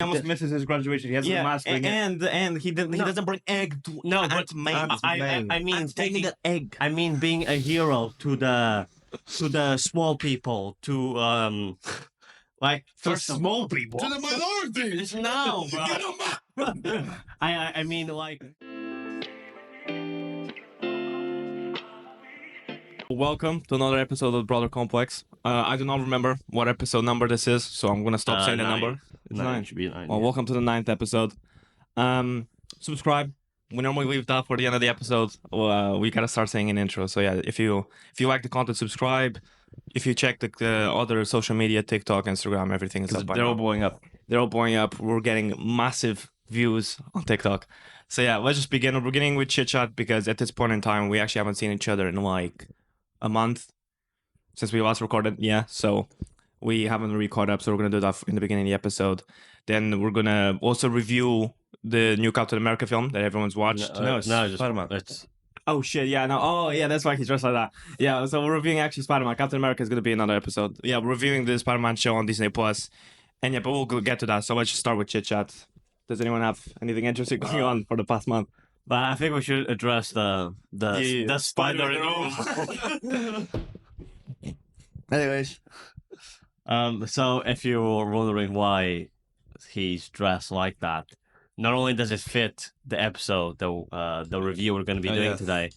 almost misses his graduation. He has a mask. And he doesn't bring egg to Aunt May. I mean taking the egg. I mean being a hero to the small people, to like for small people, to the minorities. No, bro. Get 'em up. I mean like. Welcome to another episode of Brother Complex. I do not remember what episode number this is, so I'm gonna stop saying the number. It's 9. Should be 9. Well, welcome to the 9th episode. Subscribe. We normally leave that for the end of the episode. We gotta start saying an intro. So yeah, if you like the content, subscribe. If you check the other social media, TikTok, Instagram, everything is up. They're all blowing up. They're all blowing up. We're getting massive views on TikTok. So yeah, let's just begin. We're beginning with Chit-chat because at this point in time, we actually haven't seen each other in like a month since we last recorded. Yeah, so we haven't really caught up. So we're gonna do that in the beginning of the episode. Then we're gonna also review the new Captain America film that everyone's watched. No, it's just Spider-Man. It's Oh shit! Yeah, no. Oh yeah, that's why he's dressed like that. Yeah, so we're reviewing actually Spider-Man. Captain America is gonna be another episode. Yeah, we're reviewing the Spider-Man show on disneyplus. And yeah, but we'll get to that. So let's just start with chit chat. Does anyone have anything interesting going on for the past month? But I think we should address the spider. Anyways, So if you were wondering why he's dressed like that, not only does it fit the episode, the review we're going to be doing today,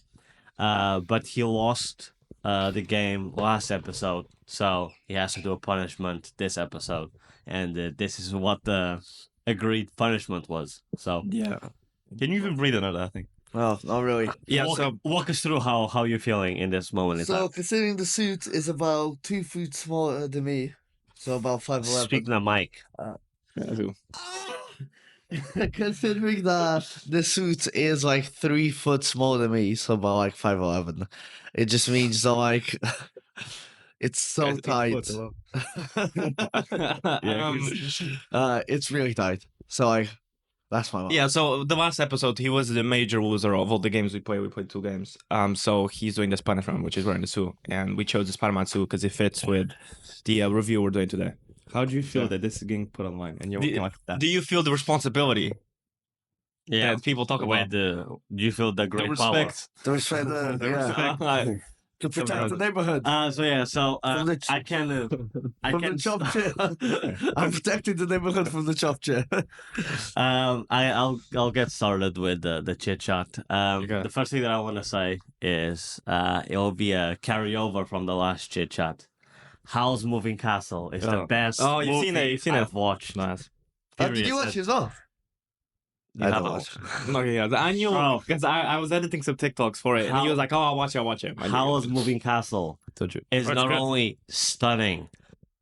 but he lost the game last episode, so he has to do a punishment this episode, and this is what the agreed punishment was. So Yeah. can you even breathe another thing? well, not really. Yeah. Walk us through how you're feeling in this moment in So, time. considering the suit is about 2 feet smaller than me, so about 5'11". Speak to the mic. Considering that the suit is like 3 foot smaller than me, so about like 5'11", it just means that like it's so tight. It's really tight. So like that's my Yeah, so the last episode, he was the major loser of all the games we played. We played 2 games. So he's doing the Spider-Man, which is wearing the suit. And we chose the Spider-Man suit because it fits with the review we're doing today. How do you feel that this is getting put online and you're looking like that? Do you feel the responsibility Yeah. that people talk about? Do you feel the The great respect. The respect, to protect the neighborhood. power? From the I can from the chop chair. I'm protecting the neighborhood from the chop chair. I'll get started with the chit chat. Okay. The first thing that I want to say is it'll be a carryover from the last chit chat. Howl's Moving Castle is the best. Oh, you've seen it. You've seen it. I've watched. Nice. Did you watch it off? You I haven't don't watched. Okay, yeah. I knew because I was editing some TikToks for it, and he was like, "Oh, I'll watch it." Howl's Moving Castle Told you. is That's not good. only stunning,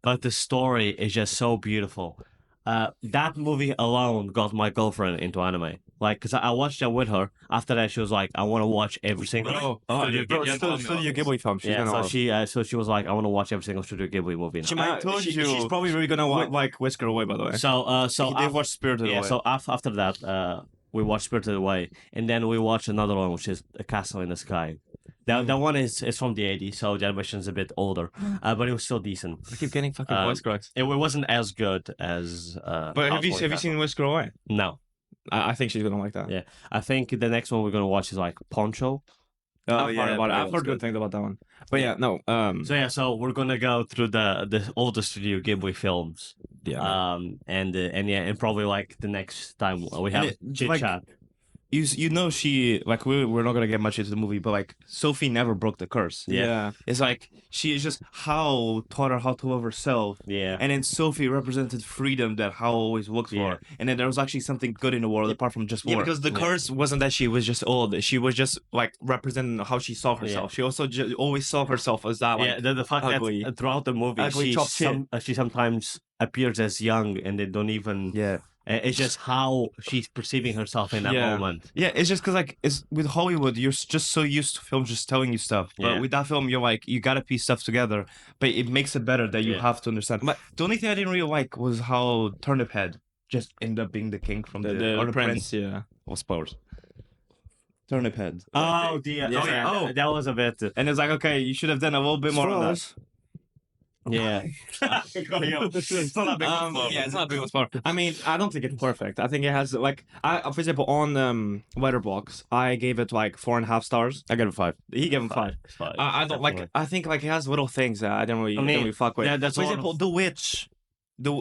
but the story is just so beautiful. That movie alone got my girlfriend into anime. Like, because I watched it with her. After that, she was like, I want to watch every single... Studio Ghibli film. She's Yeah, gonna so she was like, I want to watch every single Studio Ghibli movie. She might told you. She's probably really gonna like Whisker Away, by the way. So He did watch Spirited Away. yeah. So after that, we watched Spirited Away, and then we watched another one, which is A Castle in the Sky. That one is from the 80s, so the animation's a bit older, but it was still decent. I keep getting fucking voice cracks. It wasn't as good as. But have you seen Whisker Away? No. I think she's gonna like that. Yeah, I think the next one we're gonna watch is like Poncho. I've heard good things about that one. But yeah, no. So we're gonna go through the older Studio Ghibli films. Yeah. And probably like the next time we have chit chat. You know, she like we're not gonna get much into the movie, but like Sophie never broke the curse. Yeah. It's like she is just Hal taught her how to love herself. Yeah. And then Sophie represented freedom that Hal always looked for. And then there was actually something good in the world apart from just war. Yeah, because the curse wasn't that she was just old. She was just like representing how she saw herself. She also always saw herself as that. Like, the fact ugly. that throughout the movie she sometimes appears as young and they don't even. Yeah. It's just how she's perceiving herself in that moment. Yeah, it's just because like it's with Hollywood, you're just so used to films just telling you stuff. But with that film, you're like you gotta piece stuff together. But it makes it better that you have to understand. But the only thing I didn't really like was how Turnip Head just ended up being the king from the prince. Yeah, well, spoilers. Turnip Head. Oh, that was a bit. And it's like, okay, you should have done a little bit more on that. Yeah. It's not a big yeah, it's not a big spoiler. I mean, I don't think it's perfect. I think it has like, for example, on Letterboxd, I gave it like 4.5 stars. I got a 5. He gave him 5. I don't like. I think like it has little things that I didn't really fuck with. yeah, that's for a lot example, the witch, the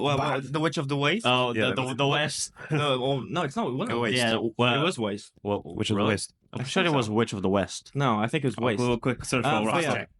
Witch of the Waste. Oh, Yeah, the West. No, it's not. It wasn't Waste. Yeah, well, It was Waste. well, Which is the really? West. I'm sure it was Witch of the West. No, I think it was Waste. We'll quick search for but Ross yeah. check.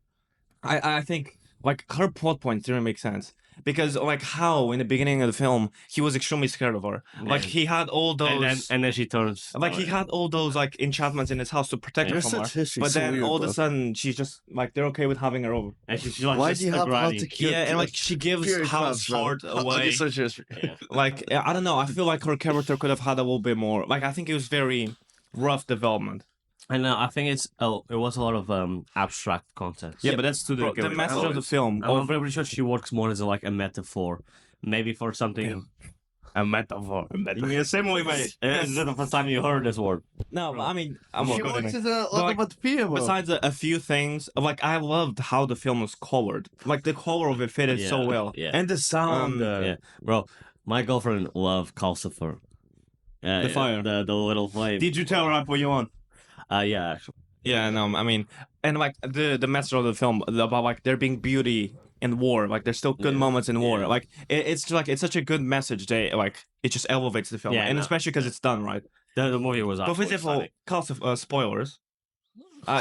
I think like her plot points didn't make sense because like how in the beginning of the film he was extremely scared of her. Like he had all those. And then she turns. Like he had all those like enchantments in his house to protect her Your from her. such history. But so then weird, all of bro. a sudden she's just like they're okay with having her over. And she's like, Why just do you a have granny. to cure? Yeah, and like she gives Pure house bro. heart How to away. search history. Like I don't know. I feel like her character could have had a little bit more. Like I think it was very rough development. And I think it was a lot of abstract concepts. Yeah, but that's to Bro, the message of the film. I'm pretty sure she works more as like a metaphor, maybe for something. A metaphor. You mean a simile, mate? This is the first time you heard this word. No, I mean, I'm She not works gonna. as a like, onomatopoeia, bro. Besides a few things, like I loved how the film was colored. Like the color of it fitted so well. Yeah. And the sound. Yeah, bro. My girlfriend loved Calcifer. The fire. The little flame. Did you tell her I put you on? Yeah, actually. Yeah, no, I mean, and like the message of the film about like there being beauty in war, like there's still good moments in war. Yeah. Like it's just, like it's such a good message. They like it just elevates the film, Yeah, and no. especially because it's done right. The movie was. But for actually example, spoilers.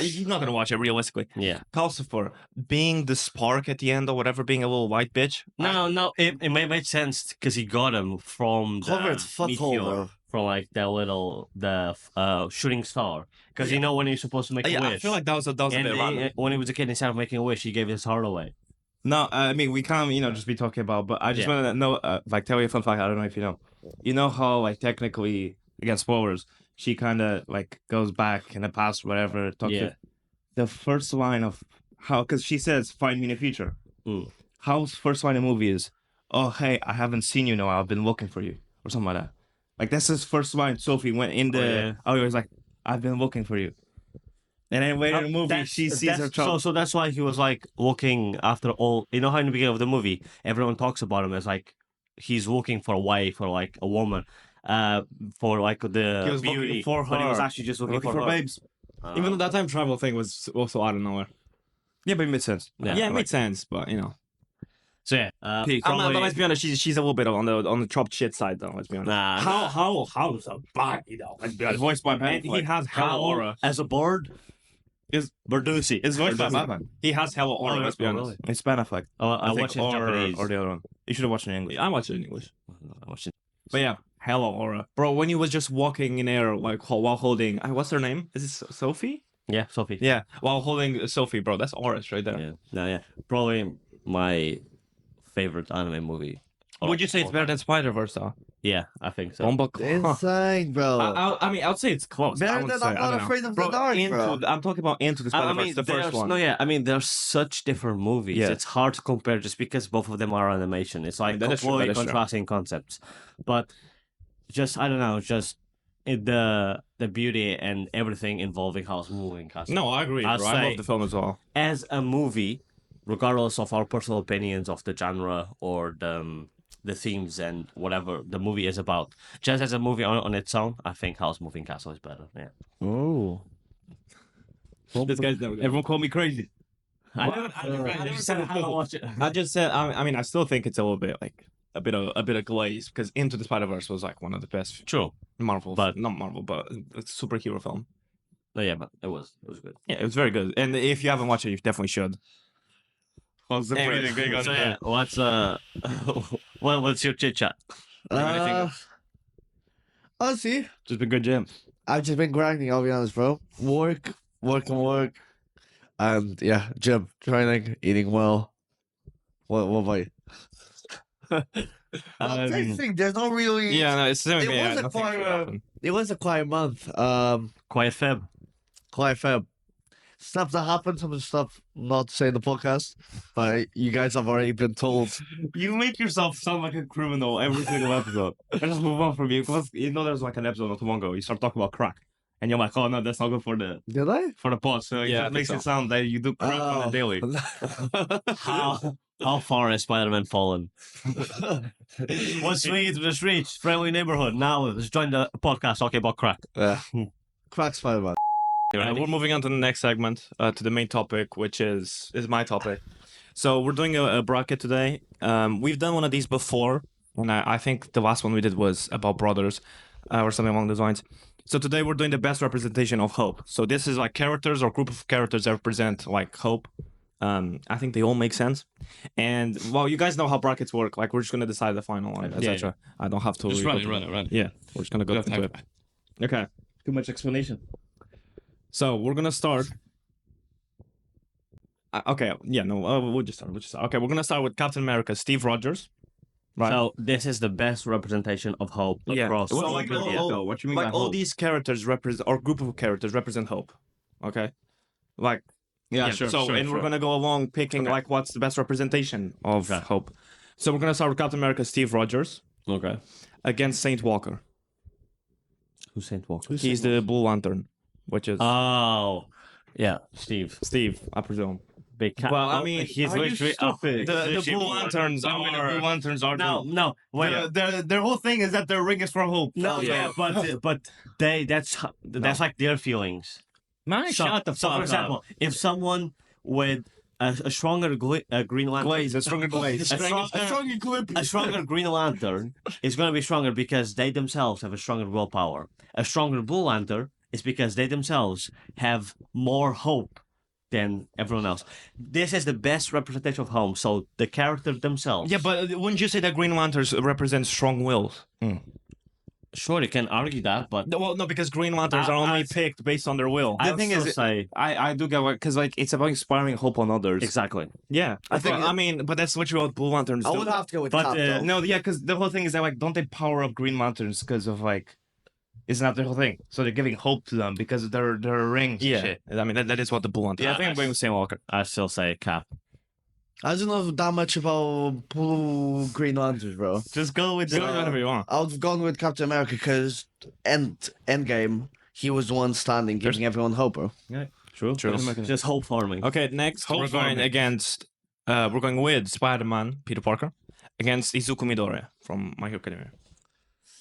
You're not gonna watch it realistically. yeah. Calcifer being the spark at the end or whatever, being a little white bitch. No, it made sense because he got him from the Cover its fuckhole, meteor, bro. from like the shooting star. Because you know when you're supposed to make a Yeah, wish. I feel like that was a and bit random. when he was a kid, instead of making a wish, he gave his heart away. No, I mean, we can't, just be talking about, but I just Yeah. want to know, like, tell you a fun fact. I don't know if you know. You know how, like, technically, again, spoilers, she kind of, like, goes back in the past, whatever, talks Yeah. to the first line of how, because she says, find me in the future. Mm. How's first line of the movie is, oh, hey, I haven't seen you in a while. I've been looking for you, or something like that. Like, that's his first line. Sophie went in the, he was like, I've been looking for you. And then later in the movie, she sees her child. So that's why he was like looking after all. You know how in the beginning of the movie, everyone talks about him as like he's looking for a wife or like a woman, for like the He was beauty, looking for but he was her. actually just looking, Looking for for her. babes. Even though that time travel thing was also out of nowhere. Yeah, but it made sense. Yeah, it made sense, but you know. So yeah, Peak. But let's be honest, she's a little bit on the chopped shit side though. Let's be honest. nah. How's a body though? Let's be honest. Voiced by And Ben. he has hella aura. As a bird, Is Verdusi. it's voiced by Verdusi. Batman. He has hella aura. Oh, Let's be oh, honest. really? It's Ben Affleck. I think, watched it in Japanese. or the other one. You should have watched it in English. I watch it in English. I watched it. But yeah, hella aura, bro. When he was just walking in air, like while holding, what's her name? Is it Sophie? Yeah, Sophie. Yeah, while holding Sophie, bro. That's auras right there. Yeah. No, yeah. Probably my favorite anime movie. Would you say it's better than Spider-Verse though? Yeah, I think so. Bomba. Insane, bro. I mean, I would say it's close. Better I would than say, I'm I Not don't know. Afraid of the Dark, bro. I'm talking about Into the I Spider-Verse, mean, the first there's- one. No, yeah. I mean, they're such different movies. Yeah. It's hard to compare just because both of them are animation. It's like That is true, completely that is true. contrasting concepts. But just I don't know, just the beauty and everything involving how it's moving. No, I agree, I'll bro. I say- love the film as well. As a movie, regardless of our personal opinions of the genre or the themes and whatever the movie is about, just as a movie on its own, I think House Moving Castle is better. Yeah. Oh. This guy's never. Everyone called me crazy. I never said how to watch it. I just said, I mean, I still think it's a little bit like a bit of glaze because Into the Spider-Verse was like one of the best True. Marvel, But- not Marvel, but it's a superhero film. No, yeah, but it was good. Yeah, it was very good. And if you haven't watched it, you definitely should. Anyway, so yeah, what's what's your chit chat? Honestly, Just been good, Jim. I've just been grinding, I'll be honest, bro. Work. And yeah, gym, training, eating well. What about you? Same thing. There's not really. Yeah, no, it's It was a quiet. It was a quiet month. Quiet Feb. Quiet Feb. Stuff that happened, some of the stuff not to say in the podcast, but you guys have already been told. You make yourself sound like a criminal every single episode. Let's move on from you. Because you know there's like an episode not too long ago. You start talking about crack. And you're like, oh no, that's not good for the Did I? pod. So Yeah, I it think makes so. it sound that you do crack on a daily. How How far has Spider-Man fallen? Once we just reached friendly neighborhood. Now let's join the podcast talking about crack. Crack Spider-Man. We're moving on to the next segment, to the main topic, which is my topic. So we're doing a bracket today. We've done one of these before, and I think the last one we did was about brothers, or something along those lines. So today we're doing the best representation of hope. So this is like characters or group of characters that represent like hope. I think they all make sense. And well, you guys know how brackets work. Like we're just gonna decide the final one, etc. I don't have to Just run it. Yeah, we're just gonna go into it. Okay. Too much explanation. So we're gonna start. Okay, yeah, no, we'll just start. Okay, we're gonna start with Captain America, Steve Rogers. Right. So this is the best representation of hope across. So, all like, media. What you mean like by all hope? these characters represent, or group of characters represent hope. Okay, like Sure. So, and we're gonna go along picking like what's the best representation of hope. So we're gonna start with Captain America, Steve Rogers, Okay. against Saint Walker. Who's Saint Walker? He's the Blue Lantern, which is Oh, yeah, Steve. Steve, I presume. Big cat. Well, I mean, he's are you literally stupid? The Blue Lanterns Blue Lanterns are No, wait. their whole thing is that their ring is for hope. No, yeah, but that's like their feelings. Man, shut the So, fuck for example, if someone with a stronger Green Lantern, Glaze, a stronger glaze. a stronger Green Lantern is going to be stronger because they themselves have a stronger willpower. A stronger Blue Lantern is because they themselves have more hope than everyone else. This is the best representation of home. So the character themselves. Yeah, but wouldn't you say that Green Lanterns represent strong wills? Sure, you can argue that, but Well, no, because Green Lanterns are only picked based on their will. I The thing is, say I do get what, because like it's about inspiring hope on others. exactly. Yeah, I mean, but that's what you Blue Lanterns I do. would have to go with But, Cap, though. No, yeah, because the whole thing is that like don't they power up Green Lanterns because of like, isn't that the whole thing? So they're giving hope to them because of their rings. and Yeah, shit. I mean that is what the Blue Lantern. Yeah, I think I'm going with Saint Walker. I still say Cap. I don't know that much about Blue Green Lanterns, bro. Just go with Do whatever you want. I would have gone with Captain America because Endgame, he was the one standing, giving everyone hope, bro. True. Just hope farming. Okay, next we're going against. We're going with Spider-Man, Peter Parker, against Izuku Midoriya from My Hero Academia.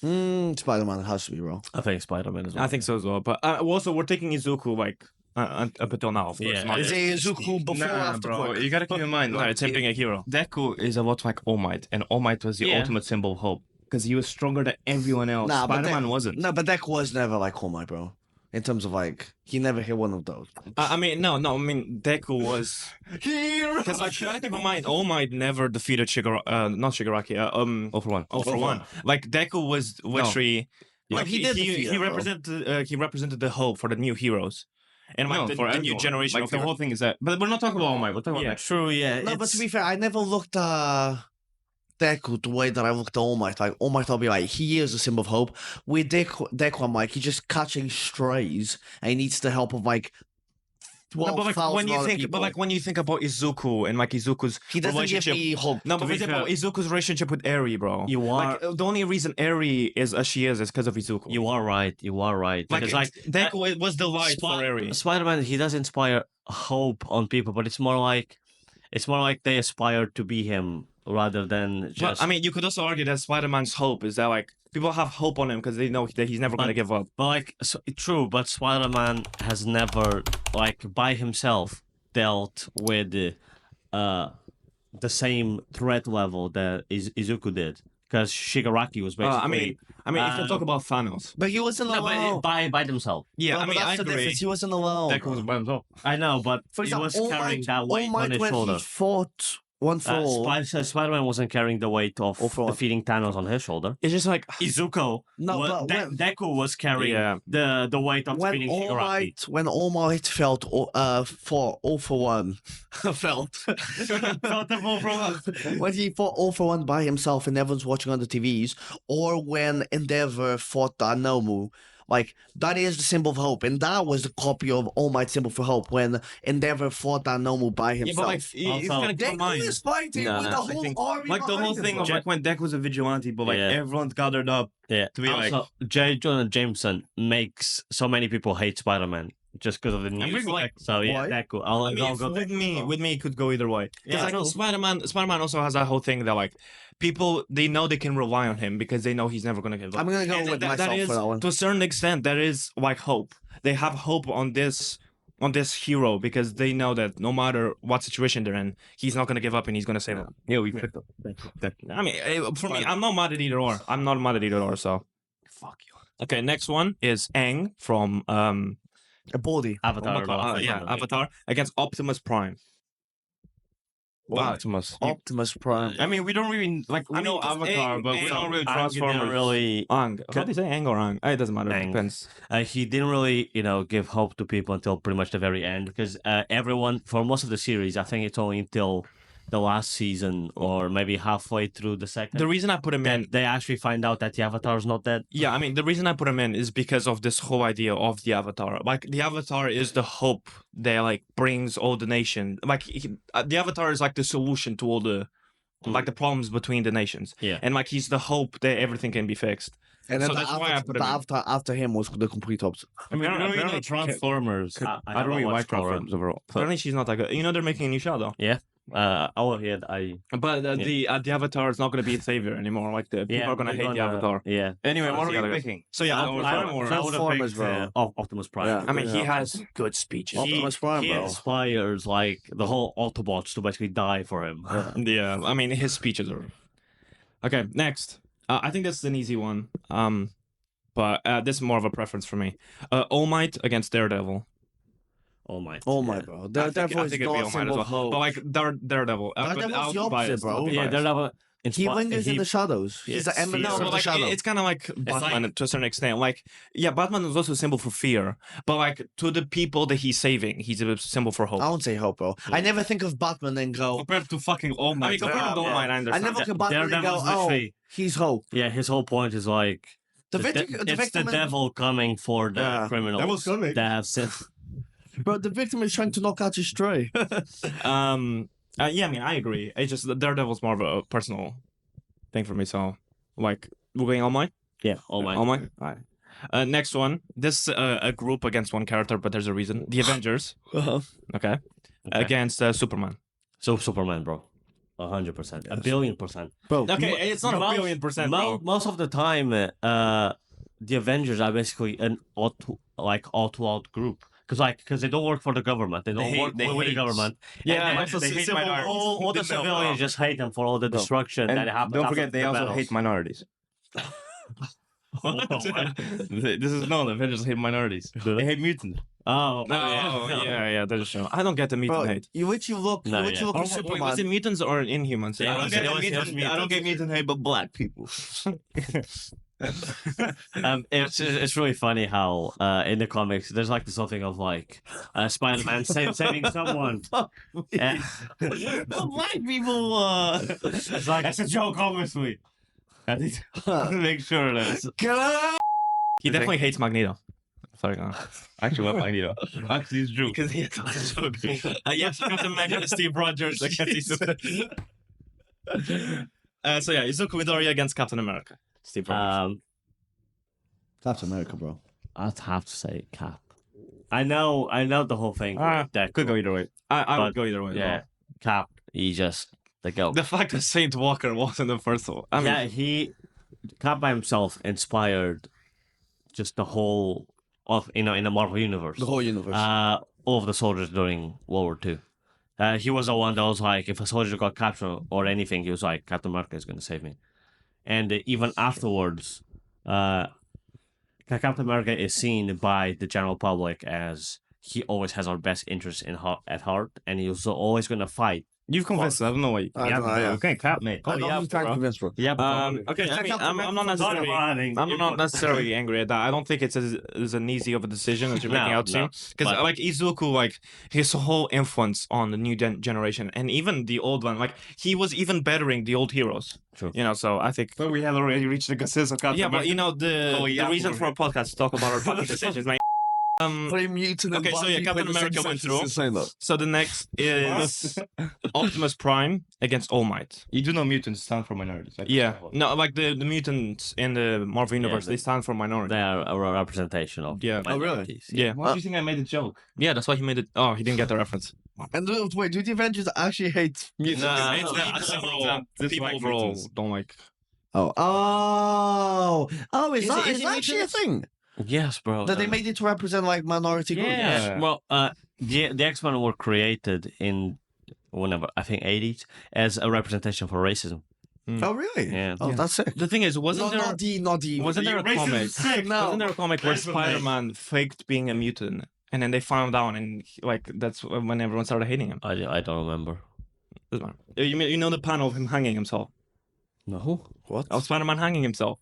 Spider-Man has to be, bro. I think Spider-Man as well. I think so as well. But also, we're taking Izuku like up until now. Of course. Yeah. Not Is yet. Izuku before or after bro. Quick? You gotta keep in mind. No, it's him being a hero. Deku is a lot like All Might, and All Might was the Yeah. ultimate symbol of hope because he was stronger than everyone else. Nah, but Spider-Man that- wasn't. No, but Deku was never like All Might, bro. In terms of like, he never hit one of those. I mean, no. I mean, Deku was. Because like, keep in mind, All Might never defeated not Shigaraki. All for one. All for one. Like Deku was literally. Like, he did defeat he her, bro. represented the hope for the new heroes, and like No, the for new everyone. generation Like of the heroes. whole thing is that, but we're not talking about All Might. We're talking Yeah. about True, yeah. No, but to be fair, I never looked at Deku the way that I looked at All Might. Like, All Might, I'll be like, he is a symbol of hope. With Deku, I'm like, he's just catching strays, and he needs the help of like No, but like 12,000 when you other think, people. but like when you think about Izuku and like Izuku's he doesn't give relationship. me hope. No, but To be think about fair- Izuku's relationship with Eri, bro. You like are- the only reason Eri is as she is because of Izuku. You are right. like, Because, like Deku was the light for Eri. Spider-Man, he does inspire hope on people, but it's more like they aspire to be him rather than just. But I mean, you could also argue that Spider-Man's hope is that like people have hope on him because they know that he's never gonna give up. But like, true, but Spider-Man has never, like, by himself dealt with the same threat level that Izuku did. Because Shigaraki was basically. I mean, if you talk about Thanos, But he wasn't No, alone. but by themselves. yeah, No, I but mean, I that's the agree. difference. He wasn't alone. Deku was by himself. I know, but For he example, was All carrying Might, that weight All Might on his when shoulder. he fought one for all. Spider-Man wasn't carrying the weight of All for one. defeating Thanos on his shoulder. It's just like Izuku, No, but when- Deku was carrying Yeah. the weight of when defeating All Shigaraki. Might, when All Might felt for all for one, felt when he fought all for one by himself and everyone's watching on the TVs, or when Endeavor fought Anomu. Like, that is the symbol of hope, and that was the copy of All Might's symbol for hope when Endeavor fought Anomu by yeah, himself. but like you Also- gotta keep in Deku mind. is fighting Nah, with the I whole think- army Like the whole behind him, thing bro. of like when Deku was a vigilante, but like Yeah. everyone's gathered up Yeah. to be like. Also, J. Jonah Jameson makes so many people hate Spider-Man just because of the news. really like- So yeah, Why? that cool. I mean, I'll go with me, it could go either way. Because Yeah, like Spider-Man also has that whole thing that like people they know they can rely on him because they know he's never gonna give up. I'm gonna go And with that myself is, for that one. to a certain extent, there is like hope. They have hope on this hero because they know that no matter what situation they're in, he's not gonna give up and he's gonna save them. Yeah, we picked up. I mean, for me, I'm not mad at either or. I'm not mad at either or. So, fuck you. Okay, next one is Aang from A body. Avatar. Avatar against Optimus Prime. Wow. Optimus. Optimus Prime. I mean, we don't really like. We I know mean, 'cause Avatar, Aang- but we Aang don't really Aang Transformers. didn't really. Aang. How do you say Aang or Aang? It doesn't matter. It Aang. depends. He didn't really, give hope to people until pretty much the very end because everyone, for most of the series, I think it's only until the last season or maybe halfway through the second. The reason I put him in, they actually find out that the Avatar is not dead. yeah, I mean, the reason I put him in is because of this whole idea of the Avatar. Like, the Avatar is the hope that like brings all the nation. Like, the Avatar is like the solution to all the like the problems between the nations. Yeah. And like he's the hope that everything can be fixed. And then So that's why I put him in. after him was the complete opposite. I mean, we don't really know Apparently- Transformers. I don't really like Transformers overall. Apparently, she's not that good. You know, they're making a new show though. But the Avatar is not going to be a savior anymore. Like the people are going to hate the Avatar. Yeah. Anyway, what So are we it's picking? So yeah, I would have picked Optimus Prime. Yeah. I mean, he has good speeches. Optimus Prime, He bro. inspires like the whole Autobots to basically die for him. Yeah, I mean, his speeches are. Okay, next. I think this is an easy one. But this is more of a preference for me. All Might against Daredevil. Oh my. Oh my bro. I Daredevil think is it'd be All not Might symbol as of well. hope. But like Daredevil. Daredevil's the opposite, bro. Yeah, Daredevil. He lingers in the shadows. He's the eminence No, of but the like shadow. it's kind of like Batman to a certain extent. Like, yeah, Batman is also a symbol for fear, but like to the people that he's saving, he's a symbol for hope. I won't say hope, bro. I never think of Batman and go. Compared to fucking All I Might. mean, compared to All Might, I I understand. never look at Batman and go, Daredevil's oh, literally- he's hope. Yeah, his whole point is like The it's victim, the it's victim, the devil coming for the Yeah. criminals. Devil's coming. That have sin. bro. The victim is trying to knock out his stray. Yeah, I mean, I agree. It's just that Daredevil's more of a personal thing for me. So, like, we're going All Might. Yeah, oh my. All Might. All right. Next one. This a group against one character, but there's a reason. The Avengers. Okay. Against Superman. So Superman, bro. 100%. A billion%. Bro, Okay, it's not a billion percent, bro. Most of the time, the Avengers are basically an all-to-out group. Because they don't work for the government. They don't work with the government. Yeah, And also they hate civil minorities. war, All the didn't know. civilians just hate them for all the destruction that And happens. don't after forget, they the also battles. hate minorities. This is known. Avengers hate minorities. They hate mutants. Oh, Yeah, that's true. I don't get the mutant bro, hate. you look No, at Wait, Superman. was it mutants or Inhumans? Yeah, I don't get it was mutant- I don't get mutant hate, but black people. It's really funny how in the comics there's like this whole thing of like Spider-Man saving someone. And Black people. it's like That's a joke, obviously. I need to make sure that. He definitely hates Magneto. Sorry, go on. I actually love Magneto. Actually, it's true. Because he hates a joke. Yes, Captain America, Steve Rogers against so yeah, Izuku Midori against Captain America. Steve Rogers. Captain America, bro. I'd have to say Cap. I know the whole thing. That Could go either way. I would go either way. Yeah, Cap. He just the go. The fact that Saint Walker wasn't the first one. I mean, Cap by himself inspired just the whole of in the Marvel universe. The whole universe. All of the soldiers during World War II. He was the one that was like, if a soldier got captured or anything, he was like, Captain America is going to save me. And even afterwards, Captain America is seen by the general public as he always has our best interests at heart, and he's always going to fight. you've convinced. I don't know why. I don't know, yeah. Okay, Cap, mate. I don't trying to convince, bro. Yeah, Okay, I mean, I'm not necessarily. I'm not necessarily angry at that. I don't think it's as an easy of a decision as you're making out to. Because but- like Izuku, like his whole influence on the new generation and even the old one, like he was even bettering the old heroes. True. You know, so I think. But we have already reached the consensus of Captain Yeah, but you know the yeah, reason for a podcast to talk about our fucking decisions, man. Three mutant. Okay, so yeah, Captain America went through. So the next is Optimus Prime against All Might. You do know mutants stand for minorities. Like Yeah, no, like the mutants in the Marvel universe, they stand for minority. They are a representation of. Yeah. Oh, really? minorities, Yeah, Why do you think I made a joke? yeah, that's why he made it. Oh, he didn't get the reference. And wait, do the Avengers actually hate mutants? People overall don't like. Is that actually a thing? Yes, bro. That they made it to represent like minority groups? Yeah. Well, the X-Men were created in whenever I think 80s as a representation for racism. Oh, really? Yeah. Oh, that's sick. The thing is, wasn't there Wasn't there a comic? Wasn't there a comic where Spider-Man faked being a mutant, and then they found out, and like that's when everyone started hating him. I don't remember. You know the panel of him hanging himself? No. What? Of Spider-Man hanging himself.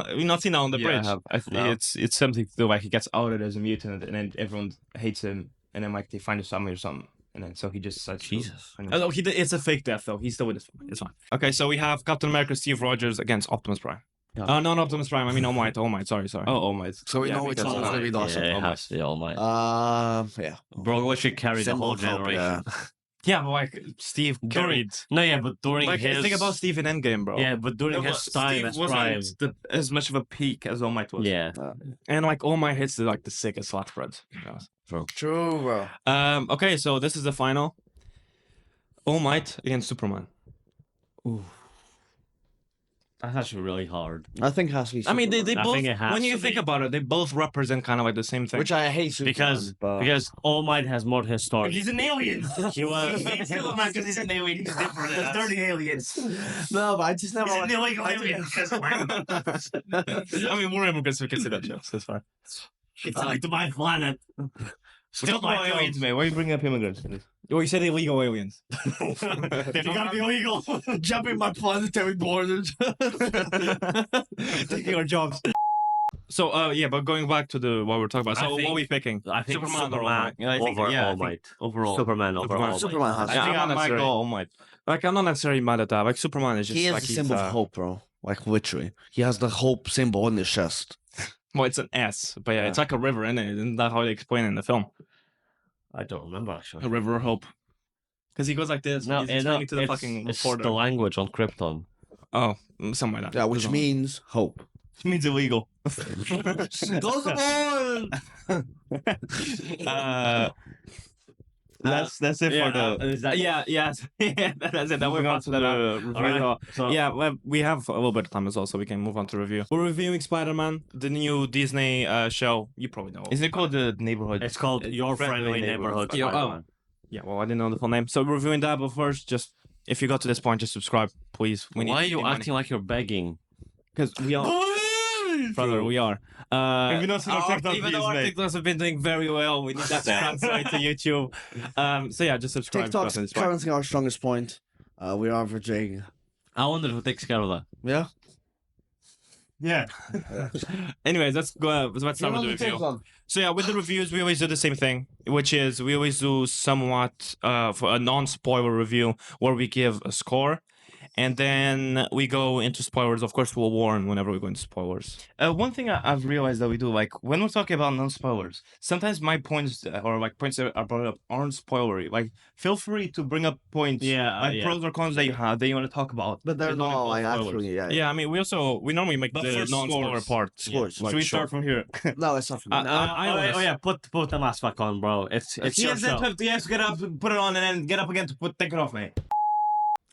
You've not seen that on the bridge. No. It's something to do like he gets outed as a mutant, and then everyone hates him, and then like they find his family or something, and then so he just decides to Jesus. hang himself. Oh, it's a fake death though. He's still with his family. It's fine. Okay, so we have Captain America, Steve Rogers against Optimus Prime. Yeah. Not Optimus Prime. I mean All Might. Sorry. Oh my! So we Yeah, know which because one's gonna be the awesome. Yeah, it has to be All Might. Yeah. Bro, we should carry the whole Symbol of hope, generation. yeah. Yeah, but like Steve carried. No, yeah, but during Like his... think about Steve in Endgame, bro. Yeah, but during his time as Prime... as much of a peak as All Might was. Yeah. And like All Might hits like the sickest flatbreads. True, bro. Okay, so this is the final. All Might against Superman. Ooh. That's actually really hard. I think it has to be. I mean, they I both. think it has When you to think be. about it, they both represent kind of like the same thing. Which I hate Superman, Because All Might has more history. He's an alien. He was... Superman because he's an alien. He's different. There's dirty aliens. no, but I just never. He's an illegal alien. I mean, we're immigrants. We can say that jokes. That's fine. It's like to my planet. Still my aliens. Why are you bringing up immigrants? Well, you said illegal aliens. You gotta be illegal. Jumping my planetary borders. Taking our jobs. So, yeah, but going back to what we're talking about. So, what are we picking? I think Superman or All Might? Yeah, I think- over yeah, I All think Might. overall. Superman over All Might. Superman has. I Yeah, think I'm I not might go necessarily- All Might. Like, I'm not necessarily mad at that. Like, Superman is just He is like the he's, symbol of hope, bro. Like literally, he has the hope symbol on his chest. Well, it's an S, but yeah, it's like a river, isn't it? Isn't that how they explain it in the film? I don't remember, actually. A river of hope. Because he goes like this. No, he's no, explaining to the it's, fucking it's reporter. the language on Krypton. Oh, something like that. Yeah, which means hope. It means illegal. Close the ball. That's it for the. Yeah, that's it. Then Moving on to the review. Alright, so Yeah, well, we have a little bit of time as well, so we can move on to review. We're reviewing Spider-Man, the new Disney show. You probably know. Isn't it called the neighborhood? it's called Your Friendly Neighborhood Yeah, Spiderman. Yeah, well, I didn't know the full name. So we're reviewing that, but first, just if you got to this point, just subscribe, please. Why are you acting like you're begging? Because we are, brother, we are. Have you not seen our TikTok even though views, our mate? TikToks have been doing very well, we need that to translate to YouTube. So yeah, just subscribe. to us on TikTok's this point. currently our strongest point. We're averaging. I wonder who takes care of that. Yeah. Yeah. Anyways, let's go. Let's start with the review. So yeah, with the reviews, we always do the same thing, which is we always do somewhat for a non-spoiler review where we give a score, and then we go into spoilers. Of course, we'll warn whenever we go into spoilers. One thing I've realized that we do, like when we're talking about non-spoilers, sometimes my points or like points that are brought up aren't spoilery. Like, feel free to bring up points, like pros or cons that you have that you want to talk about. But they're It's not not all like spoilers. actually. Yeah. Yeah, I mean, we normally make But the for non-spoiler scores. part. Scores. like, Should we short. start from here? No, it's not. For me. Oh yeah, put the mask back on, bro. It's your show. Yes, get up, put it on, and then get up again to take it off, mate.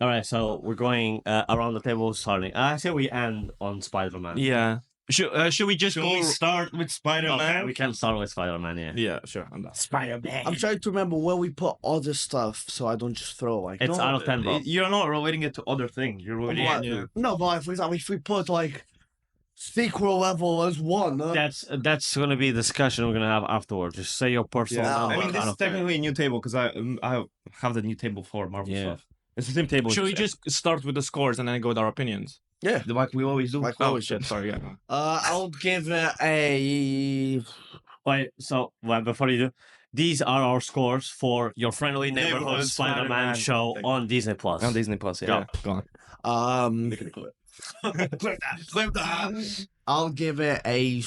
All right, so we're going around the table starting. I say we end on Spider-Man. Yeah. Should we just Should go? we start with Spider-Man? Okay, we can start with Spider-Man, yeah. Yeah, sure. I'm done. Spider-Man. I'm trying to remember where we put other stuff, so I don't just throw like. It's out of 10, bro. You're not relating it to other things. You're relating it to... No, but like, for example, if we put like sequel level as one, That's gonna be a discussion we're gonna have afterwards. Just say your personal Yeah, number. I mean, this I is don't care. technically a new table because I have the new table for Marvel Yeah. stuff. It's the same table. Should we just start with the scores and then go with our opinions? like we always do? Like, Oh shit! Sorry. Yeah. I'll give it a. Wait, so before you do, these are our scores for Your Friendly Neighborhood Neighborhood Spider-Man Spider-Man. show on Disney Plus. on Disney Plus. Yeah. Go on. I'll give it a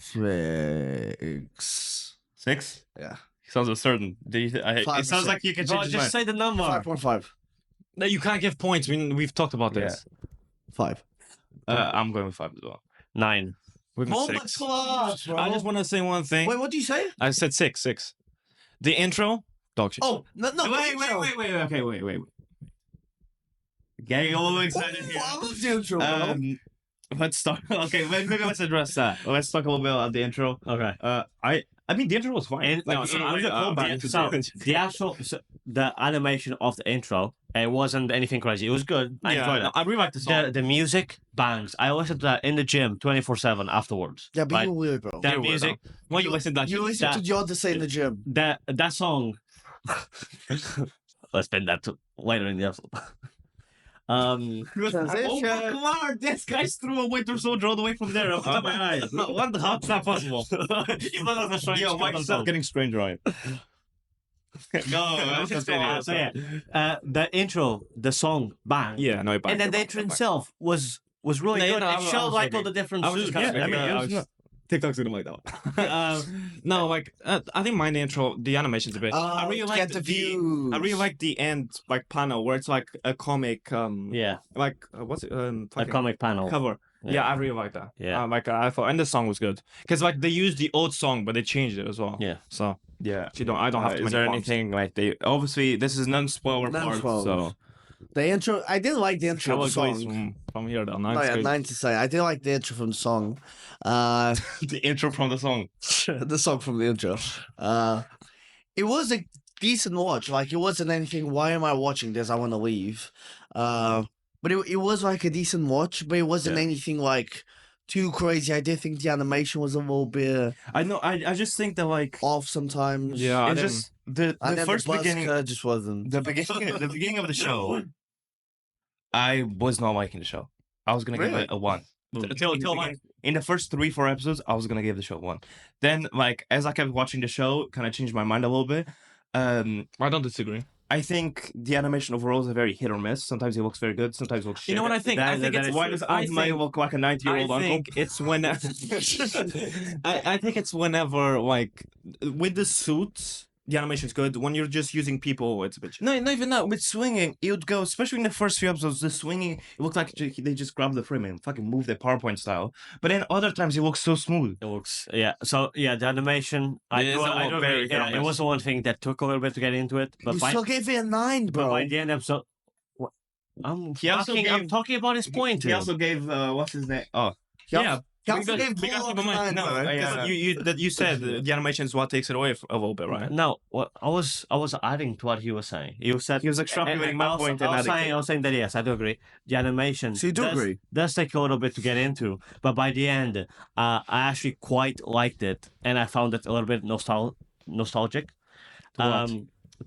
6. 6? Yeah. Sounds uncertain. It 5 sounds or like you can Bro, change his just mind. say the number. 5.5. No, you can't give points. We've talked about this. 5. I'm going with 5 as well. 9. We've Oh been my 6. god, bro. I just want to say one thing. Wait, what do you say? I said 6. The intro, dog shit. Oh, no. Wait. Getting all excited here. I love the intro, bro. Let's start. Okay, maybe let's address that. Let's talk a little bit about the intro. Okay. I mean, the intro was fine. And, no, it so, was a callback to the actual the animation of the intro, it wasn't anything crazy. It was good. I enjoyed it. I really like the song. The music bangs. I listened to that in the gym 24/7 afterwards. Yeah, but Right? you're weird, bro. That You're weird, music, Why you listen to that? You listen to the Odyssey in the gym. that song. Let's spend that later in the episode. Transition. Oh, come on, this guy's threw a winter soldier all the way from there. Up my eyes. What the hell's not possible? Yo, Mike's not getting strange, right? No, let's continue. So yeah, the intro, the song, bang. Yeah, no, And then the intro itself was really No, good. no, I It was- I showed was like agree. all the different I was suits. just Yeah, I mean, I it was- was TikTok's gonna like that one. No, like I think mine intro, the animation's a bit. I really like get the views. I really like the end like panel where it's like a comic. Yeah, Like what's it? a Fucking comic panel. cover. Yeah. Yeah. I really like that. Yeah. Like I thought, and the song was good because like they used the old song, but they changed it as well. Yeah. So Yeah. I don't have to. Is there anything like they? Obviously, this is non-spoiler part, Non-spoilers. so The intro, I didn't like the intro How of it the goes song. from here though. No, yeah, 9 to say. I didn't like the intro from the song. the intro from the song. The song from the intro. It was a decent watch. Like, it wasn't anything, why am I watching this? I want to leave. But it was like a decent watch, but it wasn't Yeah. anything like too crazy. I did think the animation was a little bit I know. I just think that like off sometimes. Yeah, it's just the And then first the buzz beginning. cut just wasn't. The beginning of the show, I was not liking the show. I was gonna give Really? it a 1. Till like In the first 3-4 episodes, I was gonna give the show 1. Then, like as I kept watching the show, kind of changed my mind a little bit. I don't disagree. I think the animation overall is a very hit or miss. Sometimes it looks very good. Sometimes it looks shit. You know what I think? I think it's Why does I Aunt May think- look like a 90-year-old I uncle? think it's whenever. I think it's whenever like with the suits, the animation's good. When you're just using people, it's a bit. No, not even that. With swinging, it would go, especially in the first few episodes, the swinging, it looked like they just grabbed the frame and fucking moved the PowerPoint style. But then other times, it looks so smooth. It looks So the animation. It is I a do very agree. Yeah, hit or it miss. was the one thing that took a little bit to get into it. But You by, still gave it a 9, but bro. by the end episode, I'm He also I'm gave- talking about his point. He here. also gave, what's his name? Oh, Yeah. He also Because- gave because Bullock keep in mind- 9, no, bro. yeah. you said the animation is what takes it away a little bit, right? No, what I was adding to what he was saying. He said he was extrapolating my point and adding. I was saying that yes, I do agree. The animation So you do agree? does take a little bit to get into, but by the end, I actually quite liked it, and I found it a little bit nostalgic.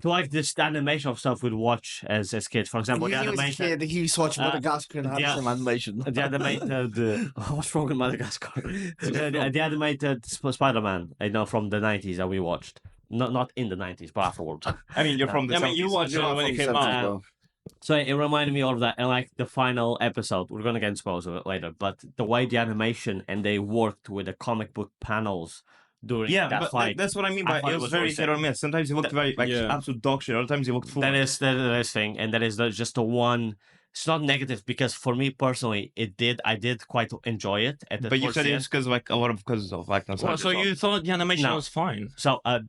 To like this the animation of stuff we'd watch as kids. For example, the He was a animation. kid, he was watching Madagascar and had yeah. some animation. The animated, what's wrong with Madagascar? the animated Spider-Man, from the 90s that we watched. Not in the 90s, but afterwards. I mean, you're from the. I mean, you 70s. watched it Yeah, when it from came 70s, out. bro. So it reminded me of that, and like the final episode, we're gonna get into spoilers of it later. But the way the animation and they worked with the comic book panels during Yeah, that but fight. that's what I mean I by thought it it was was very very hit or miss. Sometimes he looked very like Yeah. absolute dog shit. Other times he looked full. That is thing, and that is just the one. It's not negative because for me personally, I did quite enjoy it. At the But you first said year. it's because like a lot of causes of like Well, so you thought the animation No. was fine? So I'm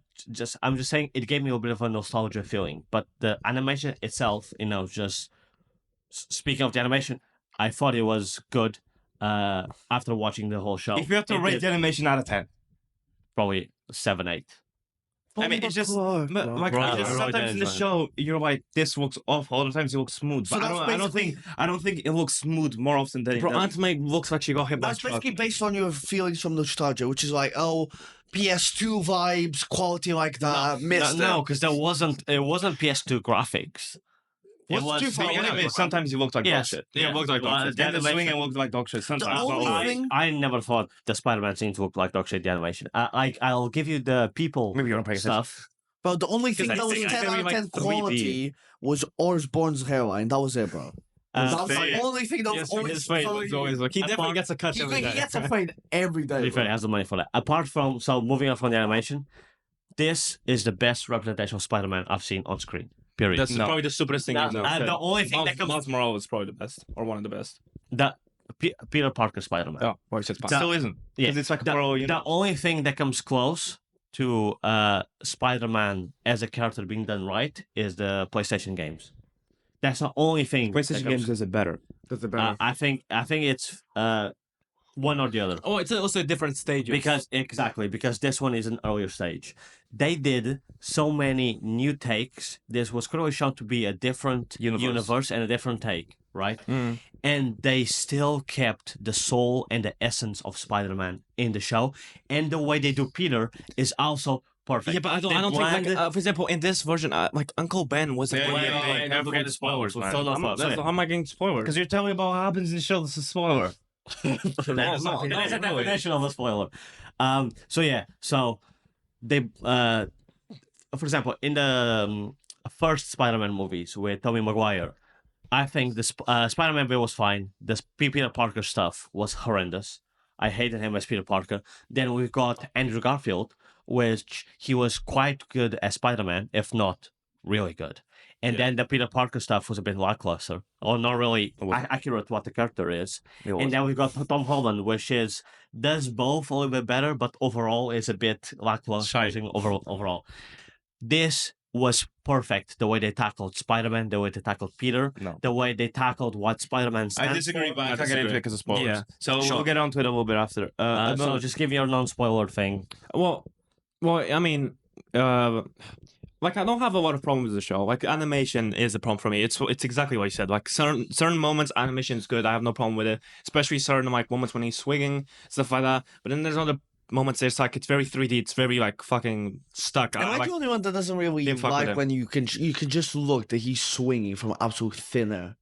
just saying it gave me a bit of a nostalgia feeling, but the animation itself, just speaking of the animation, I thought it was good. After watching the whole show, If you have to It rate did the animation out of 10, probably 7, 8. I mean, it's just Fuck, but, bro. like Bro, it's just bro, sometimes that in the is fine. show you're like this looks awful. Other times it looks smooth. So But that's I don't think it looks smooth more often than it Bro, does. Aunt May looks like she got hit by a That's truck. basically based on your feelings from nostalgia, which is like, oh, PS2 vibes, quality like that. Missed No, it. because it wasn't PS2 graphics. What's it was too far But away? anyway, sometimes it looks like dog Yes. shit. Yeah, it looks like dog shit. Then the animation- swing and looks like dog shit. Sometimes. only not always. thing- I never thought the Spider-Man scene to look like dog shit. The animation. I'll give you the people Maybe you're not paying attention. stuff. But the only thing I that was think- I 10 think out we of like 10 3D. quality was Osborn's hairline. That was it, bro. That was fair. the only thing that was Yes, always his face was always like he definitely gets a cut He every day. gets a fade every To day. be fair, he bro. has the money for that. Apart from moving on from the animation, this is the best representation of Spider-Man I've seen on screen. Period. That's probably the stupidest thing you've done. The only thing that comes Miles Morales is probably the best, or one of the best. Peter Parker Spider-Man. Oh, or it's It still isn't. Yeah. Because it's like, The, bro, the only thing that comes close to Spider-Man as a character being done right is the PlayStation games. That's the only thing. PlayStation games does it better. I think it's one or the other. Oh, it's also a different stage. Because this one is an earlier stage. They did so many new takes. This was clearly shown to be a different universe and a different take, right? And they still kept the soul and the essence of Spider-Man in the show. And the way they do Peter is also perfect. Yeah, but I don't think, like, for example, in this version, like Uncle Ben wasn't really big. Don't forget the spoilers, man. How am I getting spoilers? Because you're telling me about what happens in the show. This is a spoiler. That's a definition of a spoiler. So they, for example, in the first Spider-Man movies with Tobey Maguire, I think the Spider-Man bit was fine. The Peter Parker stuff was horrendous. I hated him as Peter Parker. Then we got Andrew Garfield, which he was quite good as Spider-Man, if not really good. And then the Peter Parker stuff was a bit lackluster, or not really accurate what the character is. And then we got Tom Holland, which does both a little bit better, but overall is a bit lackluster overall. This was perfect, the way they tackled Spider-Man, the way they tackled Peter, the way they tackled what Spider-Man stands I disagree, but I can't get into it because of spoilers. Yeah. So we'll get onto it a little bit after. So just give your non-spoiler thing. Well, I mean, like, I don't have a lot of problems with the show. Like, animation is a problem for me. It's exactly what you said. Like, certain moments, animation is good. I have no problem with it. Especially certain, like, moments when he's swinging, stuff like that. But then there's other moments there's, like, it's very 3D. It's very, like, fucking stuck. Am I the only one that doesn't really like when you can just look that he's swinging from absolute thin air?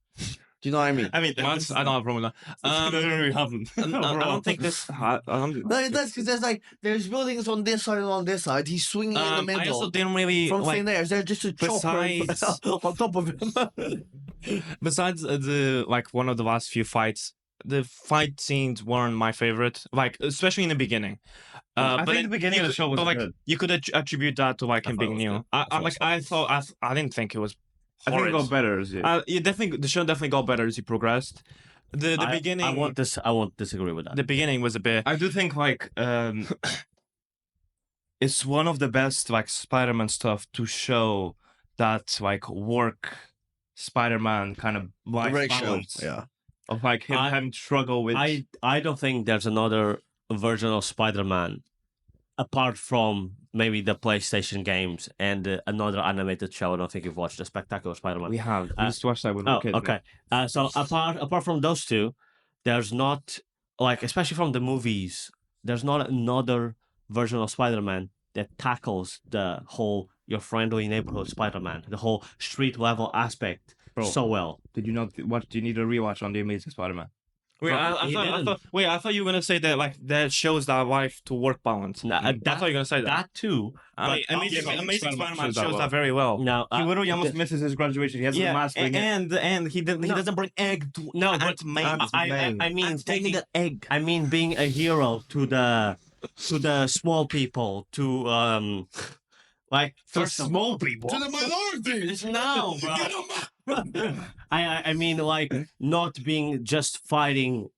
Do you know what I mean? I don't have a problem with that. That doesn't really happen. I don't think this... No, that's because there's buildings on this side and on this side. He's swinging in the middle. I also didn't really... From thin air. There's just a chopper on top of him. Besides one of the last few fights, the fight scenes weren't my favorite. Like, especially in the beginning. I think the beginning of the show was good. You could attribute that to, like, him being new. I didn't think it was... I think it got better as the show definitely got better as he progressed. The beginning. I won't disagree with that. The beginning was a bit. I do think it's one of the best like Spider-Man stuff to show that like work Spider-Man kind of life balance. Of like him having struggle with. I don't think there's another version of Spider-Man apart from maybe the PlayStation games and another animated show. I don't think you've watched The Spectacular Spider-Man. We have. We just watched that when we were kids. Okay. So apart from those two, there's not, like, especially from the movies, there's not another version of Spider-Man that tackles the whole Your Friendly Neighborhood Spider-Man, the whole street level aspect so well. Did you not watch? Do you need a rewatch on The Amazing Spider-Man? Wait, I thought you were gonna say that like that shows that life to work balance. I thought you were gonna say that. That too. Amazing Spider-Man shows that very well. No, he literally almost misses his graduation. He has a mask. And he doesn't bring egg to I mean taking the egg. I mean being a hero to the small people, to like for small people, to the minorities. No, bro. I mean, like, not being just fighting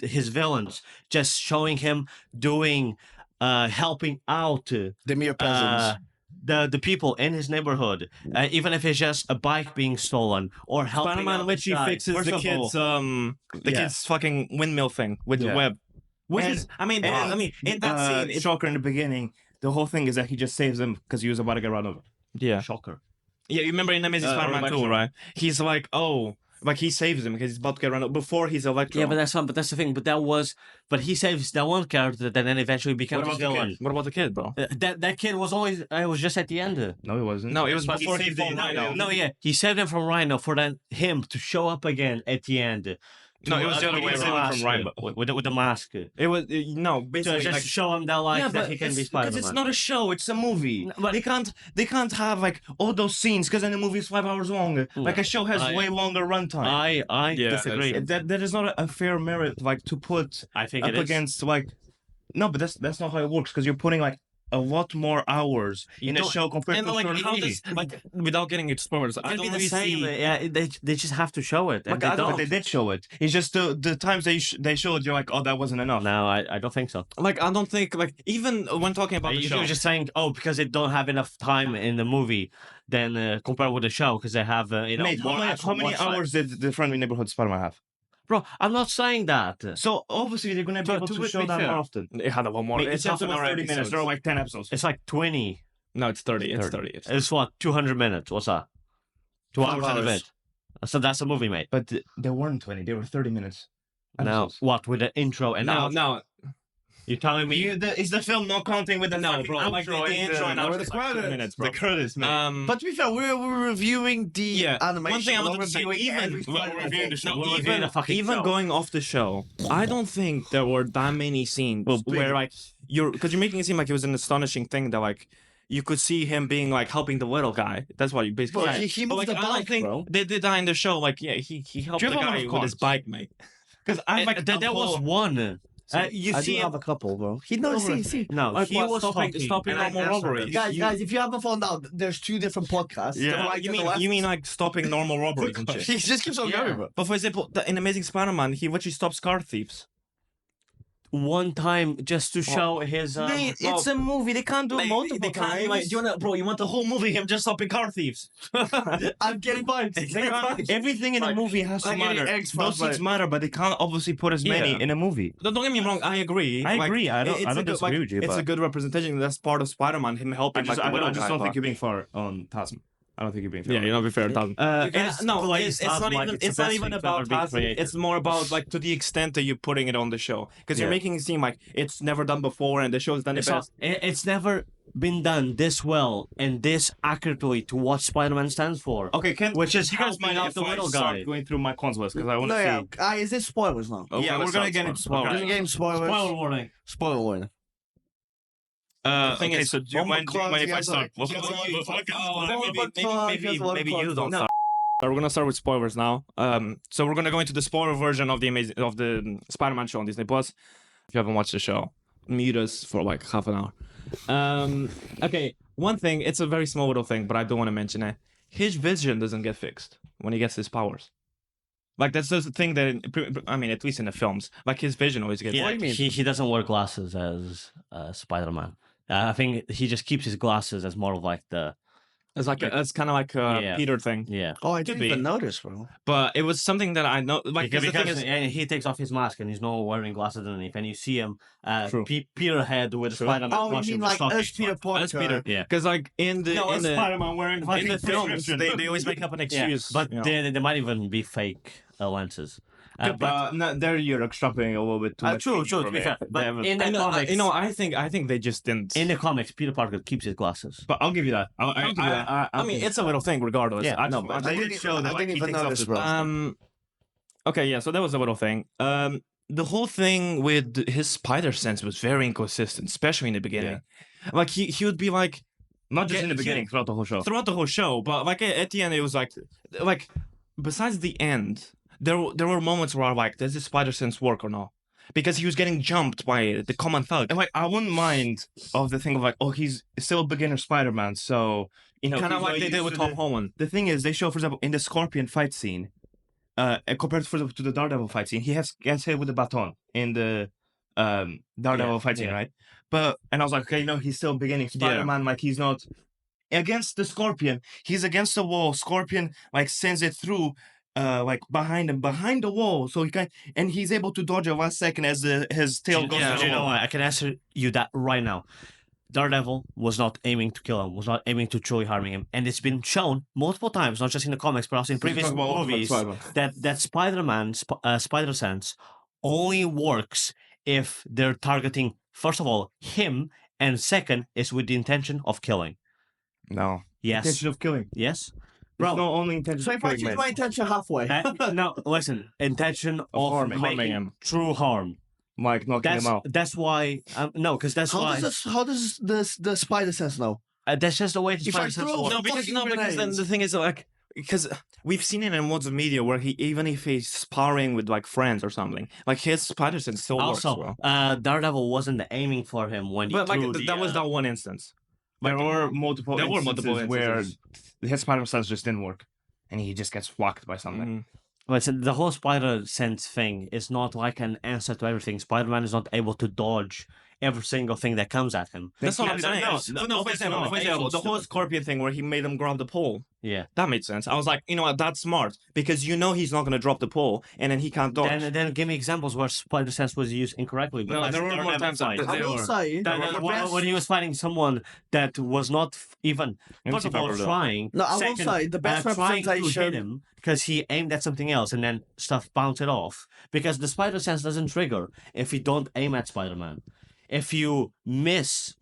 his villains, just showing him doing helping out the mere peasants, the people in his neighborhood, even if it's just a bike being stolen or helping. Spider-Man literally fixes the kids' fucking windmill thing with the web. Which is, I mean, in that scene, Shocker in the beginning, the whole thing is that he just saves him because he was about to get run over. Yeah, Shocker. Yeah, you remember in Amazing Spider-Man 2, right? He's like, like he saves him because he's about to get run over before he's Electro. Yeah, but that's the thing. But he saves that one character that then eventually becomes a villain. What about the kid, bro? That kid was always. It was just at the end. No, it wasn't. No, it was but before he saved him from Rhino. No, yeah, he saved him from Rhino for then him to show up again at the end. No, it was the other way around from Rhino with the mask. It was basically just to show him that he can be Spider-Man. Because it's not a show; it's a movie. But they can't have like all those scenes because then the movie is 5 hours long. Like a show has way longer runtime. I disagree. That is not a fair merit like to put I think up against like. No, but that's not how it works because you're putting like a lot more hours in a don't- show compared And to like, short how movie. does, like, without getting into spoilers, It I can don't be the really same. see. Yeah, they just have to show it. And Like, they I don't- But don't. they did show it. It's just the times they showed, you're like, oh, that wasn't enough. No, I don't think so. Like, I don't think, like, even when talking about the You show. were just saying, oh, because they don't have enough time in the movie, then compared with the show, because they have, Mate, more how actual many watch time. hours did the Friendly Neighborhood Spiderman have? Bro, I'm not saying that. So obviously they're gonna be able To to be show that fair. more often. It had a lot more. Mate, It's it's half an hour 30 minutes. episodes. There are like 10 episodes. It's like 20. No, it's 30. It's 30. 30. It's what, 200 minutes? What's that? 2 5 hours and a hours. bit. So that's a movie, mate. But they weren't 20. They were 30 minutes. Now, Episodes. what, with the intro and No, outro? no. You're telling me? Is the film not counting with the No, fucking bro. Like, the outro intro and the- outro is like 2 minutes, bro. The credits, man. But to be fair, we're reviewing the Yeah, animation. one thing I we're wanted to say, reviewing even every we're Spider-Man reviewing the film. show, We're even, reviewing a fucking even show. going off the show, I don't think there were that many scenes where like because you're making it seem like it was an astonishing thing that like you could see him being like helping the little guy. That's what you basically Bro, said. he But, moved like, the I don't bike, think bro. they did that in the show. Like, yeah, he helped Do the you have a lot guy of with his cards? bike, mate. Because I like There was one. You I see do him. have a couple, bro. See. No, Like, he what, was stopping talking. normal robberies. Guys, if you haven't found out, there's 2 different podcasts. Yeah. The No, right you and the mean left. you mean like stopping normal robberies and shit? He just keeps on going, bro. But for example, in Amazing Spider-Man, he literally stops car thieves. One time just to show his. Mate, it's a movie. They can't do it multiple they can't, times. like, do you wanna, bro? You want the whole movie him just stopping car thieves? I'm getting vibes. everything in a movie has to like any matter. eggs Those from things matter, but they can't obviously put as many Yeah. in a movie. Don't get me wrong. I agree. I Like, agree. I don't it's a good- disagree with you. It's but a good representation. That's part of Spider-Man. Him helping. I just, like, the little I just guy, don't but- think you're being fair on Tasm. I don't think you're being fair. Yeah, you're not be fair. Tom. guys no, play it's stuff not like even. it's the It's not best even thing to about ever be Tasm. created. It's more about like to the extent that you're putting it on the show, because you're Yeah. making it seem like it's never done before, and the show's done it best. It's never been done this well and this accurately to what Spider-Man stands for. Okay, Which is you guys helping mind out if the I little start guy. going through my cons list because I want No, to yeah. see. Is this spoilers now? Yeah, we're gonna get into spoilers. Disney game spoilers. Spoiler warning. Spoiler warning. thing Okay, is, so do you mind if I start? Maybe you don't No. start. We're gonna start with spoilers now. So we're gonna go into the spoiler version of the Spider-Man show on Disney Plus. If you haven't watched the show, mute us for like half an hour. Okay, one thing. It's a very small little thing, but I do want to mention it. His vision doesn't get fixed when he gets his powers. Like that's just the thing that I mean, at least in the films, like his vision always gets. Yeah, What do you mean? he doesn't wear glasses as Spider-Man. I think he just keeps his glasses as more of like the It's like it's kind of like a Yeah. Peter thing. yeah. Oh, I Could didn't be. even notice, bro. But it was something that I know. Like Because, the thing is, and he takes off his mask and he's not wearing glasses underneath, and you see him True. Peter head with True. Spider-Man. Oh, you watching mean like stop us it. Peter Parker? that's Peter. Yeah. Because like in the Spider-Man wearing in the films, they always make up an Yeah, excuse. but you know. they might even be fake lenses. there you're extrapolating a little bit too much. True, to be fair. But in the comics, I think they just didn't. in the comics, Peter Parker keeps his glasses. But I'll give you that. I'll give you that. I mean, it's a little thing, regardless. Yeah, I no, just- but I I didn't didn't show that. I Like, didn't he even takes off notice, his bro. Okay, yeah. So that was a little thing. The whole thing with his spider sense was very inconsistent, especially in the beginning. Like he would be like Not just in the Get- beginning, throughout the whole show. throughout the whole show, but like at the end, it was like besides the end, there were moments where I'm like, does this spider sense work or not? Because he was getting jumped by the common thug. And like, I wouldn't mind of the thing of like, oh, he's still a beginner Spider-Man, so you know, Kind of he's like not they did used with to Tom the- Holland. The thing is, they show, for example, in the Scorpion fight scene, compared to the Daredevil fight scene, he gets hit with a baton in the Daredevil fight scene, right? But and I was like, okay, you know, he's still beginning Spider-Man, like he's not against the Scorpion. He's against the wall. Scorpion like sends it through, like behind him, behind the wall, so he can, and he's able to dodge it 1 second as his tail goes. Yeah, through you the know wall. what? I can answer you that right now. Daredevil was not aiming to kill him, was not aiming to truly harming him, and it's been shown multiple times, not just in the comics, but also in previous movies, that Spider-Man spider sense only works if they're targeting, first of all, him, and second is with the intention of killing. No. Yes. Intention of killing. Yes. Bro, Bro. no only intention So of if I killing, change man. my intention halfway, No, listen. Intention of harming making him. true harm. Like knocking him out. That's why. No, because that's why. how does the spider sense know? That's just the way the If I spider sense throw- works. No, because fucking then grenades. the thing is like because we've seen it in loads of media where even if he's sparring with like friends or something, like his spider sense still works Also, well. Daredevil wasn't aiming for him when he But like threw the, that was that one instance. There were multiple there were instances multiple where instances. his spider sense just didn't work, and he just gets whacked by something. Mhm. But the whole spider sense thing is not like an answer to everything. Spider-Man is not able to dodge every single thing that comes at him. That's not what I'm saying. No, For example, the whole Scorpion thing where he made him grab the pole. Yeah. That made sense. I was like, you know what, that's smart because you know he's not gonna drop the pole and then he can't dodge. Then give me examples where spider sense was used incorrectly. No, Like there were more times that I will say, when he was fighting someone that was not even first of all trying. No, I will second, say the best trying to hit representation. him because he aimed at something else and then stuff bounced it off. Because the spider sense doesn't trigger if you don't aim at Spider-Man. If you miss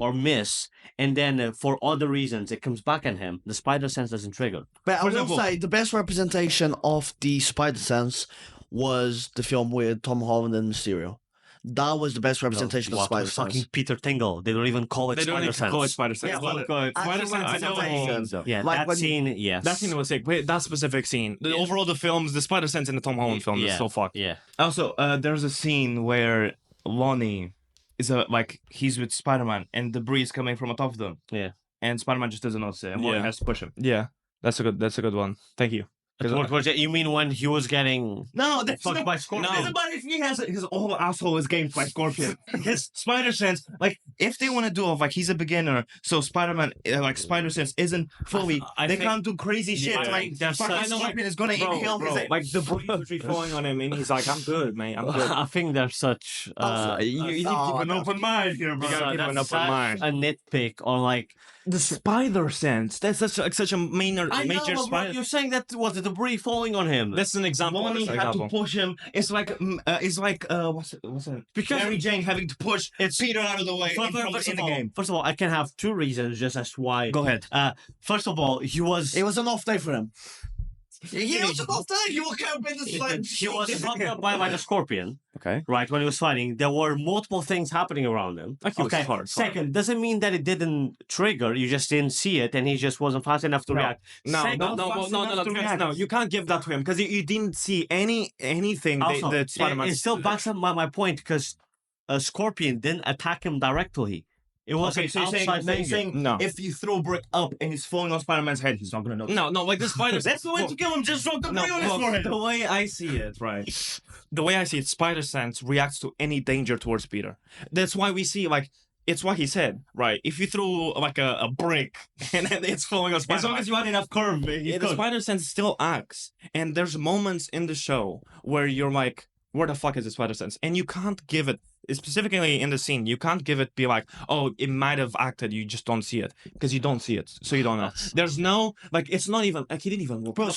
and then for other reasons it comes back at him, the spider sense doesn't trigger. But I For will example- say the best representation of the spider sense was the film with Tom Holland and Mysterio. That was the best representation of What, spider fucking sense. Peter Tingle. They don't even call it They don't spider even sense. call it spider sense. Yeah, Well, well, spider sense. I know what he representation. means, though. Yeah, Like that when- scene, yes. That scene was sick. Wait, that specific scene. Overall, the films, the spider sense in the Tom Holland film is so fucked. Yeah. Also, there's a scene where Lonnie is like he's with Spider-Man and debris is coming from atop of them. Yeah. And Spider-Man just doesn't notice it, and Lonnie Yeah. has to push him. Yeah, that's a good one. Thank you. You mean when he was getting No, that's fucked not by Scorpion? It's about if he has his whole asshole is gamed by Scorpion. His spider sense, like if they want to do it, like he's a beginner, so Spider-Man, like spider sense isn't fully. I they think- can't do crazy shit. Yeah, Like there's fucking such- Scorpion is gonna inhale his. like the breeze would be falling on him, and he's like, "I'm good, mate. I'm good." I think there's such You need to keep an open mind here, bro. You gotta keep an that's open such mind. a nitpick on like The spider sense. That's such a major but spider. you're saying that was the debris falling on him. That's an example. Lonnie That's an had to example. push him. It's like what's it? Because- Mary Jane having to push Peter out of the way in the game. First of all, I can have two reasons just as to why. Go ahead. First of all, he was It was an off day for him. He was an off day. You were camping the he was fucked up by the Scorpion, Okay. right? When he was fighting, there were multiple things happening around him. Like he was hard. Second, doesn't mean that it didn't trigger. You just didn't see it, and he just wasn't fast enough to react. No, Second, no. You can't give that to him because you didn't see anything Also, that Spider-Man. it still backs up my point because Scorpion didn't attack him directly. It was Okay, so you're outside danger. saying No. if you throw a brick up and he's falling on Spider-Man's head, he's not gonna know. No, like the spider. That's the way to kill him. Just drop the brick on his forehead. The way I see it, right? The way I see it, spider sense reacts to any danger towards Peter. That's why we see like. It's what he said, right? If you throw like a brick and then it's falling on Spider-Man. As long as you had enough curve, The spider sense still acts, and there's moments in the show where you're like, "Where the fuck is the spider sense?" And you can't give it, specifically in the scene, you can't give it. Be like, "Oh, it might have acted. You just don't see it because you don't see it, so you don't know." There's no like, it's not even like he didn't even. Bro,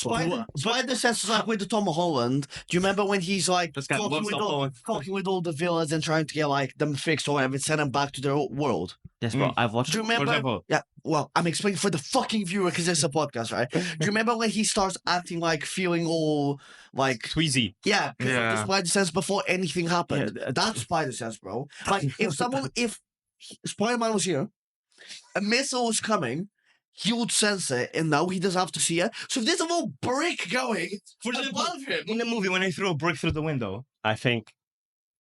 spider sense is like with the Tom Holland. Do you remember when he's like This guy talking loves with, Tom all, Holland. talking with all the villains and trying to get like them fixed or whatever and send them back to their world? Yes, bro. I've watched. Do you remember? example- Yeah. Well, I'm explaining for the fucking viewer because it's a podcast, right? Do you remember when he starts acting like feeling all like Tweezy. yeah, because of the Yeah. spider sense before anything happened? Yeah, That's spider sense, bro. Like if Spider-Man was here, a missile was coming, he would sense it, and now he doesn't have to see it. So if there's a little brick going For example, above him, in the movie when they throw a brick through the window, I think.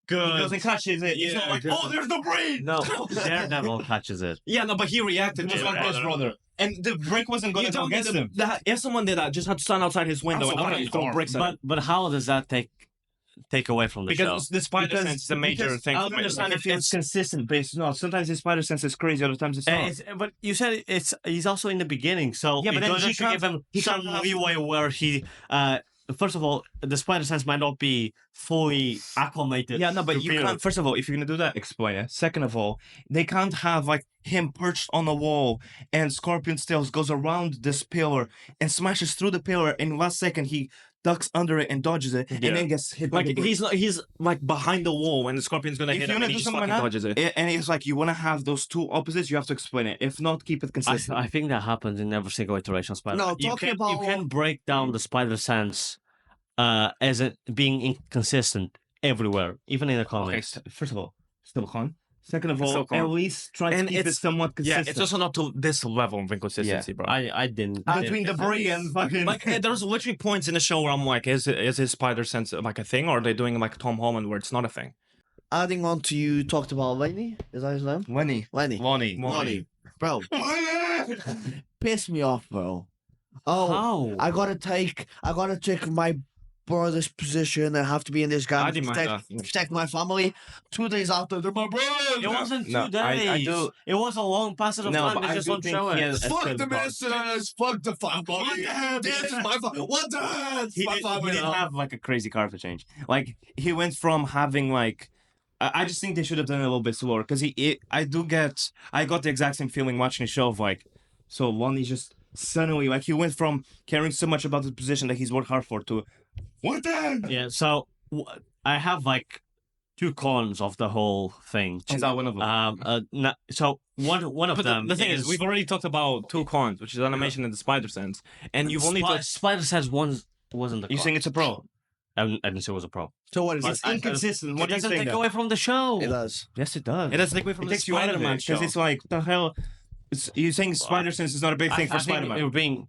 he doesn't catch it. It's Yeah, not like, good. oh, there's the brick. No, Daredevil catches it. Yeah, no, but he reacted Just to like it. his brother. And the brick wasn't going You to go don't get against the, him. that, if someone did that, just had to stand outside his window Also, and what throw are you bricks at him. But how does that take away from the show? Because the spider sense is a major thing. I don't understand if it's consistent based. No, sometimes his spider sense is crazy. Other times it's not. But you said he's also in the beginning, so Yeah, but then doesn't he can't- give him he some can't have- leeway where he. First of all, the spider sense might not be fully acclimated. Yeah, no, but to you Peter. can't. First of all, if you're gonna do that, explain it. Second of all, they can't have like him perched on a wall and Scorpion's tails goes around this pillar and smashes through the pillar. And last second, he ducks under it and dodges it, Yeah. and then gets hit. by Like the brick. he's like behind the wall when the scorpion's gonna If hit you're him, gonna and he do just something fucking like that, dodges it. and it's like you want to have those two opposites, you have to explain it. If not, keep it consistent. I think that happens in every single iteration of Spider-Man. No, talking about- you can break down the spider sense as it being inconsistent everywhere, even in the Okay, comics. first of all, still Khan. Second of all, So cool. at least try to And keep it it's- somewhat Yeah, consistent. it's also not to this level of inconsistency, bro. I didn't. Between debris and fucking... Like there's literally points in the show where I'm like, is his spider sense like a thing, or are they doing like Tom Holland where it's not a thing? Adding on to you talked about Lenny. Is that his name? Lenny. Lenny. Bro, piss me off, bro. Oh, How? I gotta take my brother's position and have to be in this I game to didn't mind protect my family. 2 days after, they're my brother. It wasn't 2 No, days. I do- It was a long passage of No, time. but They I just do don't think show he it. has a Fuck sense the of God. missus. Fuck the family. This is my family. What the hell? He My didn't family. have like a crazy character change. Like he went from having like, I just think they should have done it a little bit slower because I got the exact same feeling watching the show of like, so Lonnie's just suddenly like he went from caring so much about the position that he's worked hard for to, what then? Yeah, so I have like 2 cons of the whole thing. Is that one of them? So one of But them. the thing is, we've already talked about 2 cons, which is animation and the spider sense, and you've only talked. Spider Sense one wasn't the. You con. saying it's a pro? I didn't say it was a pro. So what is It's it? inconsistent. What It are you doesn't saying? take then? away from the show. It does. Yes, it does. It does take away from It the takes you out of it Spider-Man because show. it's like the hell. You're saying spider sense is not a big thing for I think Spider-Man. they were being.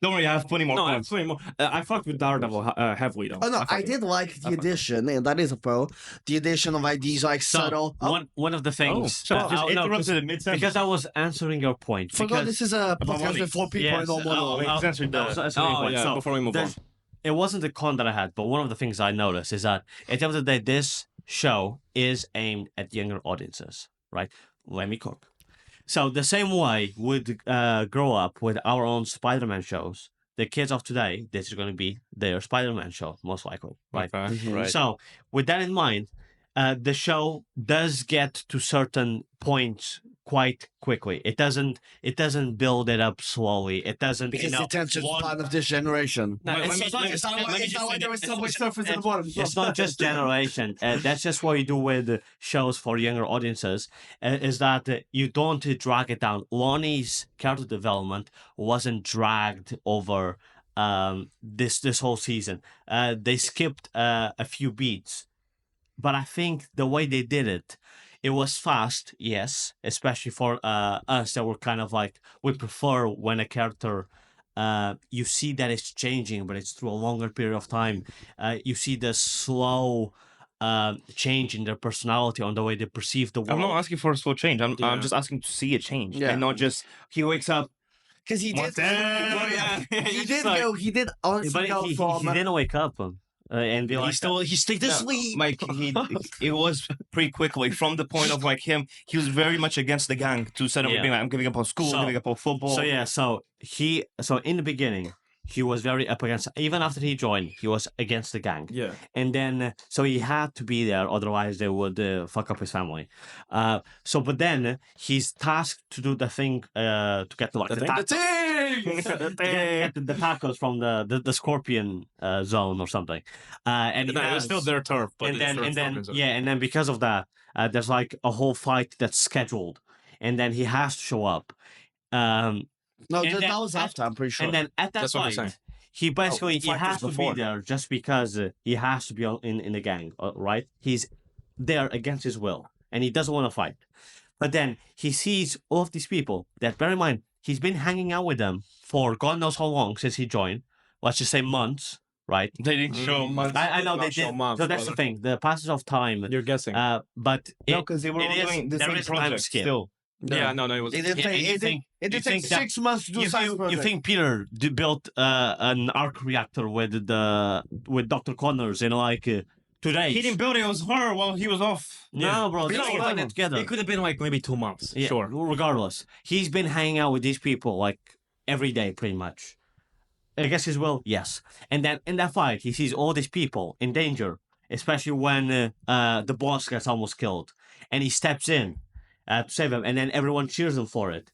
Don't worry, I have plenty more No, points. I'm more. I fucked with Daredevil heavily though. Oh no, fucked I with did like the addition, and that is a pro. The addition of like these like So subtle. Oh, one of the things. Shut up, just no, interrupted in mid-sentence. because I was answering your point. forgot Because this is a About podcast Lonnie. with 4 people Yes, and no more. Wait, censored I was the- answering your Oh point. yeah, So before we move on. it wasn't the con that I had, but one of the things I noticed is that at the end of the day, this show is aimed at younger audiences, right? Let me cook. So the same way we'd grow up with our own Spider-Man shows, the kids of today, this is going to be their Spider-Man show, most likely, right? Okay. Right. So with that in mind, the show does get to certain points quite quickly. It doesn't build it up slowly. It doesn't Because the attention span of this generation. No, it's let me- not- let me- like there was Subway Surfers at the bottom. It's not just generation. That's just what you do with shows for younger audiences. Is that you don't drag it down. Lonnie's character development wasn't dragged over this whole season. They skipped a few beats, but I think the way they did it, it was fast, yes, especially for us that were kind of like, we prefer when a character, you see that it's changing, but it's through a longer period of time. You see the slow change in their personality on the way they perceive the world. I'm not asking for a slow change. I'm Yeah. just asking to see a change, Yeah. and not just he wakes up. Because he What did. the- He did go. He did honestly But go he from. didn't wake up and be like, he stayed No, asleep. Like it was pretty quickly from the point of like him. He was very much against the gang to suddenly Yeah. being like, I'm giving up on school, So- giving up on football. So yeah, so in the beginning, he was very up against. Even after he joined, he was against the gang. Yeah. And then so he had to be there, otherwise they would fuck up his family. But then he's tasked to do the thing to get the the tacos from the scorpion zone or something. And No, it was still their turf, but and it's then their and then fucking zone. yeah, and then because of that, there's like a whole fight that's scheduled, and then he has to show up. No, and that then- was after. I'm pretty sure. And then at that That's what I'm saying. fight, he basically he fight was has to before. be there just because he has to be in the gang, right? He's there against his will, and he doesn't want to fight. But then he sees all of these people that, bear in mind, he's been hanging out with them for God knows how long since he joined. Let's just say months, right? they didn't show months. I know Not they show did. months, So that's the brother. thing. The passage of time. You're guessing. But No, it, because they were it all is- doing the there same is a time project skip. still. yeah, no, it was. It did Yeah, take. and you It think- did you take think that 6 months to do a science you project. think Peter built an arc reactor with Dr. Connors in like 2 days? He didn't build it. It was her while he was off. No, bro, they No, all done it together. It could have been like maybe 2 months. Yeah, Sure. regardless, he's been hanging out with these people like every day, pretty much. I guess his will, yes. And then in that fight, he sees all these people in danger, especially when the boss gets almost killed, and he steps in to save him, and then everyone cheers him for it.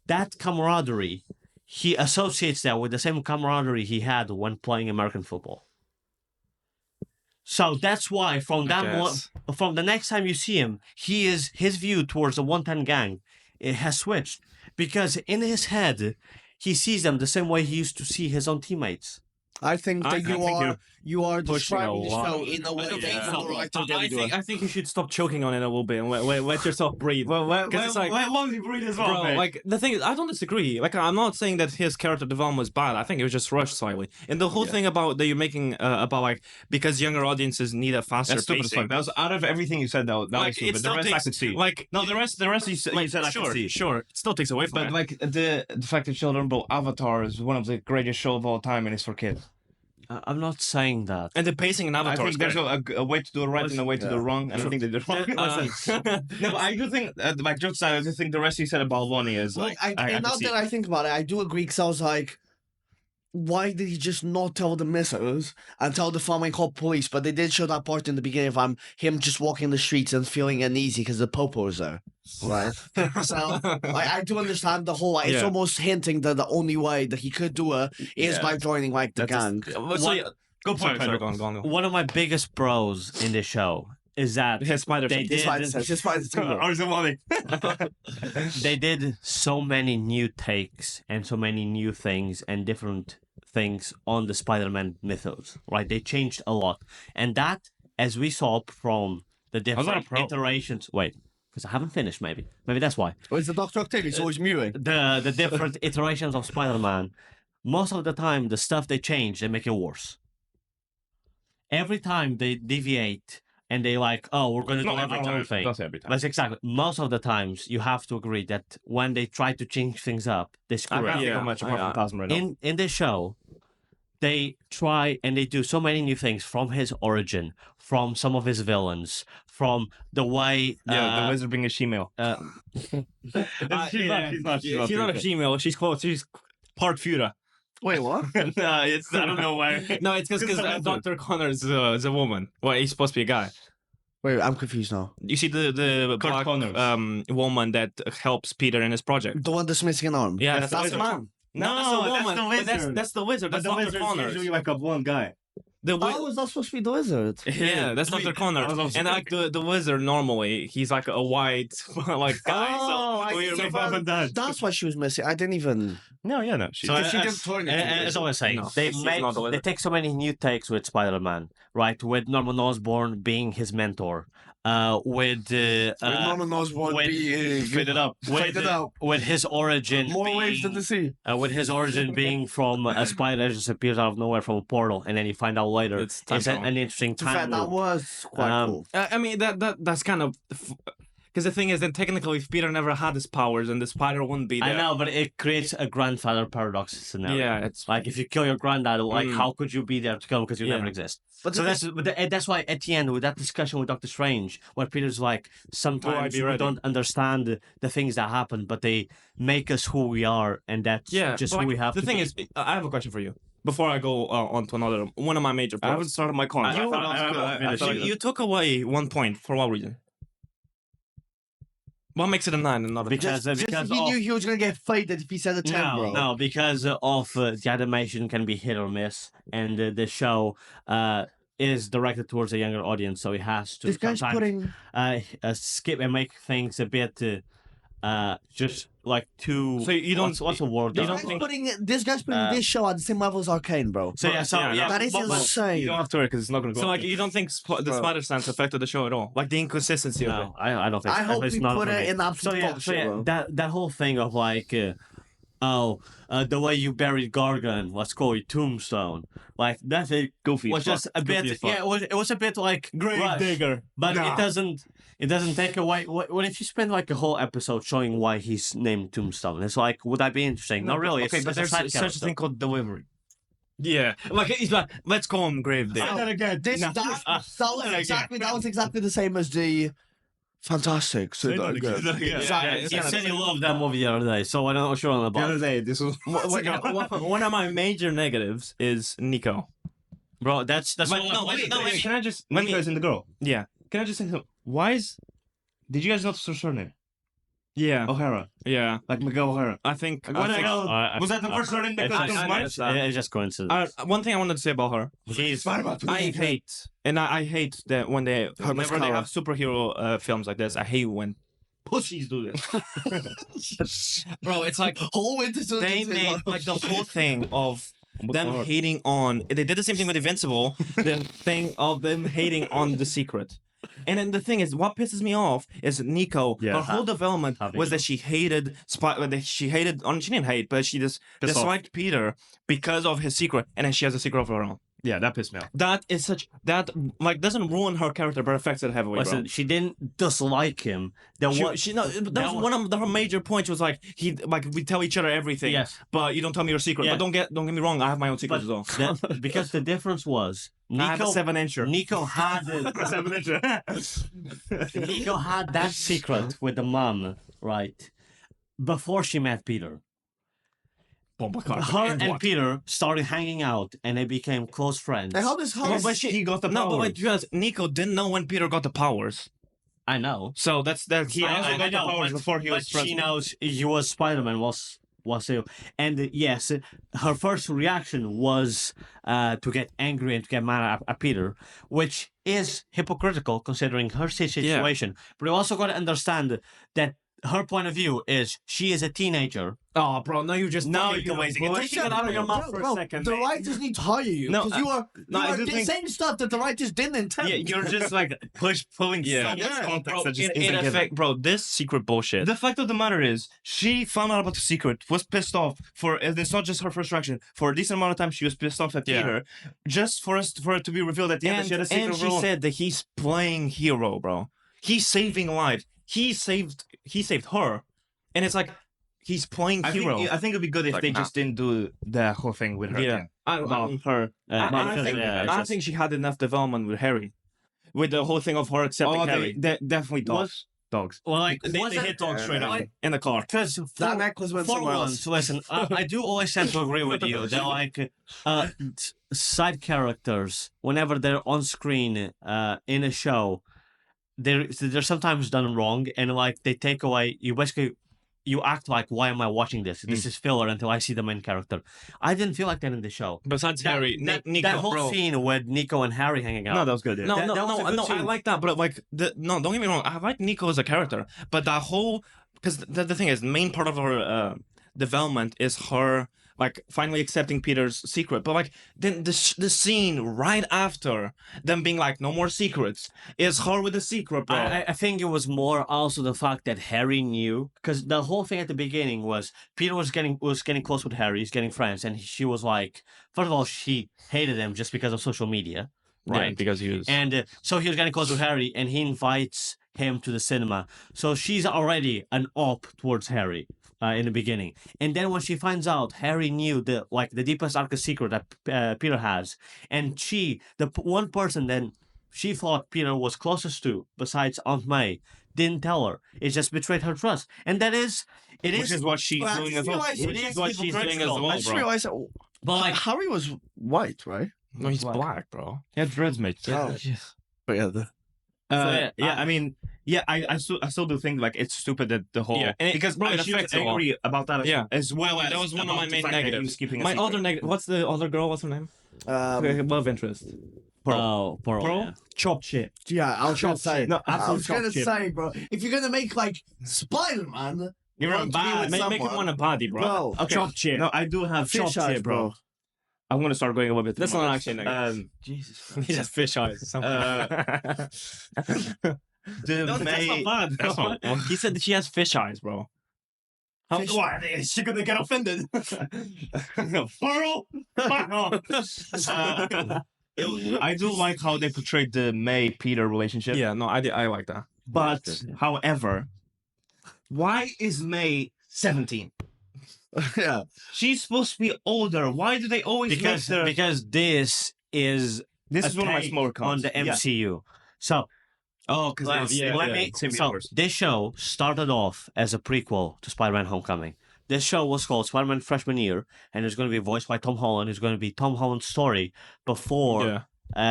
That camaraderie, he associates that with the same camaraderie he had when playing American football. So that's why from the next time you see him, his view towards the 110 gang, it has switched, because in his head he sees them the same way he used to see his own teammates. I think that you are Pushing a describing the lot. show in a way that Yeah. the writer didn't do it. I think you should stop choking on it a little bit and let yourself breathe. Well, it's like- why you breathe as well, Bro, mate? like the thing is, I don't disagree. Like, I'm not saying that his character development was bad. I think it was just rushed slightly. And the whole thing about that you're making about like because younger audiences need a faster That's stupid as pacing. fuck. That was out of everything you said. That Like, was stupid. it The still rest I takes could see. like No, the rest you said I sure, could see. sure. It still takes away from But it. like the fact that children, bro, Avatar is one of the greatest shows of all time, and it's for kids. I'm not saying that. And the pacing in I Avatar is think there's good. a way to do it right and a way to do it wrong, and I think they did wrong. No, but I do think, like jokes aside, I do think the rest you said about Lonnie is Well, like. and could now see that I think about it, I do agree because I was like, why did he just not tell the missus and tell the family and call police? But they did show that part in the beginning of him just walking the streets and feeling uneasy because the popo is there. Right. So I do understand the whole. It's Yeah. almost hinting that the only way that he could do it is Yeah. by joining like the gang. So, yeah, go Sorry, Pedro, sorry. go on. One of my biggest bros in the show is that His spider they sense. did Just by the Or is it Lonnie? they did so many new takes and so many new things and different things on the Spider-Man mythos, right? They changed a lot. And that, as we saw from the not a different pro. iterations... Wait, because I haven't finished, maybe. Maybe that's why. It's the Dr. Octavius always mewing. The different iterations of Spider-Man, most of the time, the stuff they change, they make it worse. Every time they deviate and they like, oh, we're going to do everything. That's every time. That's exactly. Most of the times, you have to agree that when they try to change things up, they I screw can't it up. think Yeah, of much apart from Plasma right now. In this show, they try and they do so many new things from his origin, from some of his villains, from the way. Yeah, the wizard being a she-male. She's not She's a female. She's close. She's part Fura. Wait, what? No, it's I don't know why. No, it's because Dr. Connor is a woman. Well, he's supposed to be a guy. Wait, I'm confused now. You see the black Connors. woman that helps Peter in his project. The one that's missing an arm. Yeah, That's that's the the wizard. man. No, that's the woman. that's the But wizard. That's the wizard. That's Dr. Connor. usually like a blonde guy. The Oh, was that supposed to be the wizard? yeah, that's Dr. Connor. And like the wizard normally, he's like a white like guy. Oh, so I we see. remember That's why she was missing. I didn't even. No, yeah, no. She, So she as, didn't turn it and- into and as I was saying, No, they she's not the they wizard. take so many new takes with Spider-Man, right? With Norman Osborn being his mentor, with Osborn when- fit it up. with his origin the sea. with his origin being from a spider that just appears out of nowhere from a portal, and then you find out later It's it's time an interesting In fact, time that loop. was quite Um, cool. I mean that's kind of because the thing is that technically if Peter never had his powers and the spider wouldn't be there. I know, but it creates a grandfather paradox scenario. Yeah, it's Like if you kill your granddad, like Mm. how could you be there to kill him because you Yeah. never exist? But So the- that's why at the end with that discussion with Doctor Strange, where Peter's like, sometimes be we ready? don't understand the things that happen, but they make us who we are, and that's just but, who like, we have. The to thing be. is, I have a question for you before I go on to another one of my major I haven't points. started my con. You took away one point for what reason? What makes it a 9 and not a because just because he of, knew he was gonna get faded if he said a 10, bro. no, because of the animation can be hit or miss, and the show is directed towards a younger audience, so it has to This guy's sometimes putting. skip and make things a bit just like too. So you don't- what's the word? you don't think- This guy's putting this show at the same level as Arcane, bro. So yeah, That is but- insane. You don't have to worry because it's not going to go. So like you don't think the spider sense affected the show at all? Like the inconsistency of it? No, I don't think. I so. hope It's we not put for it me. in absolute So bullshit, yeah, bro. that whole thing of like, the way you buried Gargan, let's call it Tombstone, like that it Goofy was as fuck. just a Goofy bit. as fuck. Yeah, it was a bit like rushed, but it doesn't take away. What if you spend like a whole episode showing why he's named Tombstone? It's like, would that be interesting? Not really. Okay, it's, but it's there's side such a character. thing called delivery. Yeah, like he's like, let's call him Grave Digger. again. That was exactly the same as the Fantastic. So that again. You said you loved that movie the other day, so I don't know sure on the The other about. day, this was. One of my major negatives is Nico. Bro, that's But all no, wait, no, wait. Can I just? Let me- Nico is in the girl. Yeah, Can I just say something? Why is? Did you guys notice her surname? yeah, O'Hara, yeah. like Miguel O'Hara. I think. What the hell? I- Was that the first surname that It's comes just, to mind? it's just coincidence. One thing I wanted to say about her. He's I hate, and I hate that when they whenever they mascara. have superhero films like this. I hate when pussies do this. Bro, it's like Whole Winter Soldier they season. made like the whole thing of them hating on. They did the same thing with Invincible. The thing of them hating on The Secret. And then the thing is, what pisses me off is Nico. Yeah. Her whole development was that she hated she didn't hate, but she just Pissed off. disliked Peter because of his secret, and then she has a secret of her own. Yeah, that pissed me off. That is that doesn't ruin her character, but affects it heavily. Listen, Bro. she didn't dislike him. That That was one of her major points. Was like we tell each other everything. Yes. But you don't tell me your secret. Yeah. But don't get me wrong. I have my own secrets as well. because the difference was I have a Nico 7-incher. Nico had Nico had that secret with the mom, right? Before she met Peter. Her and Peter started hanging out and they became close friends. And how does he got the powers. No, but wait, because Nico didn't know when Peter got the powers. I know. So that's He also got the powers before he was But she knows he was Spider-Man, was you. And yes, her first reaction was to get angry and to get mad at Peter, which is hypocritical considering her situation. But you also got to understand that her point of view is she is a teenager. Oh, bro, no, you just No, fucking you're wasting it. bullshit. Take it out of your mouth for a second. The mate. writers need to hire you No, because you are I do think- saying stuff that the writers didn't intend. Yeah, you're just like pulling so much context Bro, that just in isn't given. effect, bro, this secret bullshit. The fact of the matter is, she found out about the secret, was pissed off for. It's not just her first reaction. For a decent amount of time, she was pissed off at Yeah. Peter, just for it to be revealed at the end that she had a secret and of her she own. said that he's playing hero, bro. He's saving lives. He saved her, and it's like he's playing hero. I think it'd be good if Like, they nah. just didn't do the whole thing with her. Yeah. again. About her. I think she had enough development with Harry, with the whole thing of her accepting Harry. Definitely dogs. Dogs. Well, like, They hit dogs straight up in the car. Because That necklace went for somewhere once, else. listen, I do always tend to agree with you that like side characters, whenever they're on screen in a show, they're sometimes done wrong, and like they take away. You act like, why am I watching this? This is filler until I see the main character. I didn't feel like that in the show. Besides Harry, Nico, that whole bro. scene with Nico and Harry hanging out. No, that was good. Yeah. No, That was a good I scene. like that, but like, don't get me wrong, I like Nico as a character, but that whole, because the thing is, the main part of her development is her like finally accepting Peter's secret, but like then the scene right after them being like, no more secrets, is her with the secret, bro. I think it was more also the fact that Harry knew, because the whole thing at the beginning was Peter was getting close with Harry, he's getting friends, and she was like, first of all, she hated him just because of social media, right? Yeah, because he was. And so he was getting close with Harry, and he invites him to the cinema. So she's already an op towards Harry in the beginning. And then when she finds out Harry knew the deepest, darkest secret that Peter has, and one person then she thought Peter was closest to, besides Aunt May, didn't tell her. It just betrayed her trust. And which is what she's doing as well. Which is what she's doing as well, I just bro. realized that But like, Harry was white, right? No, he's black, bro. He had dreads, mate. Oh. But yeah, I still do think like it's stupid that the whole because bro, it she was affects it all. angry about that as well. That as was one of about my the main fact that he negatives. was keeping a My secret. other negative. What's the other girl? What's her name? Love interest. Pearl. Chop shit. Yeah, I was gonna say. No, I was absolute gonna chop shit. say, bro. If you're gonna make like Spider-Man, You're want to be with make him someone. want a body, bro. Bro, Okay. Chop shit. No, I do have chop fish eyes, shit, bro. I'm gonna start going a little bit. That's too not much. actually negative. Jesus. He has fish eyes. The May. bad. That's not. He said that she has fish eyes, bro. Why is she gonna get offended? Pearl, fuck off. I do like how they portrayed the May Peter relationship. Yeah, no, I like that. But, however, why is May 17? yeah. She's supposed to be older. Why do they always because make her... because this is This is one of my take smaller on cons. the MCU. So Oh, because this show started off as a prequel to Spider-Man: Homecoming. This show was called Spider-Man Freshman Year, and it's going to be voiced by Tom Holland. It's going to be Tom Holland's story before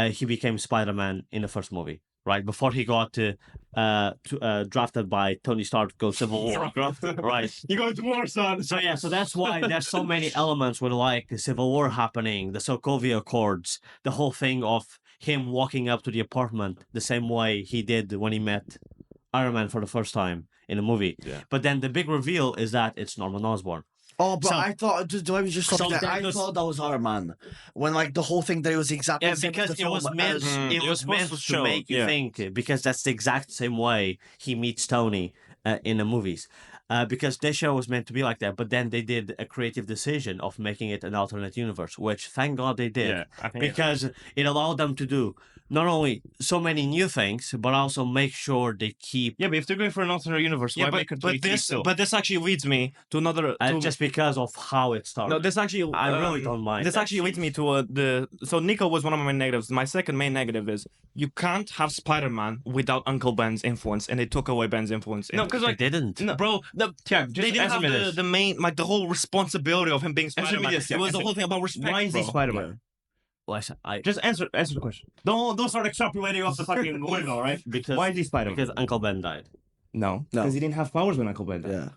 he became Spider-Man in the first movie, right? Before he got drafted by Tony Stark to go Civil War, right? You go to war, son. So yeah, so that's why there's so many elements with like the Civil War happening, the Sokovia Accords, the whole thing of him walking up to the apartment the same way he did when he met Iron Man for the first time in the movie. Yeah. But then the big reveal is that it's Norman Osborn. Oh, but So- I thought, let me just stop so there. that I was- thought that was Iron Man. When, like, the whole thing that it was exactly Yeah, the same because as the it was film meant. as- It it was was supposed meant to to show, make you yeah. think, because that's the exact same way he meets Tony in the movies. Because this show was meant to be like that, but then they did a creative decision of making it an alternate universe, which thank God they did, Yeah, I think because it allowed them to do not only so many new things, but also make sure they keep. Yeah, but if they're going for an alternate universe, Yeah, why make it but this actually leads me to another. To, Just because of how it started. no, this actually. I really don't mind. This that. actually leads me to the. So Nico was one of my main negatives. My second main negative is you can't have Spider-Man without Uncle Ben's influence, and they took away Ben's influence. No, because They like didn't. no, bro, Tiago, they just didn't answer have me this. the main, like the whole responsibility of him being Answer me Spider-Man. this, yeah, It was the answer- whole thing about respect. Why is he bro. Spider-Man? Listen, Just answer the question. Don't start extrapolating off the fucking window, right? because Why is he Spider-Man? because Uncle Ben died. No, No. because he didn't have powers when Uncle Ben died. Yeah.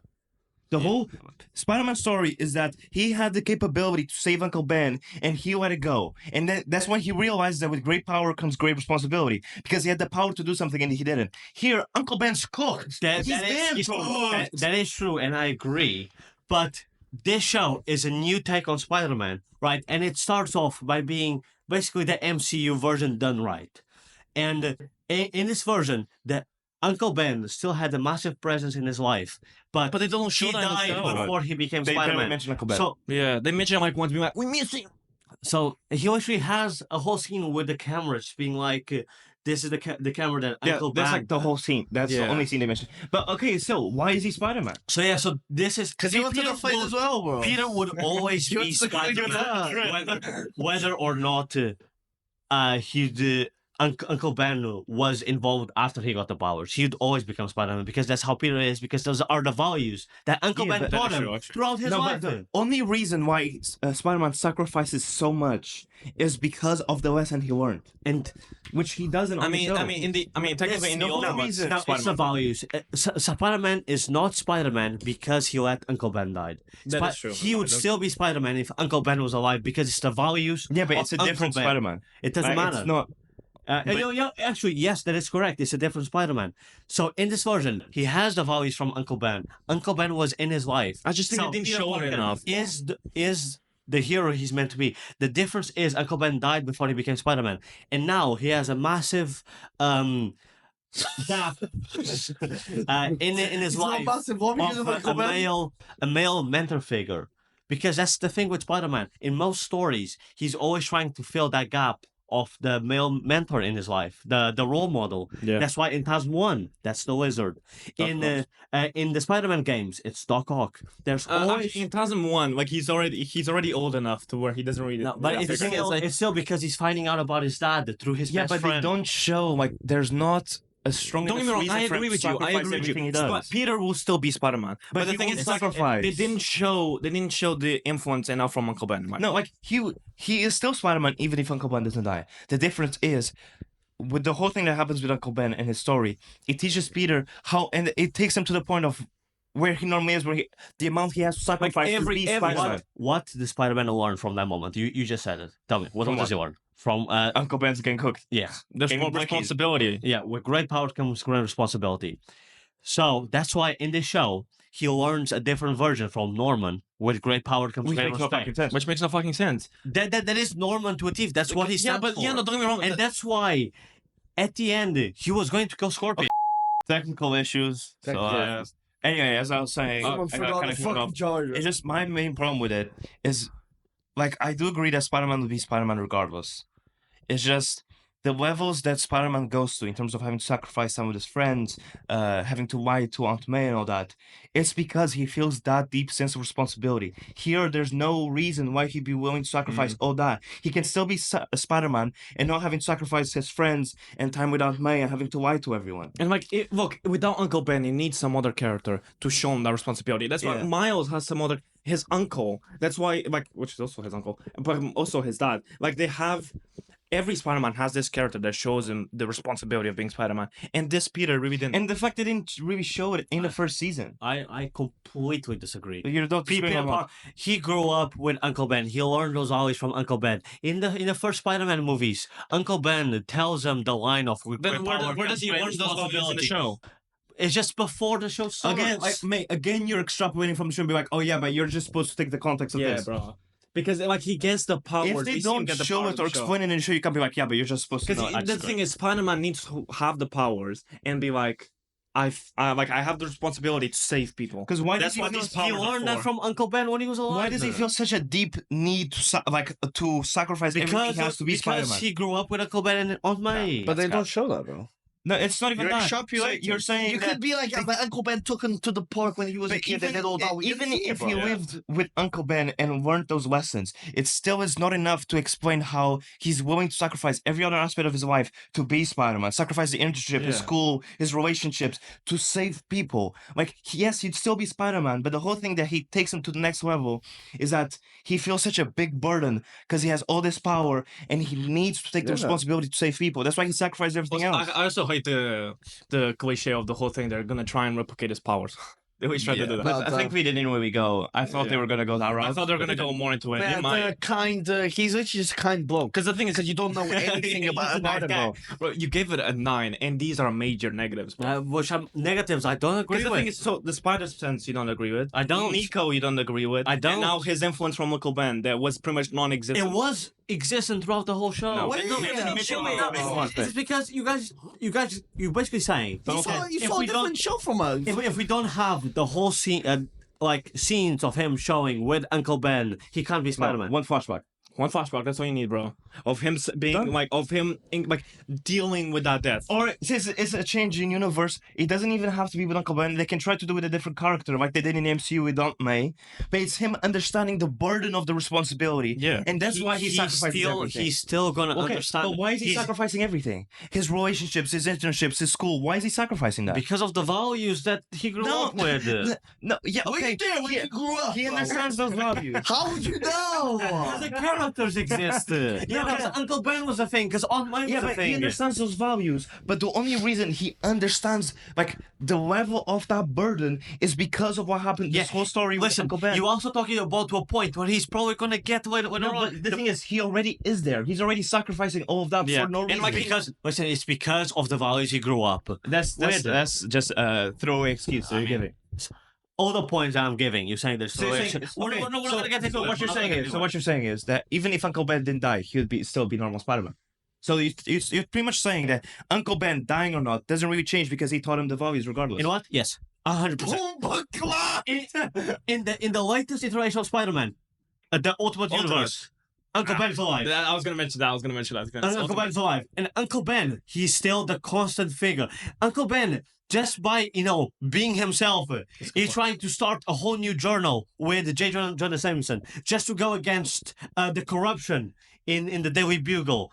The whole Spider-Man story is that he had the capability to save Uncle Ben, and he let it go. And that's when he realized that with great power comes great responsibility, because he had the power to do something and he didn't. Here, Uncle Ben's cooked. He's damn cooked. That is true, and I agree. But this show is a new take on Spider-Man, right? And it starts off by being basically the MCU version done right. And in this version, the Uncle Ben still had a massive presence in his life, but But they don't show he that in the died show. before he became They barely Spider-Man. mention Uncle Ben. So, Yeah, they mentioned like once, being like, we miss him. so he actually has a whole scene with the cameras being like, "This is the camera that yeah, Uncle that's Ben." like the whole scene. That's the Yeah. only scene they mentioned. But okay, so why is he Spider-Man? So yeah, so this is Because he went to the fight as well, bro. Peter would always He be wants to go to Spider-Man, the- whether or not Uncle Ben was involved after he got the powers. He'd always become Spider-Man because that's how Peter is. Because those are the values that Uncle Yeah, Ben but taught that's him true, throughout his No, life. but the only reason why Spider-Man sacrifices so much is because of the lesson he learned, And which he doesn't. on the show. Technically in the no, old no, one, reason- no, it's the values. Spider-Man is not Spider-Man because he let Uncle Ben die. That is true. He would still be Spider-Man if Uncle Ben was alive because it's the values. Yeah, but of it's a Uncle different Ben. Spider-Man. It doesn't matter. It's not. Actually, yes, that is correct. It's a different Spider-Man. So in this version, he has the values from Uncle Ben. Uncle Ben was in his life. I just think So they didn't Peter show it Parker enough. Is the hero he's meant to be. The difference is Uncle Ben died before he became Spider-Man, and now he has a massive gap in his It's not life massive. What because of of Uncle Ben? a male mentor figure. Because that's the thing with Spider-Man. In most stories, he's always trying to fill that gap of the male mentor in his life, the role model. Yeah. That's why in Task 1, that's the Wizard. In the Spider-Man games, it's Doc Ock. There's always Actually, in 2001, like he's already old enough to where he doesn't really. no, but Yeah, it's still because he's finding out about his dad through his Yeah, best but friend. they don't show like there's not a strong. Don't get me enough wrong. I reason for him agree to with you. I sacrifice agree with everything you. he does. But Peter will still be Spider-Man. But the he thing won't is, like, sacrifice. they didn't show the influence enough from Uncle Ben. No, like he is still Spider-Man even if Uncle Ben doesn't die. The difference is with the whole thing that happens with Uncle Ben and his story, it teaches Peter how, and it takes him to the point of where he normally is, where the amount he has to sacrifice to be Spider-Man. What did Spider-Man learn from that moment? You just said it. Tell me, what From does he learn? From Uncle Ben's getting cooked. yeah. There's Game more of Monkeys. responsibility. Yeah, with great power comes great responsibility. So that's why in this show, he learns a different version from Norman. With great power comes Which great makes no respect. fucking sense. Which makes no fucking sense. That is Norman to a thief. That's what he Yeah, stands but for. yeah, no, don't get me wrong. And that's why, at the end, he was going to kill Scorpion. Technical issues. So anyway, as I was saying, Someone I got forgot kind the of cut fucking off. charger. It's just my main problem with it is, like, I do agree that Spider-Man will be Spider-Man regardless. It's just the levels that Spider-Man goes to in terms of having to sacrifice some of his friends, having to lie to Aunt May and all that. It's because he feels that deep sense of responsibility. Here, there's no reason why he'd be willing to sacrifice all that. He can still be a Spider-Man and not having to sacrifice his friends and time with Aunt May and having to lie to everyone. And like, look, without Uncle Ben, he needs some other character to show him that responsibility. That's why Yeah. Miles has some other, his uncle. That's why, like, which is also his uncle, but also his dad. Like, they have, every Spider-Man has this character that shows him the responsibility of being Spider-Man. And this Peter really didn't. And the fact they didn't really show it in the first season. I completely disagree. You're not Peter disagreeing on Parker, he grew up with Uncle Ben. He learned those values from Uncle Ben. In the first Spider-Man movies, Uncle Ben tells him the line of then where does he learn those values in the show? It's just before the show starts. Again, like, mate, again, you're extrapolating from the show and be like, oh yeah, but you're just supposed to take the context of this. bro. Because like he gets the powers. If they we see him don't get the show powers it or in the show. explain it in the show, you can't be like, yeah, but you're just supposed to know. Because the thing is, Spider-Man needs to have the powers and be like, I have the responsibility to save people. Because why That's does he what feel, these He powers are learned that for. from Uncle Ben when he was alive. why does he feel such a deep need to sacrifice everything he has to be because Spider-Man? he grew up with Uncle Ben and Aunt May. But they don't show that, bro. No, it's not even You're that. extrapolating. You're saying You that could be like, yeah, but Uncle Ben took him to the park when he was a but kid and did all that. We even didn't see it, if bro. he lived with Uncle Ben and learned those lessons, it still is not enough to explain how he's willing to sacrifice every other aspect of his life to be Spider-Man, sacrifice the internship, his Yeah. school, his relationships, to save people. Like, yes, he'd still be Spider-Man, but the whole thing that he takes him to the next level is that he feels such a big burden because he has all this power and he needs to take the Yeah. responsibility to save people. That's why he sacrificed everything else. I also hate the cliche of the whole thing. They're gonna try and replicate his powers. They always try to do that. But, I think we didn't really go. I thought they Yeah. were gonna go that route. I thought they were but gonna go more into it. They But, might. he's literally just a kind bloke. Because the thing is, Because you don't know anything He's about a nice it, guy. bro. Bro, you gave it a 9, and these are major negatives. Bro. Which are negatives I don't agree Because the with. thing is, so the Spider Sense you don't agree with. I don't. Nico you don't agree with. I don't. And now his influence from Uncle Ben that was pretty much non-existent. It was existent throughout the whole show. No, Wait, no, yeah, no, show no, me. no, no, no. It's because you're basically saying You saw a different show from us. if we don't have the whole scene, like scenes of him showing with Uncle Ben, he can't be Spider-Man. One flashback. One flashback, that's all you need, bro. Of him being like, dealing with that death. Or since it's a change in universe, it doesn't even have to be with Uncle Ben. They can try to do it with a different character, like they did in the MCU with Aunt May. But it's him understanding the burden of the responsibility. Yeah. And that's why he sacrifices everything. He's still gonna Okay, understand. but why is he sacrificing everything? His relationships, his internships, his school. Why is he sacrificing that? Because of the values that he grew No, up with. No, yeah, okay. you grew up. He understands those values. How would you know? The characters exist. Yeah, because Uncle Ben was a thing. Because Aunt May was Yeah, a but thing. he understands those values. But the only reason he understands, like, the level of that burden is because of what happened. This whole story with Listen, Uncle Ben. you also talking about to a point where he's probably gonna get with No, but the thing is, he already is there. He's already sacrificing all of that for no reason. and like listen, it's because of the values he grew up. that's just a throwaway excuse that you're giving. All the points I'm giving, you're saying there's So you're saying- okay, so what you're saying is, what you're saying is that even if Uncle Ben didn't die, he would still be normal Spider-Man. So you're pretty much saying that Uncle Ben dying or not doesn't really change because he taught him the values regardless. You know what? Yes, 100%. In the latest iteration of Spider-Man, the Ultimate Universe, Uncle Ben's alive. I was gonna mention that. Uncle Ben's alive, and Uncle Ben, he's still the constant figure. Uncle Ben, just by being himself, he's trying to start a whole new journal with J. Jonah Jameson, just to go against the corruption in the Daily Bugle.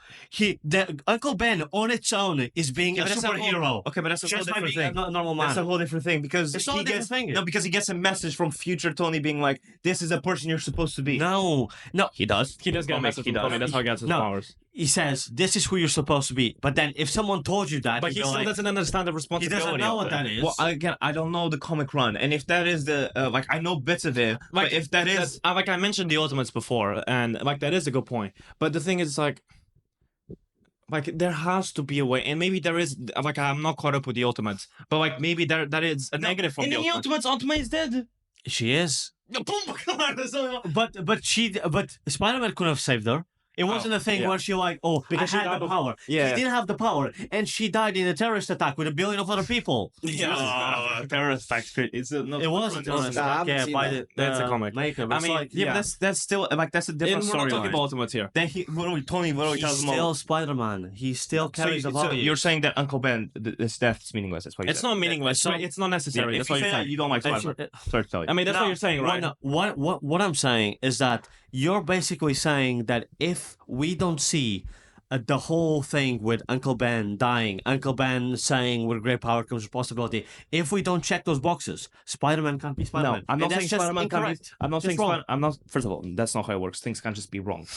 Uncle Ben on its own is being a superhero. Okay, but that's a whole Just by different being thing. a normal man. That's a whole different thing because It's not a different thing. No, because he gets a message from future Tony being like, "This is a person you're supposed to be." No, he does. He does get a message from Tony. That's how he gets his No. powers. he says this is who you're supposed to be. But then if someone told you that, But you'd he be still like, doesn't understand the he responsibility. doesn't know of what that is. Well, again, I don't know the comic run, and if that is the like, I know bits of it. Like, but if that is, like I mentioned the Ultimates before, and like that is a good point. But the thing is, like there has to be a way, and maybe there is. Like I'm not caught up with the Ultimates, but like maybe that is a negative from in the the Ultimates. Ultimate is dead. She is. But Spider-Man couldn't have saved her. It wasn't a thing yeah. where she like, oh, Because she I had died the before. power. Yeah. She didn't have the power, and she died in a terrorist attack with 1 billion of other people. Terrorist factory. It's a, no, It was a terrorist Nah, I attack. haven't Yeah, seen by that. the That's a comic. maker. I mean, yeah, but that's still like that's a different We're not talking storyline. about Ultimates here. Then Tony he's tells him all. still Spider-Man. He still carries the So value. you're saying that Uncle Ben, his death is meaningless. That's what you It's said. not meaningless. It's not necessary. If That's you what say you're that, saying. you don't like Spider-Man. Sorry to tell you. I mean, that's what you're saying, right? What I'm saying is that you're basically saying that if we don't see the whole thing with Uncle Ben dying, Uncle Ben saying with great power comes responsibility, if we don't check those boxes, Spider-Man can't be Spider-Man. No, I'm not And saying that's just Spider-Man can't be. incorrect. I'm not It's saying wrong. I'm not. First of all, that's not how it works. Things can't just be wrong.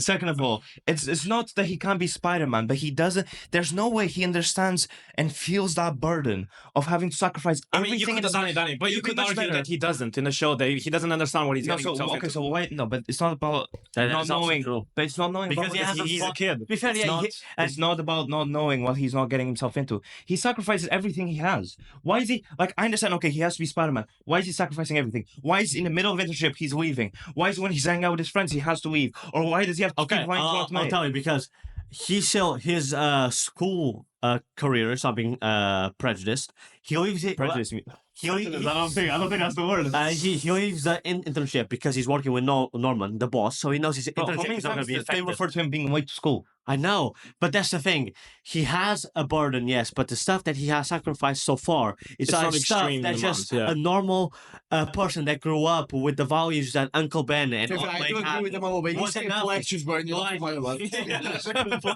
Second of all, it's not that he can't be Spider-Man, but he doesn't. There's no way he understands and feels that burden of having to sacrifice I mean, you everything. could, Dani, but you It'd be could much argue better. that he doesn't in the show. That he doesn't understand what he's No, getting so himself okay, into. so why? No, but it's not about That not is also knowing. true. But it's not knowing Because about he has He's a kid. To be fair, yeah, it's not about not knowing what he's not getting himself into. He sacrifices everything he has. Why is he like? I understand. Okay, he has to be Spider-Man. Why is he sacrificing everything? Why is in the middle of internship he's leaving? Why is when he's hanging out with his friends he has to leave? Or why does he have to keep flying throughout I'll May? tell you because he still his school career is not being prejudiced. He leaves it. Prejudice. I don't think that's the word. He leaves the internship because he's working with Norman, the boss, so he knows his Bro, how internship many is not going times to be they affected. refer to him being late to school? I know, but that's the thing. He has a burden, yes, but the stuff that he has sacrificed so far is It's like not stuff extreme that's just amounts, yeah. a normal person that grew up with the values that Uncle Ben and Aunt I May do agree had. with them all, but you Was say enough. lectures, bro, and you're Like-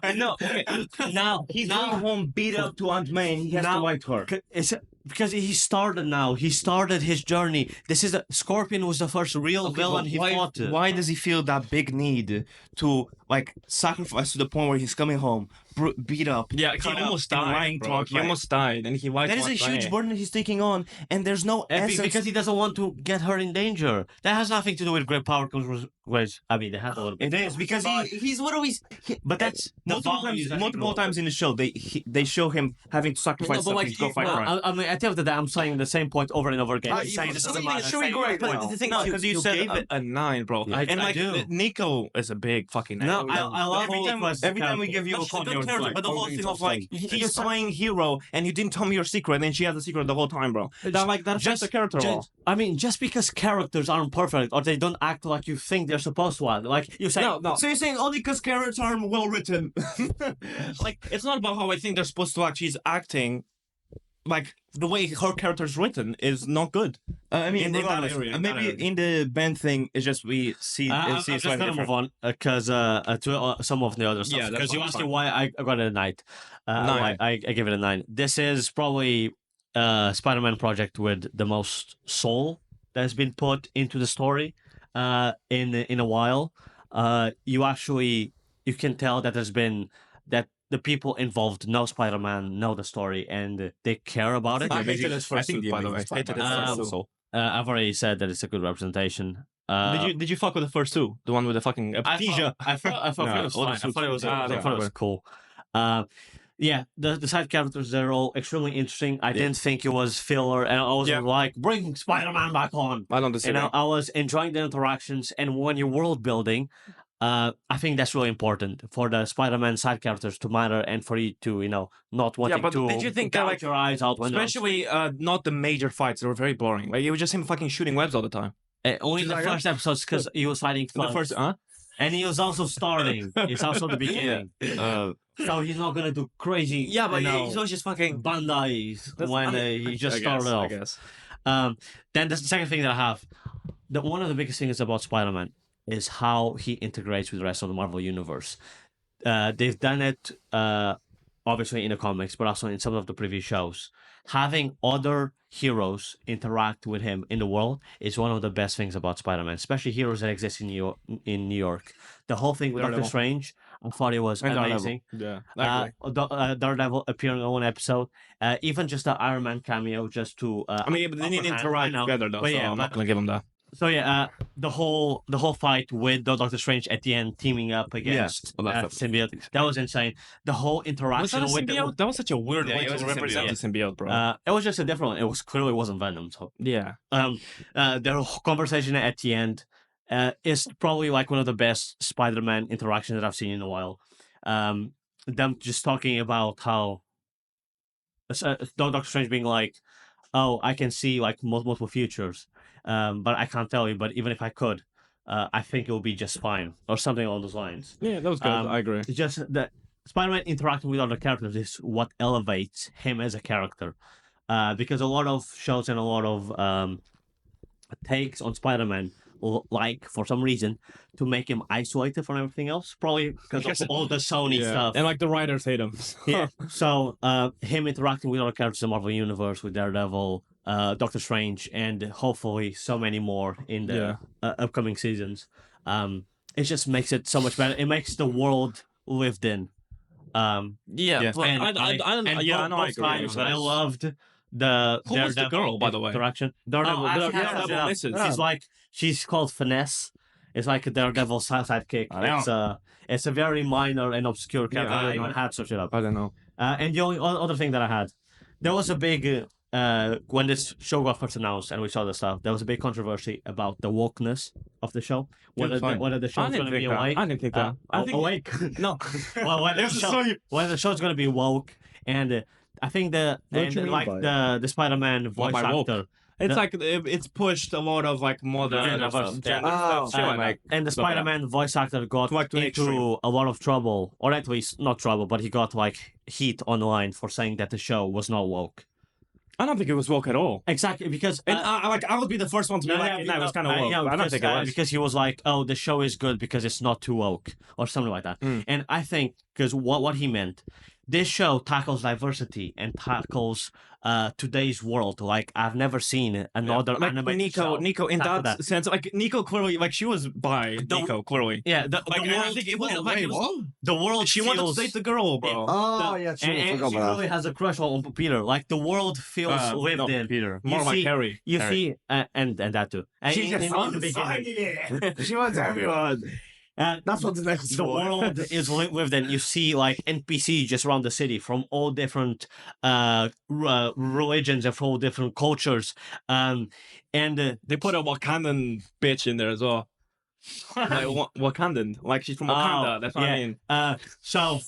I know. Okay. Now, He's going home beat up to Aunt May and he has to Now- wipe her. It's because he started now. He started his journey. This is Scorpion was the first real villain he fought. Why does he feel that big need to like sacrifice to the point where he's coming home beat up? Yeah, he beat up, almost and died, lying bro. to Aunt He May? almost died, and he wiped That is a Aunt huge May. burden he's taking on, and there's no essence. Because he doesn't want to get her in danger. That has nothing to do with great power comes with great. I mean, it has a little bit. It is because he's literally. But that's the values that he multiple grew up times in the show they show him having to sacrifice something to go fight crime. I mean, at the end of the day, I'm saying the same point over and over again. I'm saying this doesn't matter. But the thing is, because you said a 9, bro. I And like do. Nico is a big fucking 9. No, I love Every time we give you a That's a call, good you're character, like, but the whole thing of like he's playing hero, and you didn't tell me your secret, and she has the secret the whole time, bro. That like that's just a character. I mean, just because characters aren't perfect or they don't act like you think they're supposed to act, like you say, No. So you're saying only because characters aren't well written? Like it's not about how I think they're supposed to act. She's acting like the way her character is written is not good. I mean, In that regardless, area, maybe in the band thing, it's just we see. I'm see just slightly gonna different. move on because to some of the other stuff. Yeah, that's Because you fine, asked fine. me why I got it a 9. Nine. I give it a 9. This is probably Spider-Man project with the most soul that has been put into the story in a while. You can tell that that the people involved know Spider-Man, know the story, and they care about it. I hated his first think suit, the by the way. amazing Hated his Spider-Man. first suit. I've already said that it's a good representation. Did you fuck with the first 2? The one with the fucking I amnesia? thought No, it was all the fine. I suits. thought it was, Ah, I they're thought it was cool. Yeah, the side characters, they're all extremely interesting. I didn't think it was filler, and I was like, bring Spider-Man back on. I don't disagree. And I was enjoying the interactions, and when you're world building, I think that's really important for the Spider-Man side characters to matter and for you to, not wanting but to did you think that, gouge like, your eyes out when Especially not the major fights. They were very boring. Like it was just him fucking shooting webs all the time. only Which the is like- first episodes because he was fighting The first. first, And he was also starting. It's also the beginning. So he's not gonna do crazy. yeah, but you know, he's always just fucking. Bandais when he just I started guess, off. I guess. Then the second thing that I have, one of the biggest things about Spider-Man is how he integrates with the rest of the Marvel universe. They've done it obviously in the comics, but also in some of the previous shows. Having other heroes interact with him in the world is one of the best things about Spider-Man, especially heroes that exist in New York. The whole thing with Doctor Daredevil. Strange, I thought it was And Daredevil. amazing. Yeah. Daredevil appearing on one episode, even just the Iron Man cameo, just to. I mean, but they need to interact together though. But So yeah, I'm not but- gonna give him that. So yeah, the whole fight with the Doctor Strange at the end, teaming up against well, that's symbiote, that was insane. The whole Was interaction that a with symbiote? That was such a weird Yeah, way it was to a represent symbiote. the symbiote, bro. it was just a different one. It was clearly wasn't Venom. So Yeah. their whole conversation at the end is probably like one of the best Spider-Man interactions that I've seen in a while. Them just talking about how Doctor Strange being like, "Oh, I can see like multiple futures, but I can't tell you. But even if I could, I think it will be just fine," or something along those lines. Yeah, that was good. I agree. It's just that Spider-Man interacting with other characters is what elevates him as a character. Because a lot of shows and a lot of takes on Spider-Man like, for some reason, to make him isolated from everything else. Probably because of all the Sony stuff. And like the writers hate him. Yeah. So him interacting with other characters in the Marvel Universe, with Daredevil, Doctor Strange, and hopefully so many more in the upcoming seasons. It just makes it so much better. It makes the world lived in. Yeah, but And I both agree. times I loved the Who was the Daredevil girl, by the way? interaction. Daredevil, I Daredevil forgot her name. misses. She's called Finesse, It's like a Daredevil sidekick. It's a very minor and obscure character. I had to search it up. I don't know. And the only other thing that I had, there was a big when this show got first announced and we saw the stuff, there was a big controversy about the wokeness of the show. Whether the show's going to be awake. I didn't think that. Awake. No. Well, whether the show's going to be woke, and I think the Spider-Man voice by woke? actor. It's like it's pushed a lot of like modern stuff. And the Spider-Man voice actor got like to into a lot of trouble, or at least not trouble, but he got like heat online for saying that the show was not woke. I don't think it was woke at all. Exactly, because And I would be the first one to be like, that was kind of woke. yeah, but I don't think it was. because he was like, oh, the show is good because it's not too woke or something like that. And I think because what he meant, this show tackles diversity and tackles today's world like I've never seen another animated show. Nico, in that sense, like Nico clearly, like she was bi. Nico clearly. Yeah, the Like, I world, think it wasn't like the world. she wanted to feels- date the girl, bro. Oh, yeah, true. I and forgot she about really has a crush on Peter. Like the world feels lived no, in. Peter. You More like see- Harry. You Harry. see, and that too. And She's just in the beginning. She wants everyone. That's what the next The world is lived in. You see like NPCs just around the city from all different religions and from all different cultures. And They put a Wakandan bitch in there as well. Like Wakandan, like she's from Wakanda. That's what I mean. So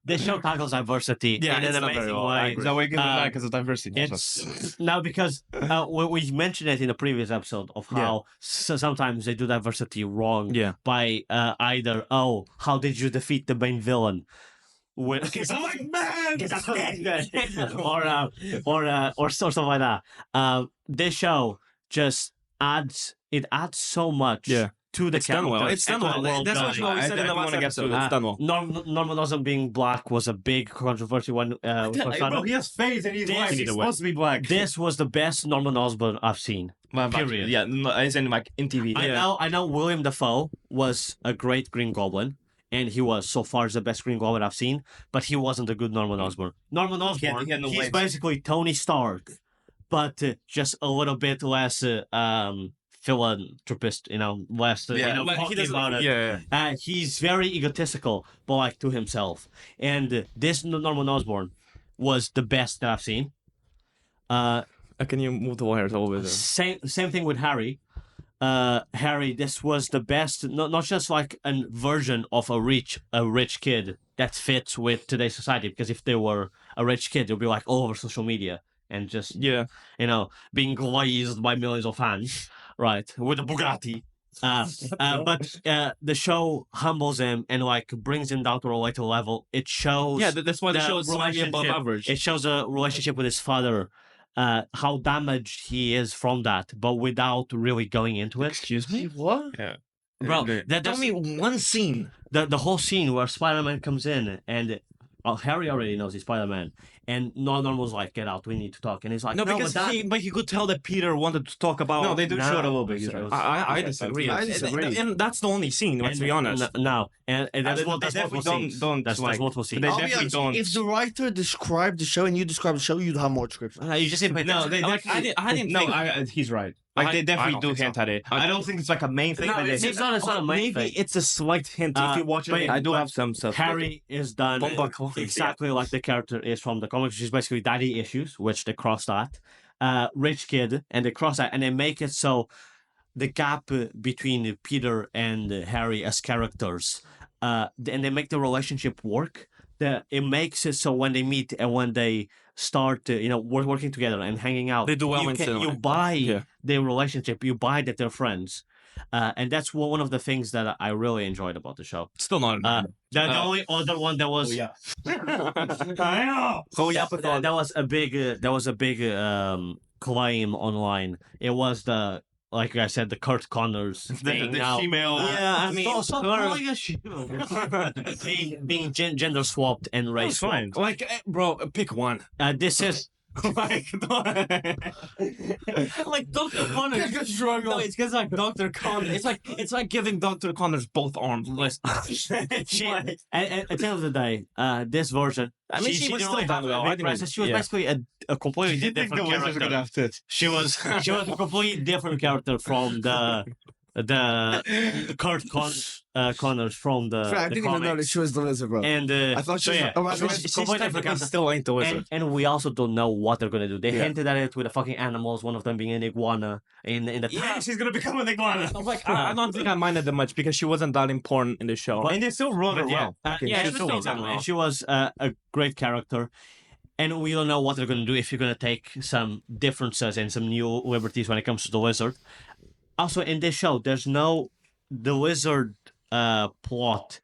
this show tackles diversity in an it's not very amazing well. way. Is that why you give it back because of diversity? It's now because we mentioned it in the previous episode of how sometimes they do diversity wrong by either how did you defeat the main villain or something like that. This show just adds so much to the It's done well. character It's done and to the well. world That's what building. you always said in the last episode. It's done well. Normalism being black was a big controversy when Bro, he has face and he's white. He's supposed to be black. this was the best Norman Osborn I've seen. Period. Yeah, as in like in TV. I know William Dafoe was a great Green Goblin, and he was so far the best Green Goblin I've seen, but he wasn't a good Norman Osborn. Norman Osborn, he had no he's legs. basically Tony Stark, but just a little bit less philanthropist, less Like, he talking doesn't. about it. He's very egotistical, but like to himself. And this Norman Osborn was the best that I've seen. Can you move the wires a little bit? Same thing with Harry. Harry, this was the best, not just like a version of a rich kid that fits with today's society. Because if they were a rich kid, they'd be like all over social media and just being glazed by millions of fans, right? With a Bugatti. But the show humbles him and like brings him down to a lighter level. It shows that's why the show is slightly above average. It shows a relationship with his father, how damaged he is from that, but without really going into it. Excuse me? What? Yeah. Bro, Tell me one scene. The whole scene where Spider-Man comes in and Harry already knows he's Spider-Man, and Norman was like, "Get out, we need to talk." And he's like, No, because but he could tell that Peter wanted to talk about. No, they do show it a little bit. I disagree. I disagree. And that's the only scene. Let's be honest. No, and that's what we'll see. That's what we'll see. They definitely don't. If the writer described the show and you described the show, you'd have more description. You just say, No, they definitely. I didn't think. No, he's right. Like they definitely do hint at it. I don't think it's like a main thing. No, but it's not a main Maybe thing. it's a slight hint if you watch it. but I do have some stuff. Harry is done exactly like the character is from the comics, which is basically daddy issues, which they cross that. Rich kid, and they cross that, and they make it so the gap between Peter and Harry as characters, and they make the relationship work. It makes it so when they meet and when they start, working together and hanging out, They do well in you cinema. buy their relationship, you buy that they're friends. And that's one of the things that I really enjoyed about the show. Still not. The only other one that was that was a big claim online. It was like I said, the Kurt Connors thing. Now, female. yeah, I mean, Stop calling us female. being gender swapped and race swapped. Like, bro, pick one. This is like, like Dr. Connor. No, it's because like Dr. Connor. It's like giving Dr. Connors both arms. Listen, at the end of the day, this version, I mean, she was didn't still really done have well. a I big think presence. She was yeah. basically a completely different character. She was a completely different character from the Connors from the I didn't even know that comics. she was the lizard, bro. And I thought she was a regular- she's completely different character. still ain't the wizard. And we also don't know what they're gonna do. They Yeah. hinted at it with the fucking animals. One of them being an iguana in the Yeah, past. she's gonna become an iguana. I'm like, I don't think I minded that much because she wasn't that important in the show. But- and they still wrote her But yeah, well. yeah, She she still was wrote her done well. well. She was a great character, and we don't know what they're gonna do if you're gonna take some differences and some new liberties when it comes to the wizard. Also, in this show, there's no the wizard plot.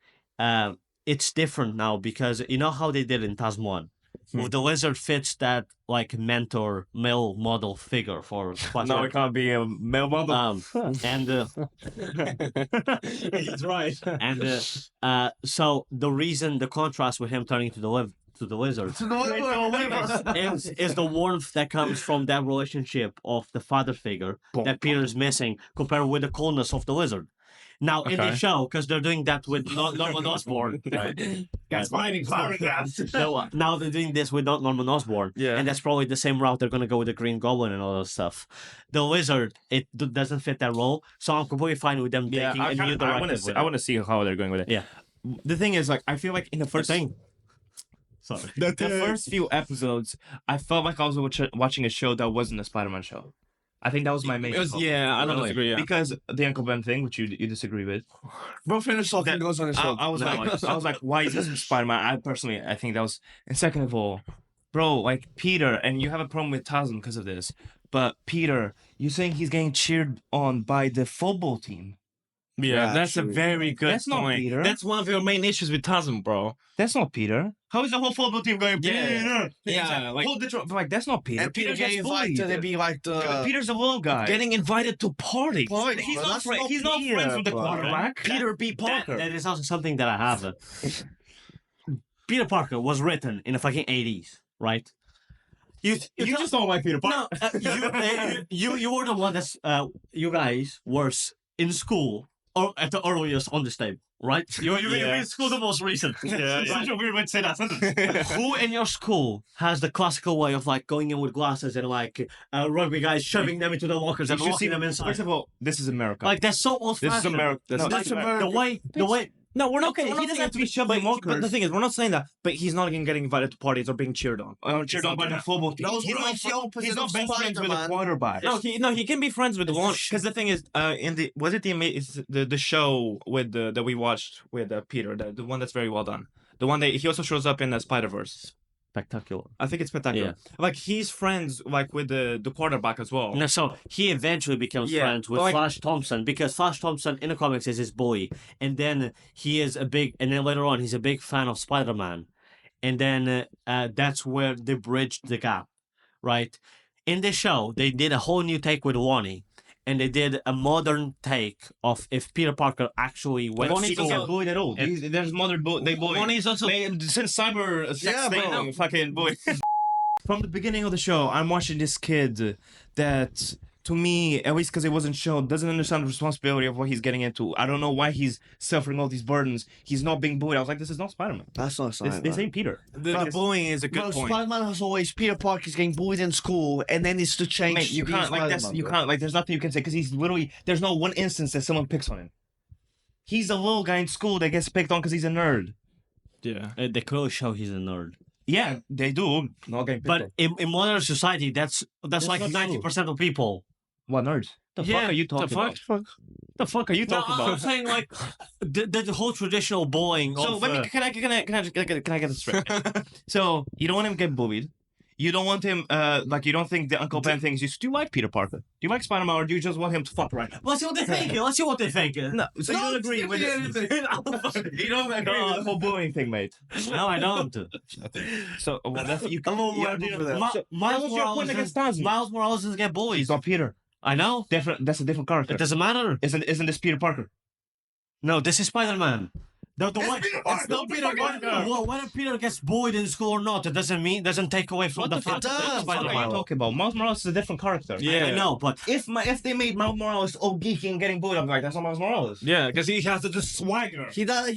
It's different now because you know how they did in Tasman. Well, the wizard fits that like mentor male model figure for No, it can't be a male model. and He's right. and so the reason the contrast with him turning to the wizard is the warmth that comes from that relationship of the father figure that Peter is missing compared with the coolness of the wizard. Now in the show, because they're doing that with Norman Osborn, Guys fighting photographs. so now they're doing this with Norman Osborn, Yeah. and that's probably the same route they're gonna go with the Green Goblin and all that stuff. The wizard, doesn't fit that role, so I'm completely fine with them taking a new directive. I want to see how they're going with it. Yeah. The thing is, like, I feel like in the first thing. Sorry. the first few episodes, I felt like I was watching a show that wasn't a Spider-Man show. I think that was my main. I don't disagree. Yeah. Because the Uncle Ben thing, which you disagree with. Bro, finish talking goes on his show. I was like, why is this Spider-Man? I think that was. And second of all, bro, like Peter, and you have a problem with Tasm because of this. But Peter, you're saying he's getting cheered on by the football team. Yeah, that's true. a very good That's not point. Peter. That's one of your main issues with Tasm, bro. That's not Peter. How is the whole football team going? Yeah. Peter? Yeah, like- hold the like that's not Peter. And Peter gets getting invited bullied. to be like the Peter's a little guy. Getting invited to parties. Party, He's bro, not, that's friends. not He's not Peter, friends with the bro. quarterback. Peter B. Parker. That is also something that I have. Peter Parker was written in the fucking 80s, right? You just don't like Peter no, you were the one that's you guys were in school or at the earliest on this tape, right? You were in school the most recent. Such a weird way to say that. Who in your school has the classical way of like going in with glasses and like rugby guys shoving them into the lockers and locking them inside? First of all, this is America. Like that's so old this is fashioned. America. That's America. The way No, we're not. Okay, we're he not doesn't saying have to be shoved by but mockers. the thing is, we're not saying that. But he's not getting invited to parties or being cheered on. Cheered on by the football team. Those He's were not- like the opposite he's not of best friends with a Spider-Man. quarterback. No, he can be friends with the one. Because the thing is, in the was it the show with that we watched with Peter, the one that's very well done. The one that he also shows up in the Spider-Verse. spectacular. I think it's spectacular. Like he's friends like with the quarterback as well. No, so he eventually becomes Yeah, friends with but like- Flash Thompson because Flash Thompson in the comics is his bully, and then he is and then later on he's a big fan of Spider-Man, and then that's where they bridged the gap, right? In the show, they did a whole new take with Wani, and they did a modern take of if Peter Parker actually went to Wani's He doesn't school. get bullied at all. There's mother they bully. One is also Since cyber sex Yeah, thing, bro. fucking bully. from the beginning of the show. I'm watching this kid that, to me, at least because it wasn't shown, doesn't understand the responsibility of what he's getting into. I don't know why he's suffering all these burdens. He's not being bullied. I was like, this is not Spider-Man. That's not This Spider-Man. ain't Peter. the bullying is a good Bro, point. Spider-Man has always Peter Parker's getting bullied in school, and then it's to change. Mate, you to be can't like that's Spider-Man, you bro. can't like. There's nothing you can say because he's literally. There's no one instance that someone picks on him. He's a little guy in school that gets picked on because he's a nerd. Yeah. They clearly show he's a nerd, Yeah, they do. Not getting picked but on. in modern society, that's like not 90% of people. What nerds? The Yeah, fuck are you the talking fuck? about? The fuck are you No, talking I'm about? saying like the whole traditional bullying. So of, let me can I get this straight? So you don't want him to get bullied. You don't want him like you don't think the Uncle Ben thing is just do you like Peter Parker? Do you like Spider-Man or do you just want him to fuck right now? Let's see what they think. Let's see what they think. No, so you don't agree with it. You don't agree with the whole bullying thing, mate. No, I don't. So well, that's you. I'm a you word do- for that. Ma- So, Miles what's your point Morales against is- Tazmi? Miles Morales doesn't get bullied. He's not Peter. I know. Different. That's a different character. It doesn't matter. Isn't this Peter Parker? No, this is Spider-Man. The way, it's not Peter Parker. Well, whether Peter gets bullied in school or not, it doesn't take away from the fact that What are Spider-Man. you talking about? Miles Morales is a different character. Yeah. I know, but If they made Miles Morales all geeky and getting bullied, I'm like, that's not Miles Morales. Yeah, because he has the swagger. He does.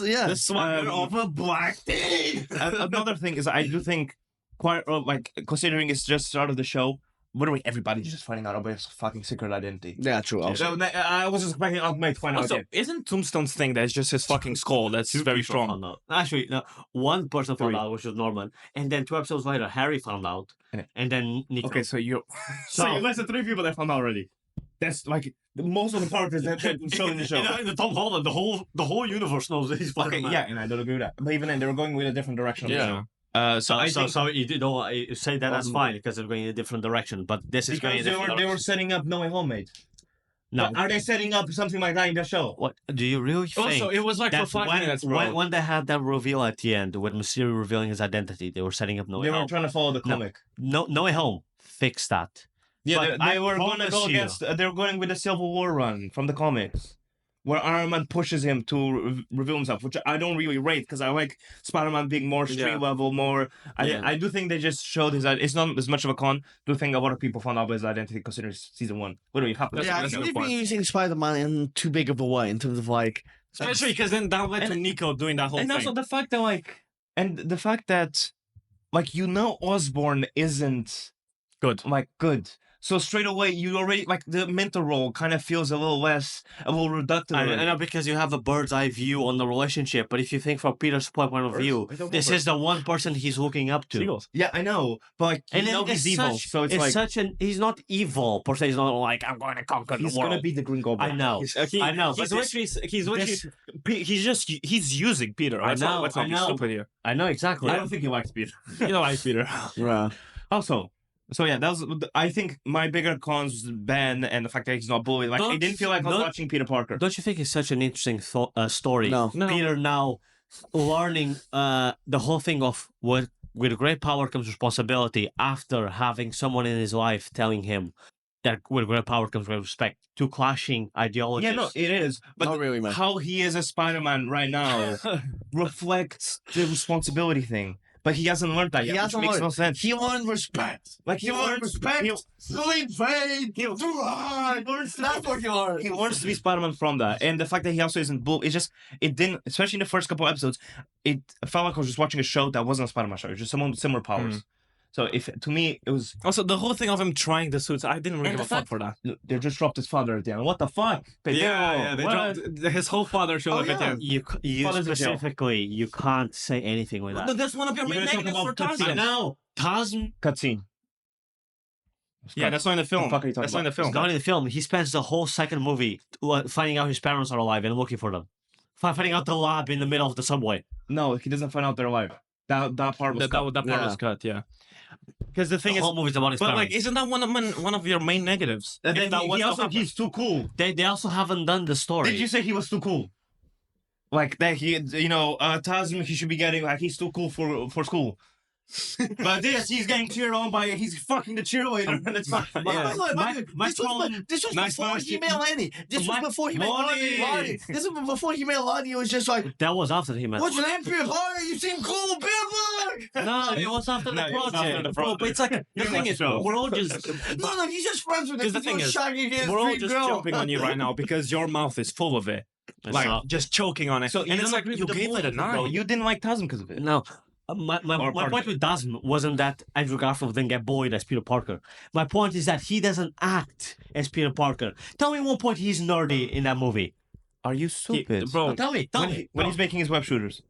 Yeah. The swagger of a black teen. Another thing is, I do think, quite like considering it's just start of the show, literally everybody's just finding out about his fucking secret identity. Yeah, true. Also. So I was just expecting Ultimate to find out. Also, isn't Tombstone's thing that's just his fucking skull that's very strong? found out. Actually, no, one person found out, which was Norman, and then 2 episodes later, Harry found out, and then Nico. Okay, so you So- less than 3 people that found out already. That's like most of the characters that have been shown in the show. In the Tom Holland, the whole universe knows that he's Okay, Spider-Man. yeah, and I don't agree with that. But even then, they were going with a different direction. Yeah. So I think So you don't you say that that's fine because they're going in a different direction, but this is going in because a different they were direction. setting up No Way Home, mate. No. But are they setting up something like that in the show? What do you really think? Also, it was like for that 5 minutes, bro. when they had that reveal at the end with Mysterio revealing his identity, they were setting up No Way They were Home. trying to follow the No. comic. No Way Home fixed that. Yeah, But they I were going to promise go you- against. They were going with the Civil War run from the comics, where Iron Man pushes him to reveal himself, which I don't really rate because I like Spider-Man being more street level, more. I do think they just showed his. It's not as much of a con. Do think a lot of people found out his identity considering season 1. What do you have? Yeah, I think they've been using Spider-Man in too big of a way in terms of like. Especially because then that led to Nico doing that whole And thing. also the fact that Osborn isn't Good. good. So straight away, you already like the mentor role kind of feels a little reductive. I know because you have a bird's eye view on the relationship, but if you think from Peter's point of view, this is the one person he's looking up to. Seagulls. Yeah, I know, but like, And then he's evil, so it's like such an he's not evil per se. He's not like I'm going to conquer he's the world. gonna be the Green Goblin. I know, I know. He's but literally, he's using Peter. I know, Let's not I be know. stupid here. I know exactly. I don't think he likes Peter. You know, like Peter. Yeah. Also, so yeah, that was. I think my bigger cons was Ben and the fact that he's not bullied. Like, I didn't feel like I was watching Peter Parker. Don't you think it's such an interesting story? No. Peter now learning the whole thing of what with great power comes responsibility after having someone in his life telling him that with great power comes great respect. Two clashing ideologies. Yeah, no, it is. But Not really, man. how he is a Spider-Man right now reflects the responsibility thing. But he hasn't learned that yet, He which hasn't makes learned. no sense. He learned respect. Like he learned respect. Sleep fade. Do hard. That's what you learned. He learns to be Spider-Man from that, and the fact that he also isn't bull. It didn't, especially in the first couple episodes. It felt like I was just watching a show that wasn't a Spider-Man show. It was just someone with similar powers. So to me, it was. Also, the whole thing of him trying the suits, I didn't really And give a the fuck fact- for that. They just dropped his father at the end. What the fuck? They What? dropped his whole father showed up at the end. You Father's a jail. specifically, you can't say anything with that. That's one of your You're main gonna talk negatives for about Tarzan. cutscenes. Now, Tarzan Cutscene. Yeah, that's not in the film. The fuck are you talking That's not in the is film. not in the film. He spends the whole second movie finding out his parents are alive and looking for them. Finding out the lab in the middle of the subway. No, he doesn't find out they're alive. That part was That cut. part Yeah. was cut, yeah. Because the thing The is, whole movie's about his but parents. like, isn't that one of your main negatives? And If then that was to happen. he's too cool. They also haven't done the story. Did you say he was too cool? Like that Tasman, he should be getting like he's too cool for school. But he's getting cheered on by he's fucking the cheerleader, and it's not. This was Nice before voice. he met Lenny. This was before he met Lonnie. Lonnie. This was before he met Lonnie. It was just like, That was after he met. what's your name, Peter Parker? You seem cool, Peter Parker. No, it was after the No, it was project. after the Bro, but it's like the thing is, show. we're all just. No, he's just friends with him. Because the thing is, shagging his we're all street just girl. jumping on you right now because your mouth is full of it. It's Like, not- just choking on it. So and it's like, you gave it a Bro, 9. you didn't like Tasman because of it. No. My Or point Parker. with Dasm wasn't that Andrew Garfield didn't get bullied as Peter Parker. My point is that he doesn't act as Peter Parker. Tell me one point he's nerdy in that movie. Are you stupid, bro, Tell me. When he's making his web shooters.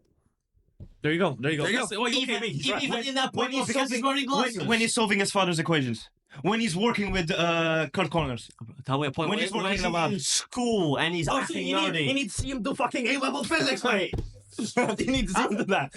there you go. There you go. There you go. That's- oh, you Even, okay, he's right. even in that point, when he's because he's wearing glasses. when he's solving his father's equations. When he's working with Kurt Connors. Tell me a point. when he's working he's in the lab. in school and he's acting nerdy. You need to see him do fucking A-level physics, mate. You need to see him do that.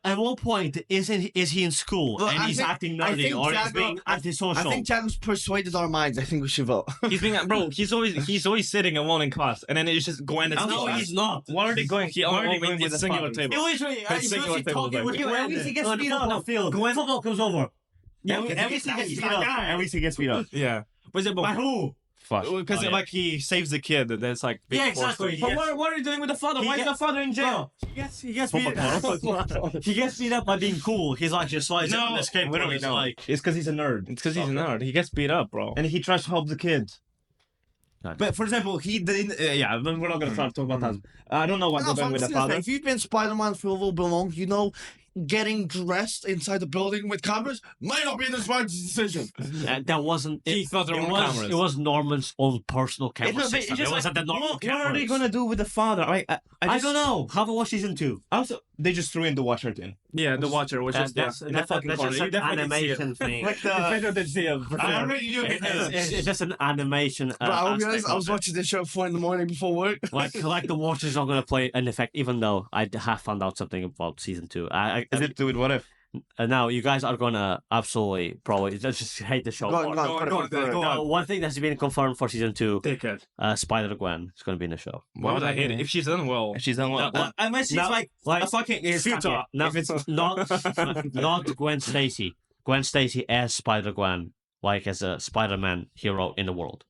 At what point is he in school Well, and I he's think- acting I nerdy think or he's Jago- being I antisocial? think Chad's persuaded our minds. I think we should vote. He's being, bro, he's always sitting alone in class, and then it's just Gwen that's No, he's not. Why are they going? He Why are they already going with with the the singular fathers? table. He literally, That's singular table, talking with baby. you At least he gets on the beat up. football field. When football comes over. Yeah, At least he gets beat up. At least he gets beat up. Yeah. But is it, By who? fuck. Because Oh, yeah. like he saves the kid, and then it's like big Yeah, force. exactly. But what are you doing with the father? He Why is get- the father in jail? He gets beat up. He gets beat up by being cool. He's like just like No, on the skateboard. literally, It's no. like It's because he's a nerd. It's because he's a nerd. He gets beat up, bro. And he tries to help the kid. God. But for example, he didn't. Yeah, we're not gonna try to talk about that. I don't know what No, they're doing with the seriously, father. if you've been Spider-Man for a little bit long, you know, getting dressed inside the building with cameras might not be the smartest decision. that wasn't. He thought there it were was. cameras. It was Norman's own personal camera It's system. just It wasn't the normal what are they cameras. gonna do with the father? I don't know. Have a watch season 2. Also, they just threw in the Watcher thing. Yeah, the Watcher was just That's fucking just corner. You an definitely see it. animation thing. Like the. I already knew It's just an animation. But I'll be aspect honest, I of was it. watching this show at 4 in the morning before work. Like the watch is not going to play an effect, even though I have found out something about season 2. Is it do it? What if? Now you guys are gonna absolutely probably just hate the show. Go on, No, one thing that's been confirmed for season 2, Take it. Spider-Gwen is going to be in the show. Why would I hate it? If she's done well. She's done well. Unless she's No, like a fucking future. No, If it's not Gwen Stacy. Gwen Stacy as Spider-Gwen, like as a Spider-Man hero in the world.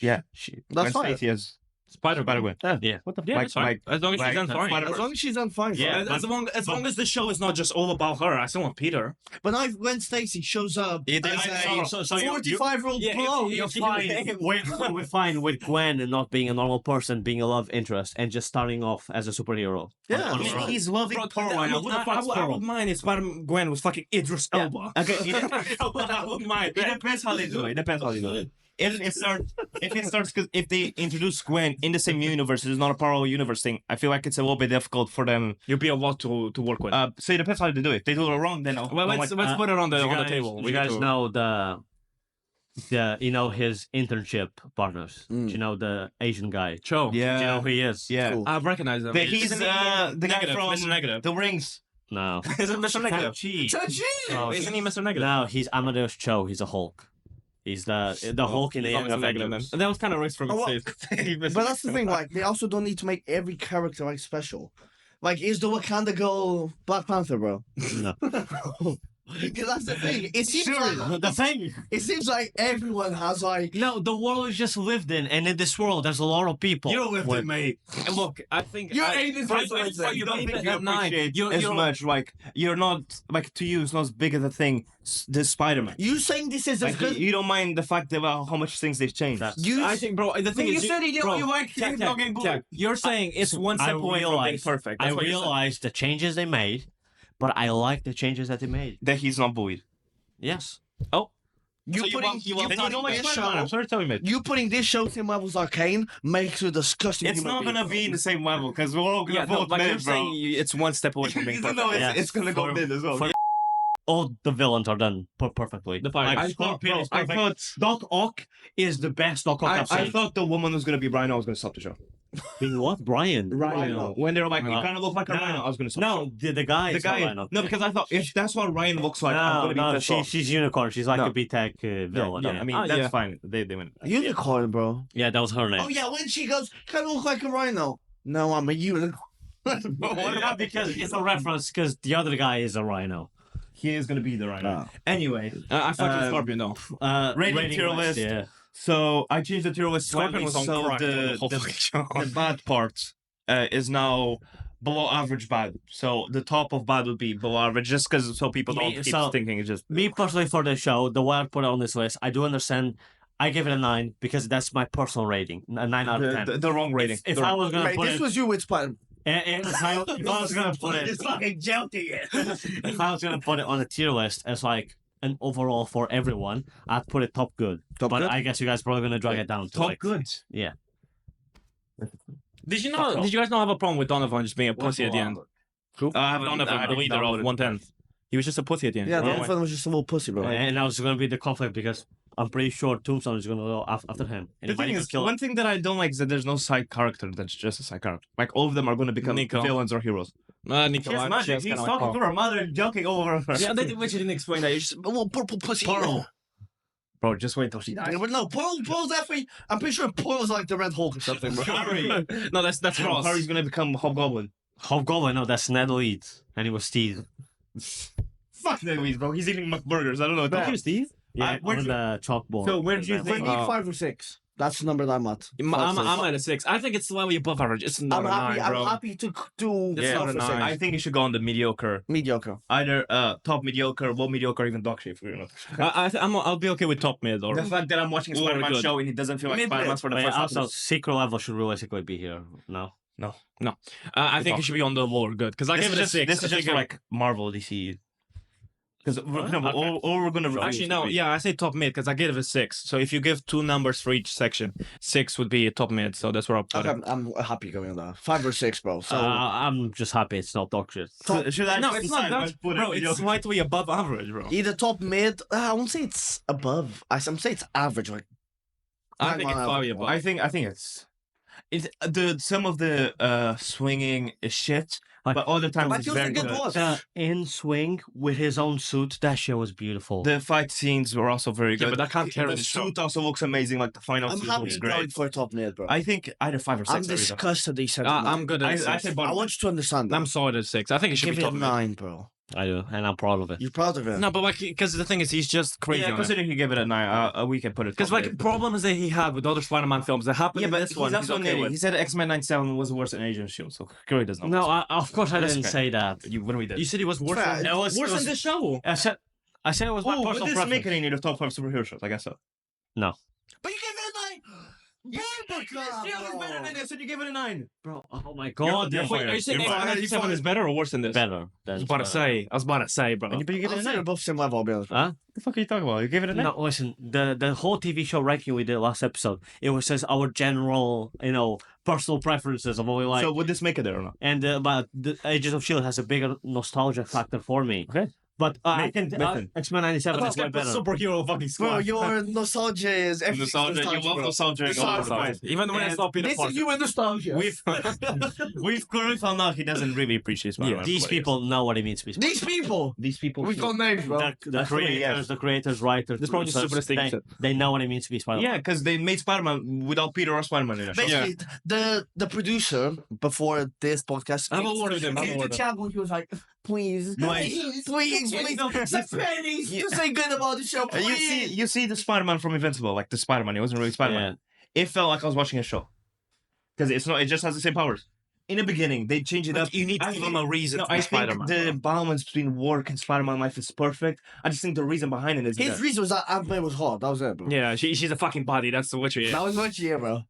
Yeah. That's fine. Stacey is Spider-Gwen. Yeah. What the Yeah, fuck? that's fine. As long as she's done fine. As long as she's done fine. Yeah. As long as the show is not just all about her, I still want Peter. But now Gwen Stacy shows up It as is- a so you- 45-year-old Yeah, blow. You're fine. We're fine with Gwen and not being a normal person, being a love interest, and just starting off as a superhero. Yeah. On his own. He's loving Bro, I would mind if Spider-Gwen was fucking Idris Elba. Okay, I would mind. it depends how they do it. It depends how they do it. If it starts, because if they introduce Gwen in the same universe, it's not a parallel universe thing. I feel like it's a little bit difficult for them. You'll be a lot to work with. So it depends how they do it. If they do it wrong, then Well, let's put it on the table. You guys know his internship partners. Do you know the Asian guy? Cho. Do you know who he is? yeah. Cool. I recognize him. He's the guy Negative, from Mr. Negative. The Rings. No. Isn't Mr. Negative? Oh, Isn't he Mr. Negative? No, he's Amadeus Cho. He's a Hulk. He's the Hulk in the He's end not of Mr. Negative then. Avengers. That was kind of racist from Oh, his face. But that's the thing, like, they also don't need to make every character, like, special. Like, is the Wakanda girl Black Panther, bro? No. Because that's the thing. It seems like, The thing. it seems like everyone has, like... No, the world is just lived in, and in this world, there's a lot of people. You don't live with me. And look, I think You're I, aiding I- influence I- then. you don't think think you at nine. appreciate You- as you don't- much. Like you're not like to you. It's not as big as a thing. The Spider-Man. You saying this is as Like good... you don't mind the fact about how much things they've changed. You, I think, bro. The thing You is, said you bro, like Jack, you're Jack, not getting Jack, good. you're saying it's one step away from being perfect. I That's what you're saying. realized the changes they made, but I like the changes that they made. That he's not bullied. Yes. you So you putting, want- you then you putting don't like this Spider-Man. show... I'm sorry to tell you, mate. You putting this show same level as Arcane makes you a disgusting It's human not being. gonna be in the same level because we're all gonna Yeah, no, vote like mid, you're bro. saying, it's one step away from being perfect. No, Yeah. it's gonna go For- mid as well. for- All the villains are done perfectly. The fire- Like, I Scorpion is I perfect. thought Doc Ock is the best Doc Ock I've I seen. thought the woman was gonna be Rhino. I was gonna stop the show. Being what? Brian? Rhino. When they were like, you No. kind of look like a No. Rhino. I was gonna stop. No, the guy the is not guy. Rhino. No, because I thought if that's what Ryan looks like, I'm No, gonna be no, pissed off. she's unicorn. She's like No. a B-Tech villain. Yeah, I mean Oh, that's yeah. fine. They win. Unicorn, bro. Yeah, that was her name. Oh, yeah, when she goes, kind of look like a rhino. No, I'm a unicorn. Yeah, because it's a reference because the other guy is a rhino. He is gonna be the Rhino. No. Anyway, I fucking Um, Scorpion though. Rating tier list. Yeah. so I changed the tier list Scorpion slightly, was on so crack the the, whole the, fucking show. the bad part is now below average bad. So the top of bad would be below average, just because so people don't keep so- thinking it's just. Me personally, for the show, the way I put it on this list, I do understand. I give it a 9 because that's my personal rating. A 9 out of 10. The wrong rating. If The I wrong- was gonna Mate, put this it, was you with Spider-Man. if I was gonna put it, fucking joking. if I was gonna put it on a tier list as like an overall for everyone, I'd put it top good. Top but good? I guess you guys probably gonna drag it down to top like, good. Yeah. Did you know? Did you guys not have a problem with Donovan just being a pussy at the end? I haven't Donovan, the leader of 110. He was just a pussy at the end. Yeah, Right? Donovan was just a little pussy, bro. And that was gonna be the conflict because I'm pretty sure Tombstone is gonna go after him. And The he might thing even is, kill one thing that I don't like is that there's no side character that's just a side character. Like all of them are going to become Nico. villains or heroes. Nikolai, He's magic. she's He's kinda talking like, to her mother and joking over her. Yeah, which didn't explain that. You just A little purple pussy. Pearl. Bro, just wait till she dies. Yeah, but no, Pearl's definitely... I'm pretty sure Pearl's like the Red Hulk or something, bro. no, that's Ross. Harry's going to become Hobgoblin. Hobgoblin, no, that's Ned Lead. And he was Steve. Fuck that weed, bro. He's eating McBurgers. I don't know. Yeah. Steve? Yeah, where'd on you- the chalkboard. So where do you We think? need 5 or 6. That's the number that I'm at. I'm at a 6. I think it's slightly above average. It's not I'm a happy. 9, bro. I'm happy to do. It's not a 9. I think you should go on the mediocre. Mediocre. Either top mediocre, low mediocre, even dog shit. You know. I'll be okay with top mid or The fact that I'm watching a Or Spider-Man good. show and it doesn't feel like Mid- Spider-Man for the Wait, first also, episode. secret level should realistically be here. No. I think it should be on the lower good because I This gave is it a just 6. this is I just think for like Marvel DC. Because all we're gonna review Actually, is no. three. Yeah, I say top mid because I gave it a 6. So if you give 2 numbers for each section, 6 would be top mid. So that's where I'll put it. I'm happy going on that. 5 or 6, bro. So I'm just happy it's not dog shit. Should I No, just it's not decide that, what to put bro. in It's mediocre? slightly above average, bro. either top mid. I won't say it's above. I'm say it's average. Like I think it's on probably average. above. I think it's some of the swinging is shit, Like, but all the time But it's you was very a good good. watch. In swing with his own suit, that shit was beautiful. The fight scenes were also very Yeah, good. but that can't carry the the show. suit also looks amazing. Like the final I'm suit happy looks going great. for top mid, bro. I think either 5 or 6. I'm disgusted they said nine. I'm good at I 6. say I bottom. want you to understand that. I'm solid at 6. I think it should Give be it top a mid. 9, bro. I do, and I'm proud of it. You're proud of it. No, but like, because the thing is, he's just crazy Yeah, on it. considering he gave it a 9, we can put it. Because top like mid. problems that he had with other Spider-Man films that happened Yeah, in but this he's one, also he's an okay idiot. with. He said X-Men 97 was worse than Agent Shield, so Curry does not. No, of course I That's didn't okay. say that. When we did. You said he was worse Fair. than, It was- worse it was- than the show. I said it was my Oh, would personal this make preference. it in your top 5 superhero shows? I guess so. No, But you gave it a 9. I said you gave it a 9. bro. Oh my god, You're they're fired. Are you saying You're X-Men fired. 97 is better or worse than this? better. I Than was about to say. I was about to say, bro. But you gave it I'll a say 9. they're both same level, I'll be honest. Huh? The fuck are you talking about? You gave it a 9? No, listen. The whole TV show ranking we did last episode, it was just our general, personal preferences of what we like. So would this make it there or not? And but the Agents of Shield has a bigger nostalgia factor for me. Okay. But I Mate, can listen. X-Men 97 is way better. Superhero fucking Bro, your nostalgia is everything. Nostalgia. You love nostalgia. Nostalgia. Even when I And saw Peter This Parker. is you and nostalgia. We've clearly found out he doesn't really appreciate Spider-Man. Yeah. These people know what it means to be Spider-Man. These people. These people. We got names, bro. The That's really, creators, yes. the creators, writers, This probably just producers, super distinct. they know what it means to be Spider-Man. Yeah, because they made Spider-Man without Peter or Spider-Man in it. Basically, the producer before this podcast. Have a word with him, have a came word to with chat when he was like, please, Please. please, just say good about the show, please. You see the Spider-Man from Invincible, like the Spider-Man. It wasn't really Spider-Man. It felt like I was watching a show because it's not. It just has the same powers. In the beginning, they changed it up. You need to I give think- him a reason No, to be I think Spider-Man. the balance between work and Spider-Man life is perfect. I just think the reason behind it is His that- reason was that Aunt May was hot. That was it, bro. Yeah, she's a fucking body. That's the witcher. Yeah. That was much, yeah, bro.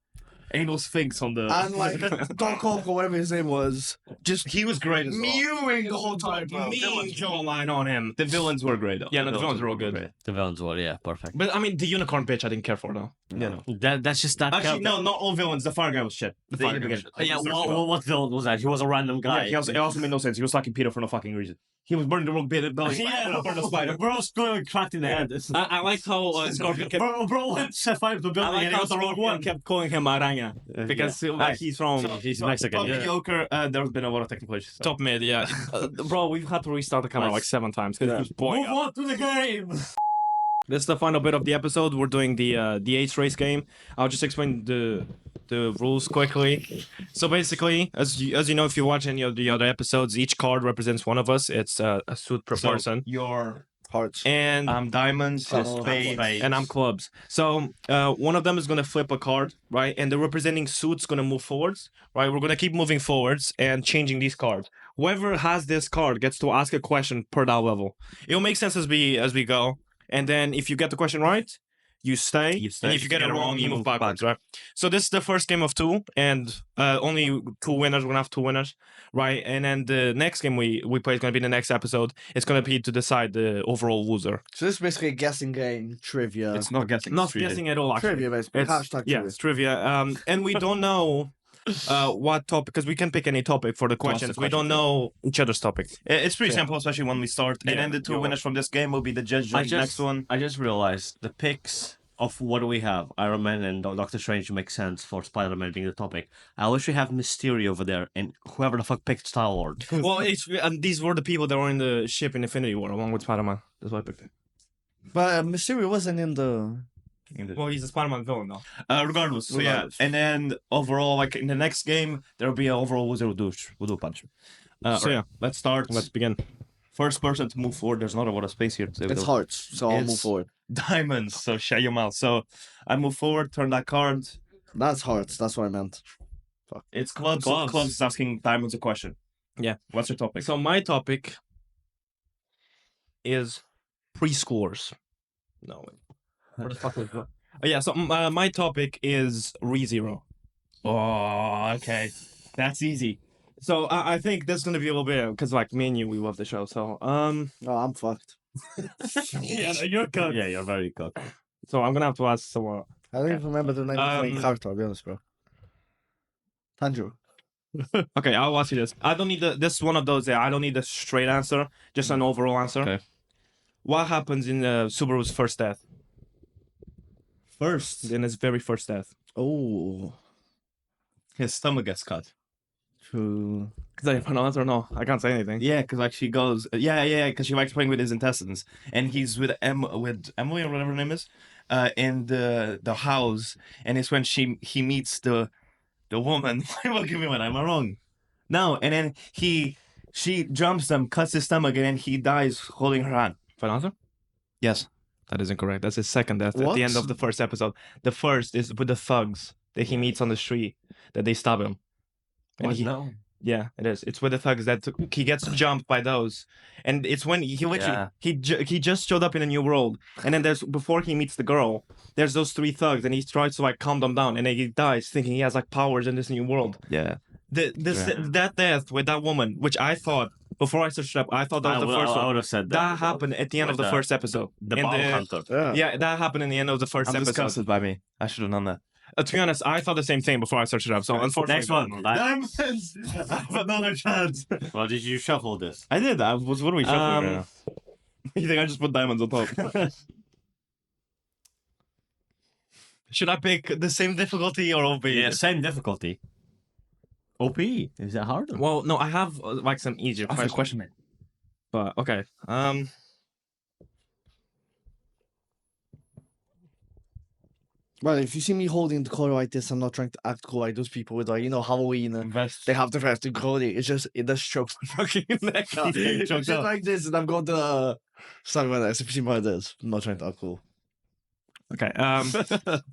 anal sphinx on the. And like Doc Ock or whatever his name was, just he was great as well. mewing the whole time, bro. Mean jawline on him. The villains were great though. Yeah, no, the villains were all good. great. The villains were, yeah, perfect. But I mean, the unicorn bitch, I didn't care for though. Yeah, no. That's just that Actually, character. no, not all villains. The fire guy was shit. The They fire didn't guy get- was Yeah, what villain was that? He was a random guy. Yeah, it also made no sense. He was sucking Peter for no fucking reason. He was burning the wrong bit. Yeah, burn the spider. bro's clearly cracked in the head. I liked how Scorpion kept. Bro went set fire to the I building like and he how got the wrong Scorpion one. kept calling him Aranya because he's from He's Mexican. Top Yeah. mediocre. There's been a lot of technical issues. top mid. Yeah, bro, we've had to restart the camera like 7 times because it keeps blowing Move up. on to the game. This is the final bit of the episode. We're doing the 8 race game. I'll just explain the rules quickly. So basically, as you know, if you watch any of the other episodes, each card represents one of us. It's a suit per person, Your Hearts. and diamonds, Oh, spades, and I'm clubs. So one of them is gonna flip a card, right? And the representing suit's gonna move forwards, right? We're gonna keep moving forwards and changing these cards. Whoever has this card gets to ask a question per that level. It'll make sense as we go. And then if you get the question right, you stay. You stay. And if you get it wrong, you move backwards, right? So this is the first game of 2, and only 2 winners. We're gonna have 2 winners, right? And then the next game we play is gonna be the next episode. It's gonna be to decide the overall loser. So this is basically a guessing game, trivia. It's not guessing. Not guessing at all, actually. trivia, basically. It's, Hashtag yeah, trivia. it's trivia. And we don't know what topic, because we can pick any topic for the questions. We don't know each other's topics. It's pretty Yeah. simple, especially when we start. And Yeah, then the 2 you're winners from this game will be the judge I on the next one. I just realized the picks of what do we have? Iron Man and Doctor Strange make sense for Spider-Man being the topic. I wish we have Mysterio over there and whoever the fuck picked Star-Lord. Well, and these were the people that were in the ship in Infinity War along with Spider-Man. That's why I picked it. But Mysterio wasn't in the. Well, he's a Spider-Man villain, though. Regardless, so yeah. Regardless. And then overall, like in the next game, there will be an overall loser will do punch. So yeah, Let's start. let's begin. First person to move forward. There's not a lot of space here. So It's hearts, so I'll move It's- forward. diamonds. So shut your mouth. So I move forward, turn that card. That's hearts. That's what I meant. It's clubs. Clubs. Clubs is asking diamonds a question. Yeah. What's your topic? So my topic is preschoolers. No. Where the fuck is that? Oh, yeah. So my topic is ReZero. Oh, okay. That's easy. So I think that's gonna be a little bit because like me and you, we love the show. So Oh, I'm fucked. yeah, you're good. Yeah, you're very cooked. So I'm gonna have to ask someone. I don't even remember the name of the main Um, character, I'll be honest, bro. Tanjiro. Okay, I'll ask you this. I don't need this is one of those. I don't need a straight answer, just an overall answer. Okay. What happens in Subaru's first death? First, In his very first death. Oh. his stomach gets cut. True. Is that an answer? No, I can't say anything. Yeah, because like she goes, because she likes playing with his intestines, and he's with Emily or whatever her name is, in the house, and it's when he meets the woman. Why give me one? Am I wrong? No, and then she jumps him, cuts his stomach, and then he dies holding her hand. Final answer? Yes. That is incorrect. That's his second death at What? the end of the first episode. The first is with the thugs that he meets on the street that they stab him. And he, No. yeah, it is. It's with the thugs that he gets jumped by those, and it's when he literally he just showed up in a new world, and then there's before he meets the girl, there's those three thugs, and he tries to like calm them down, and then he dies thinking he has like powers in this new world. Yeah. That death with that woman, which I thought before I searched it up, I thought that was the first I one. would have said that. That happened at the end of the first episode. The In ball hunter. Yeah, that happened in the end of the first I'm episode. disgusted by me. I should have known that. To be honest, I thought the same thing before I searched it up. So unfortunately, Next one. Diamonds! I have another chance. Well, did you shuffle this? I did. I was. What are we shuffling right now? You think I just put diamonds on top? Should I pick the same difficulty or OP? Yeah, same difficulty. OP. Is that harder? Well, no, I have like some easier Ask the questions. question, man. But okay. Well, if you see me holding the color like this, I'm not trying to act cool like those people with, like, you know, Halloween. Invest. They have the vest and clothing. It's just, it does choke my fucking neck out. It's Choked just up. like this, and I'm going to something like that. If you see what it is, I'm not trying to act cool. Okay.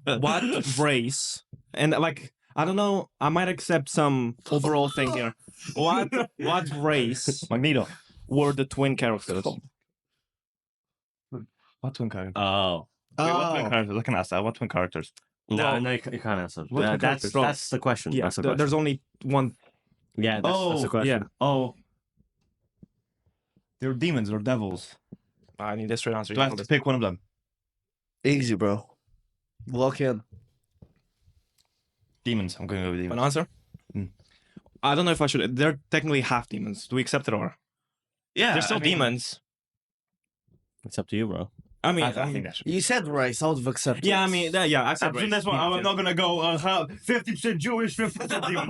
What race? And like, I don't know. I might accept some overall thing here. What race Magneto. were the twin characters? What twin characters? Oh. Wait, what twin characters? I can ask that. What twin characters? No, you can't answer. What That's characters? that's the question. Yeah, That's the question. there's only one. Yeah, that's the question. Yeah. Oh. They're demons or devils. I need a straight answer. Do I have to pick one of them? Easy, bro. Walk in. Demons. I'm going to go with An demons. answer? Mm. I don't know if I should. They're technically half demons. Do we accept it or? Yeah. They're still demons. It's up to you, bro. I mean, I think that should. You said race, I would have accepted. yeah, I mean, I accept After this one, I'm not gonna go 50% Jewish, 50% demon.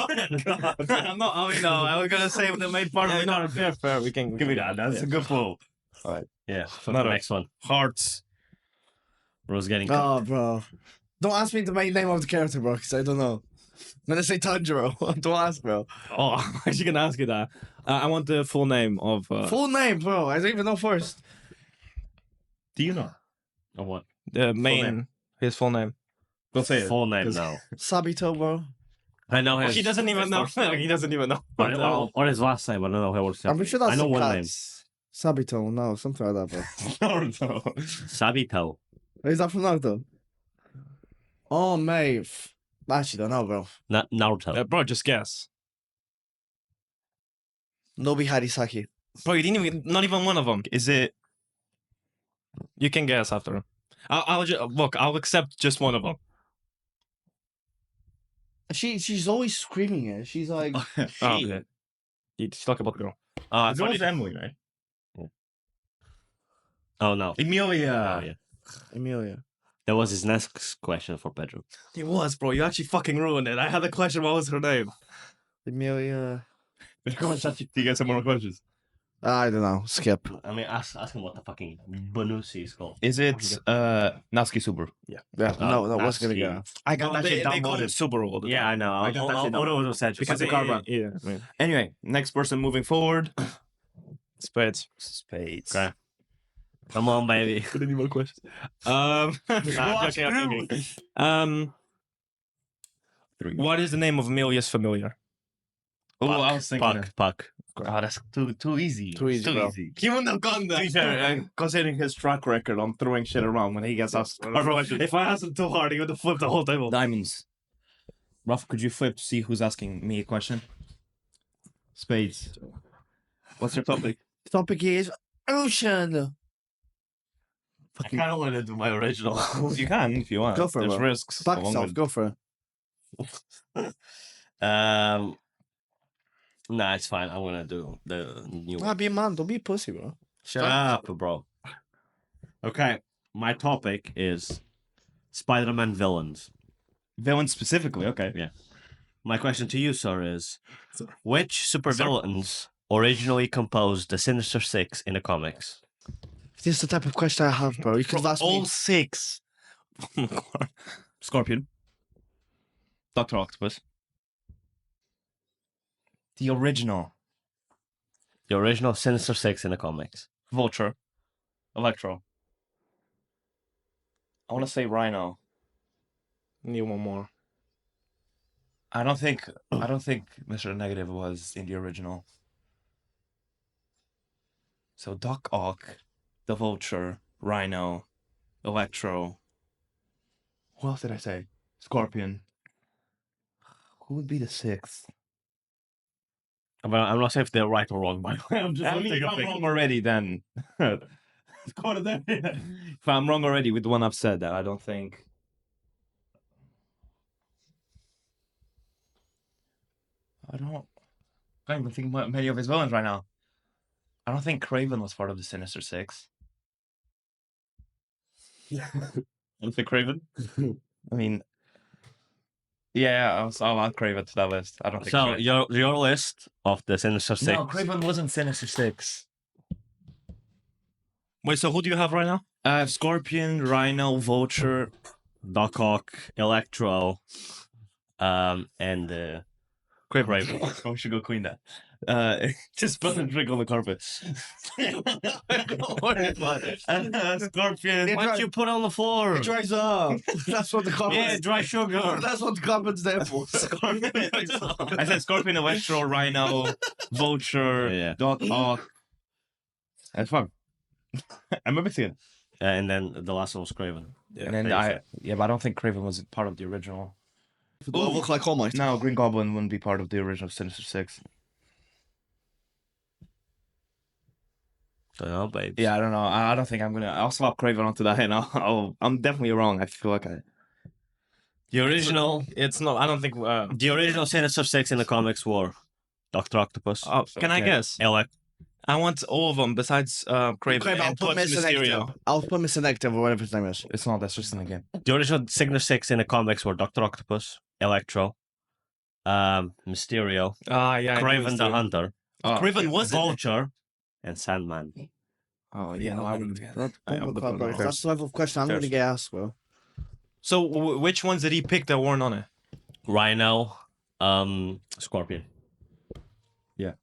I'm not. I mean, no, I was gonna say the main part of the card. Fair. We can Give me that. That's a good pull. Yeah. Another. Next one. Hearts. Bro's getting. Oh, bro. Don't ask me the main name of the character, bro, because I don't know. I'm gonna say Tanjiro. Don't ask, bro. Oh, I'm actually gonna ask you that. I want the full name of. Full name, bro. I don't even know first. Do you know? Or what? The main. name. His full name. Don't say it. Full name, no. Sabito, bro. I know his. He doesn't even know. He doesn't even know. Or his last name. I don't know how it's. I'm sure that's I know some one cat. name. Sabito, no, something like that, bro. Naruto. Sabito. Is that from Naruto? Oh, mate. I actually don't know, bro. Naruto. Bro, just guess. Nobi Harisaki. Bro, you didn't even. Not even one of them. Is it? You can guess after. I'll just look. I'll accept just one of them. She's always screaming it. She's like, Oh, okay. She's talking about the girl. It's always Emily, right? Oh no. Emilia. Oh yeah. Emilia. That was his next question for Pedro. It was, bro. You actually fucking ruined it. I had a question. What was her name? Emilia. Come on, chat. Do you get some more questions? I don't know. Skip. I mean, ask him what the fucking Banusi is called. Is it Natsuki Subaru? Yeah. No, what's gonna Natsuki. go? I got that shit They call it downloaded. Subaru all the time. Yeah, I know. I got that shit down. Odo said Because the card. yeah. I mean, Anyway, next person moving forward. spades. Spades. Okay. Come on, baby. Any more questions? Nah, I'm joking, I'm joking. What is the name of Amelia's familiar? Oh, I was thinking. Puck. Oh, that's too easy. Too easy, bro. He wouldn't have gotten To be fair, considering his track record on throwing shit around when he gets asked. If I asked him too hard, he would have flipped the whole table. Diamonds. Ruff, could you flip to see who's asking me a question? Spades. What's your topic? Topic is ocean. I kind of want to do my original. You can if you want. Go for it, There's bro. risks. Back along yourself. with- Go for it. Nah, it's fine. I'm gonna do the new one. Nah, be a man. Don't be a pussy, bro. Shut up, bro. Okay, my topic is Spider-Man villains. Villain specifically, okay. My question to you, sir, is which supervillains originally composed the Sinister Six in the comics? This is the type of question I have, bro. You could have asked All me. 6. Scorpion. Dr. Octopus. The original. The original Sinister Six in the comics. Vulture. Electro. I want to say Rhino. Need one more. I don't think Mr. Negative was in the original. So Doc Ock, the Vulture, Rhino, Electro. Who else did I say? Scorpion. Who would be the 6th? I'm not saying if they're right or wrong, by the way. I'm just I gonna mean, take if a I'm pick. wrong already, then if I'm wrong already with the one I've said, that I don't think. I can't even think about many of his villains right now. I don't think Craven was part of the Sinister Six. I don't think Craven. I mean, yeah, I'll add Craven to that list. I don't think. So Craven. your list of the Sinister Six. No, Craven wasn't Sinister Six. Wait, so who do you have right now? Scorpion, Rhino, Vulture. Doc Ock, Electro, and Craven. We should go clean that. Just put a drink on the carpet. Scorpion. Why don't you put on the floor? It dries up. That's what the carpet. Yeah, dry sugar. That's what the carpet's there for. I said Scorpion, Electro, Rhino, Vulture, Yeah. Doc Ock. That's fun. I remember seeing it. And then the last one was Craven. And then but I don't think Craven was part of the original. Oh, look like All Might. No, Green Goblin wouldn't be part of the original Sinister Six. So, no, babes. Yeah, I don't know. I don't think I'm gonna. I'll swap Craven onto that, and I'm definitely wrong. I feel like The original, It's not. I don't think. the original Sinister Six in the comics were Doctor Octopus, Can I guess? I want all of them besides Craven I'll and put put Mr. Mysterio. Negative. I'll put Mr. Negative or whatever his name is. it's not. That's just in the game. The original Sinister Six in the comics were Doctor Octopus, Electro, Mysterio, Yeah. Craven the Hunter, Craven was it? Vulture, and Sandman. Oh yeah, no, I wouldn't. That's the type of question I'm going to get asked, bro. So which ones did he pick that weren't on it? Rhino, Scorpion.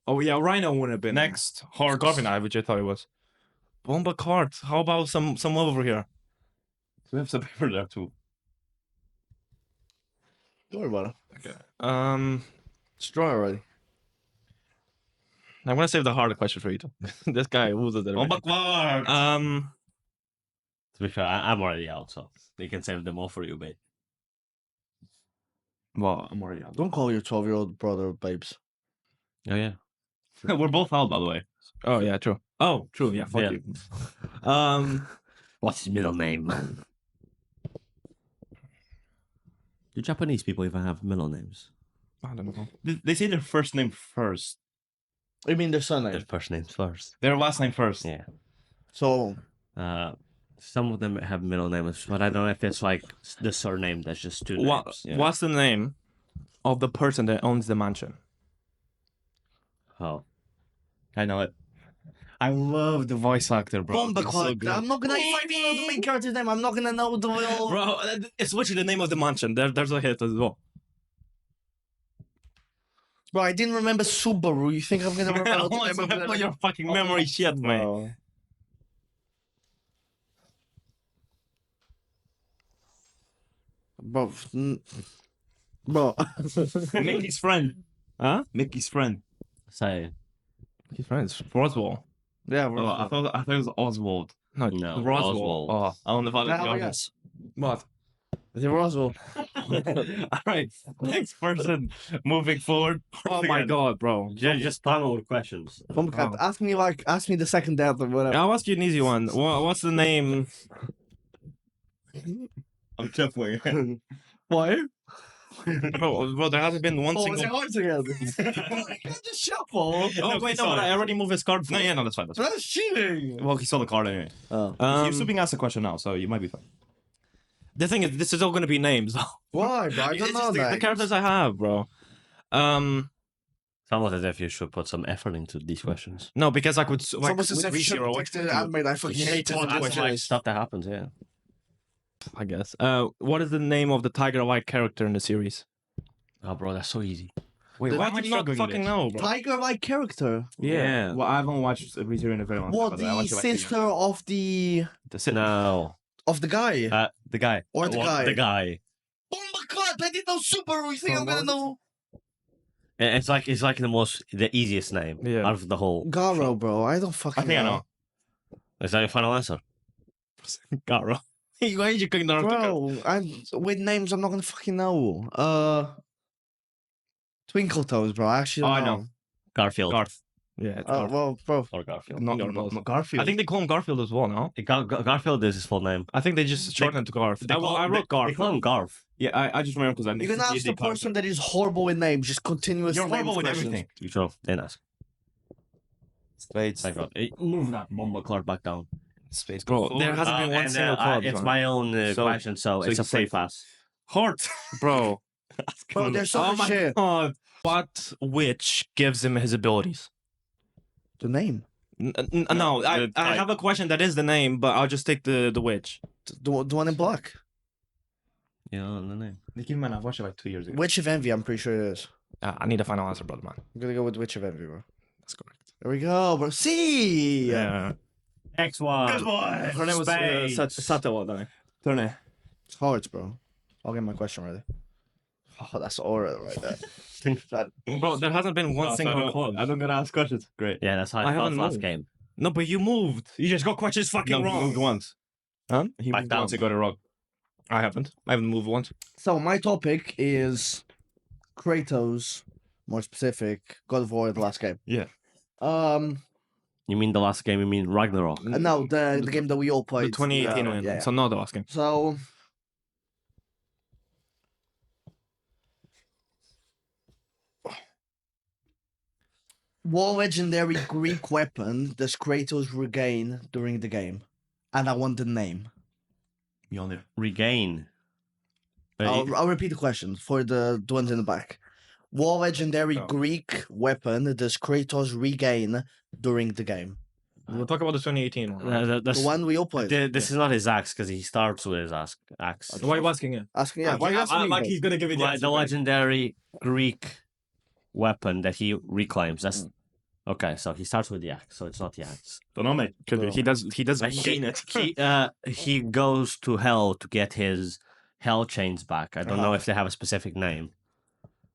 Oh yeah, Rhino wouldn't have been Next, Scorpion Eye, which I thought it was. Bomba card. How about some over here? we have some paper there too. Don't worry about it. It's dry already. I'm gonna save the harder question for you. Too. This guy who's it? Bomba Clark. To be fair, I'm already out, so they can save them all for you, babe. Well, I'm already out. Don't call your 12-year-old brother babes. Oh yeah. We're both out, by the way. Oh yeah, true. Oh, true. Yeah, fuck Yeah. you. What's his middle name? Do Japanese people even have middle names? I don't know. They say their first name first. You mean their surname? Their first names first. Their last name first. Yeah. So, Some of them have middle names, but I don't know if it's like the surname that's just two names. Yeah. What's the name of the person that owns the mansion? Oh. I know it. I love the voice actor, bro. Bomba It's so Clark. good. I'm not going to even know the main character's name. I'm not going to know the real... Bro, it's literally the name of the mansion. There's a hit as well. Bro, I didn't remember Subaru. You think I'm going to remember the name of Your fucking memory shit, man. Bro, bro. Mickey's friend. Huh? Mickey's friend. Say His friends. Roswell. Yeah, Oh, I thought it was Oswald. No, No, Roswell. Oswald. Oh, I don't know if I Now, yes. What? Is it Roswell? All right, next person moving forward. Oh my god, bro. Just panel with questions. Bumblecat, ask me the second death or whatever. I'll ask you an easy one. What's the name? I'm shuffling. Why? Bro, there hasn't been one Oh, is it single. hard again? You can't just shuffle. Oh wait, no, but I already moved his card. No, yeah, no, that's fine. That's fine. That's cheating. Well, he saw the card anyway. Oh. You're still being asked a question now, so you might be fine. The thing is, this is all gonna be names. Why, bro? I It's don't know just the that. characters I have, bro. Sounds as if you should put some effort into these questions. No, because like with It's almost as if you should have texted Admin. I fucking hate it. That's like stuff that happens, yeah. I guess. What is the name of the Tiger White character in the series? Oh, bro, that's so easy. Wait, Why why do am I you not struggling fucking know, bro? Tiger-like character. Yeah. Well, I haven't watched Reader in a very long time. What, but I the watched it like 3 years. sister of the No. guy? The guy. Or the guy? The guy. Oh my god, I didn't know Subaru. You think I'm gonna know? It's like the easiest name Yeah. out of the whole. Garo, bro. I don't fucking I think I know. Is that your final answer? Garo. Why did you click Naruto? Bro, with names I'm not gonna fucking know. Twinkle Toes, bro. I actually don't I know. know. Garfield. Garth. Yeah. It's Garth. Well, bro. Or Garfield. Not Garfield. I think they call him Garfield as well now. Garfield is his full name. I think they just shortened it to Garth. I wrote Garth. They call him Garf. Yeah, I just remember because I You can ask the person that is horrible with names, just continuously. You're horrible with everything. You sure? Then ask. Spades. Thank God. Move that bomber card back down. Spades. Bro, there hasn't been one single card. It's man. my own So- question, so it's you a safe say- pass. Heart. Bro. Bro, there's so Oh much my shit. god. What witch gives him his abilities? The name. No, I have a question that is the name, but I'll just take the witch. The one in black. Yeah, the name. Keep in mind, I watched it like 2 years ago. Witch of Envy, I'm pretty sure it is. I need a final answer, brother man. I'm gonna go with Witch of Envy, bro. That's correct. There we go, bro. See! Yeah. Next one. Good boy. Her name was Spades. Sato, Dani. Turn it. It's hard, bro. I'll get my question ready. Oh, that's aura right there. Bro, there hasn't been one single card. I'm not gonna ask questions. Great. Yeah, that's how I I felt haven't last moved. game. No, but you moved. You just got questions fucking No, he wrong. moved once. Huh? He Back moved down. once. He got it wrong. I haven't moved once. So my topic is Kratos, more specific, God of War, the last game. Yeah. You mean the last game? You mean Ragnarok? No, the game that we all The played. 2018 yeah, one. yeah. So not the last game. So what legendary Greek weapon does Kratos regain during the game? And I want the name. Mjolnir. Regain. I'll repeat the question for the ones in the back. What legendary Oh. Greek weapon does Kratos regain during the game? We'll talk about the 2018 one. Right? The one we all played. This is not his axe because he starts with his axe. Why are you asking it? Asking, yeah, why are you asking me, like bro? he's gonna give you the Like answer. the legendary Greek weapon that he reclaims. That's okay. So he starts with the axe. So it's not the axe. Don't know, mate. Could be. He does Like, gain it. he goes to hell to get his hell chains back. I don't know if they have a specific name.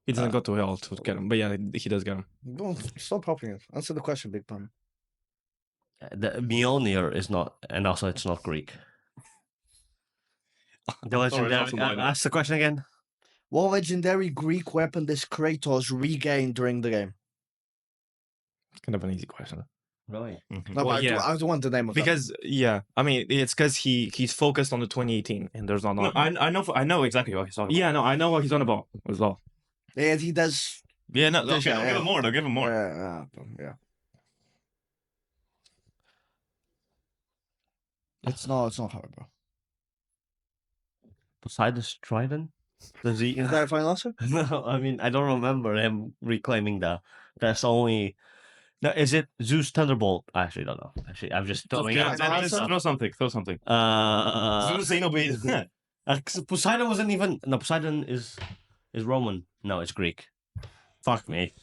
He doesn't go to hell to get him, but yeah, he does get him. Don't stop helping it. Answer the question, Big Pun. The Mjolnir is not, and also it's not Greek. The legendary. also mine. Ask the question again. What legendary Greek weapon does Kratos regain during the game? It's kind of an easy question. Really? No, Well, but yeah. I don't want the name of Because yeah, I mean it's because he's focused on the 2018 and there's not. No, I know exactly what he's talking about. Yeah, no, I know what he's on about as well. that. And he does. Yeah, no, Okay, okay, I'll give him more. I'll give him more. Yeah. It's not hard, bro. Poseidon's trident? Does he? Is that a final answer? No, I mean I don't remember him reclaiming that. That's only. No, is it Zeus Thunderbolt? I actually don't know. Actually, I'm just throwing Yeah, out. Throw something. Throw something. Uh, Poseidon wasn't even. No, Poseidon is Roman. No, it's Greek. Fuck me.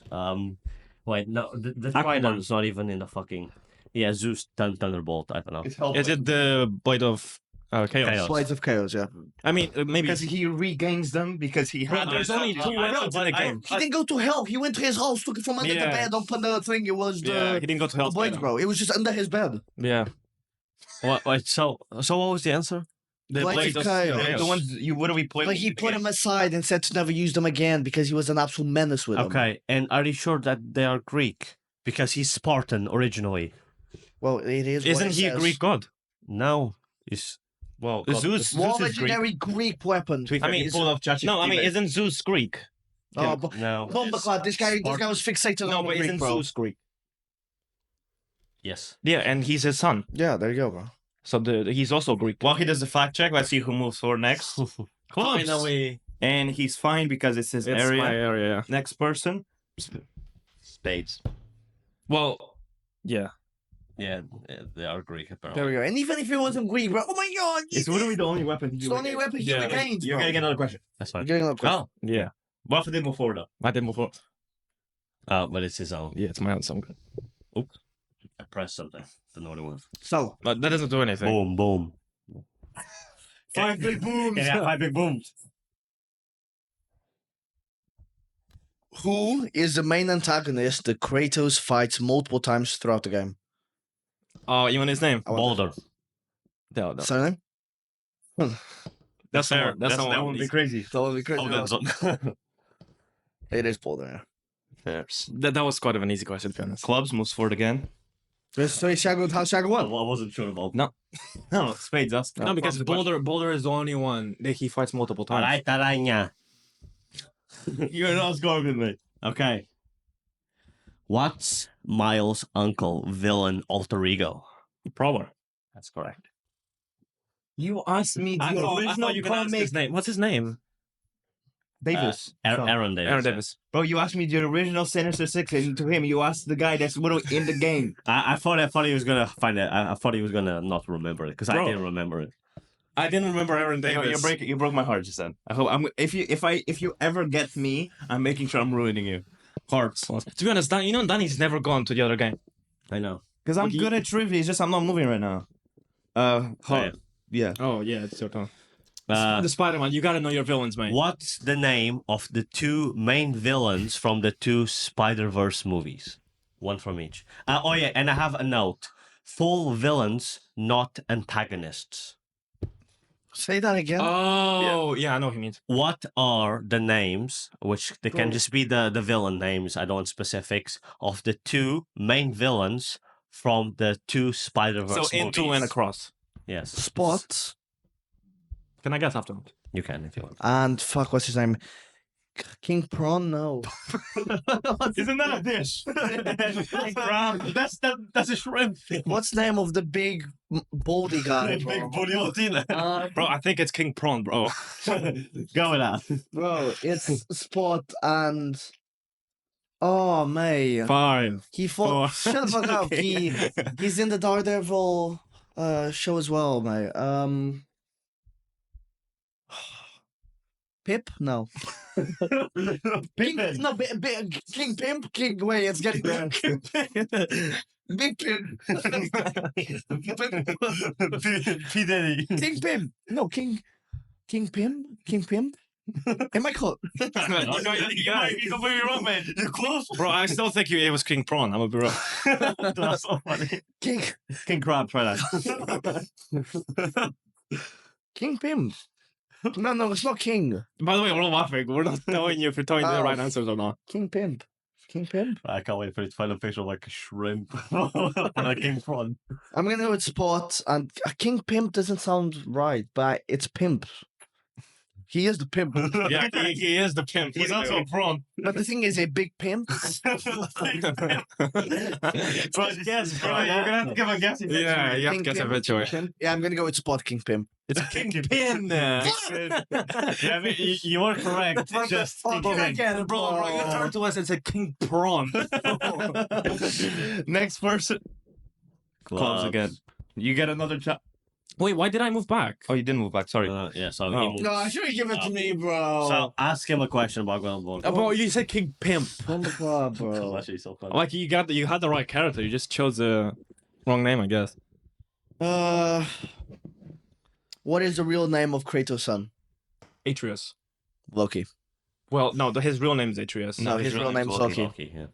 Wait, no, the trident's not even in the fucking. Yeah, Zeus Thunderbolt. I don't know. Is it the blade of Chaos. Blades of Chaos, yeah. I mean, maybe. Because he regains them because he Bro, had. there's only two weapons in the game. He didn't go to hell. He went to his house, took it from under the Yeah. bed, opened the thing. It was the, Yeah, he didn't go to the hell. blades, bro. It was just under his bed. Yeah. Wait, so what was the answer? The Blades of Chaos. The ones you literally played. But he put him aside and said to never use them again because he was an absolute menace with them. Okay, and are you sure that they are Greek? Because he's Spartan originally. Well, it is. what Isn't it he a says. Greek god? No, it's Well, Zeus. More Zeus is Greek. legendary Greek weapon. I mean, no, I mean, isn't Zeus Greek? Oh, but no. Bombaclad, this guy was fixated No, on but Greek, isn't bro. Zeus Greek? Yes. Yeah, and he's his son. Yeah, there you go, bro. So he's also Greek. While he does the fact check, let's see who moves forward next. Finally. And he's fine because it's his It's area. my area, yeah. Next person. Spades. Well, yeah. Yeah, they are Greek There apparently. we go. And even if it wasn't Greek, bro, oh my god! It's literally the only weapon. It's the only weapon he Yeah. regained, You're bro. gonna get another question. That's You're fine. getting another question. Oh, Yeah. what if they move forward though? I did before. But it's his own. Yeah, it's my own song. I pressed something. Don't know what it was. So, But that doesn't do anything. Boom, boom. 5 big booms. Yeah, 5 big booms. who is the main antagonist that Kratos fights multiple times throughout the game? Oh, you want his name? Boulder. No, no. Surname? That's fair. fair. That's That the would one. be crazy. That would be crazy. Oh, that's on. It is Boulder, yeah. That was quite of an easy question, to be honest. Clubs moves forward again. So Shago, how Shago I won? wasn't sure about. No. No, spades. Us. No, because Boulder is the only one that he fights multiple times. Alright, araña. You're not scoring with me. Okay. What's Miles' uncle villain alter ego? Prowler. That's correct. You asked me I the thought original you could ask comic. his name. What's his name? Davis. Aaron Davis. Aaron Davis. Bro, you asked me the original Sinister Six, and to him, you asked the guy that's literally in the game. I thought he was gonna find it. I thought he was gonna not remember it because I Bro. didn't remember it. I didn't remember Aaron Davis. You broke my heart just then. I hope if you ever get me, I'm making sure I'm ruining you. Hearts. To be honest, Dani's never gone to the other game. I know. Because I'm Look, good at trivia. It's just I'm not moving right now. Yeah. Oh, yeah, it's your turn. Uh, The Spider-Man, you gotta know your villains, mate. what's the name of the two main villains from the two Spider-Verse movies? One from each. Oh yeah, and I have a note. Full villains, not antagonists. Say that again. Oh, yeah, I know what he means. What are the names, which they can just be the villain names, I don't want specifics, of the two main villains from the two Spider-Verse So movies? into and across. Yes. Spot Can I guess after? You can if you want. and fuck, what's his name? King Prawn? No. Isn't that a dish? That's a shrimp. What's the name of the big baldy guy? Bro? Bro, I think it's King Prawn, bro. Go with that. Bro, it's Spot and. Oh, man. Fine. He fought. Four. Shut the fuck up. He's in the Daredevil show as well, mate. Pip? No. King, no, King Pimp? King, wait, it's getting there. Big Pimp. P. Diddy. King Pimp. No, King Pimp? King Pimp? Am I caught? You completely wrong, man. You're close. Bro, I still think it was King Prawn. I'm gonna be real. That's so funny. King Crab, try that. King Pimp. No, it's not King. By the way, we're all laughing. We're not telling you if you're telling the right answers or not. King Pimp. King Pimp? I can't wait for you to find a picture of like a shrimp on a king prawn. I'm gonna go with Spot, and King Pimp doesn't sound right, but it's Pimp. He is the pimp. Yeah, he is the pimp. He's also a prawn. But the thing is, a big pimp. Bro, yes, bro. You're gonna have to give a guess. Yeah, you have to guess eventually. Yeah, I'm gonna go with Spot King Pimp. It's Kingpin. Yeah, I mean, you are correct. Just again, Bro, you turned to us and said King Prawn. Next person. Clubs again. You get another shot. Wait, why did I move back? Oh, you didn't move back. Sorry. Yeah, so Oh. he moved. No, I should have given it to me, bro. So ask him a question about Groundhog. Bro, you said King Pimp. On the club, That's bro. actually so funny. Like you had the right character. You just chose the wrong name, I guess. What is the real name of Kratos' son? Atreus. Loki. Well, no, his real name is Atreus. No, his real name's Loki. Loki, yeah.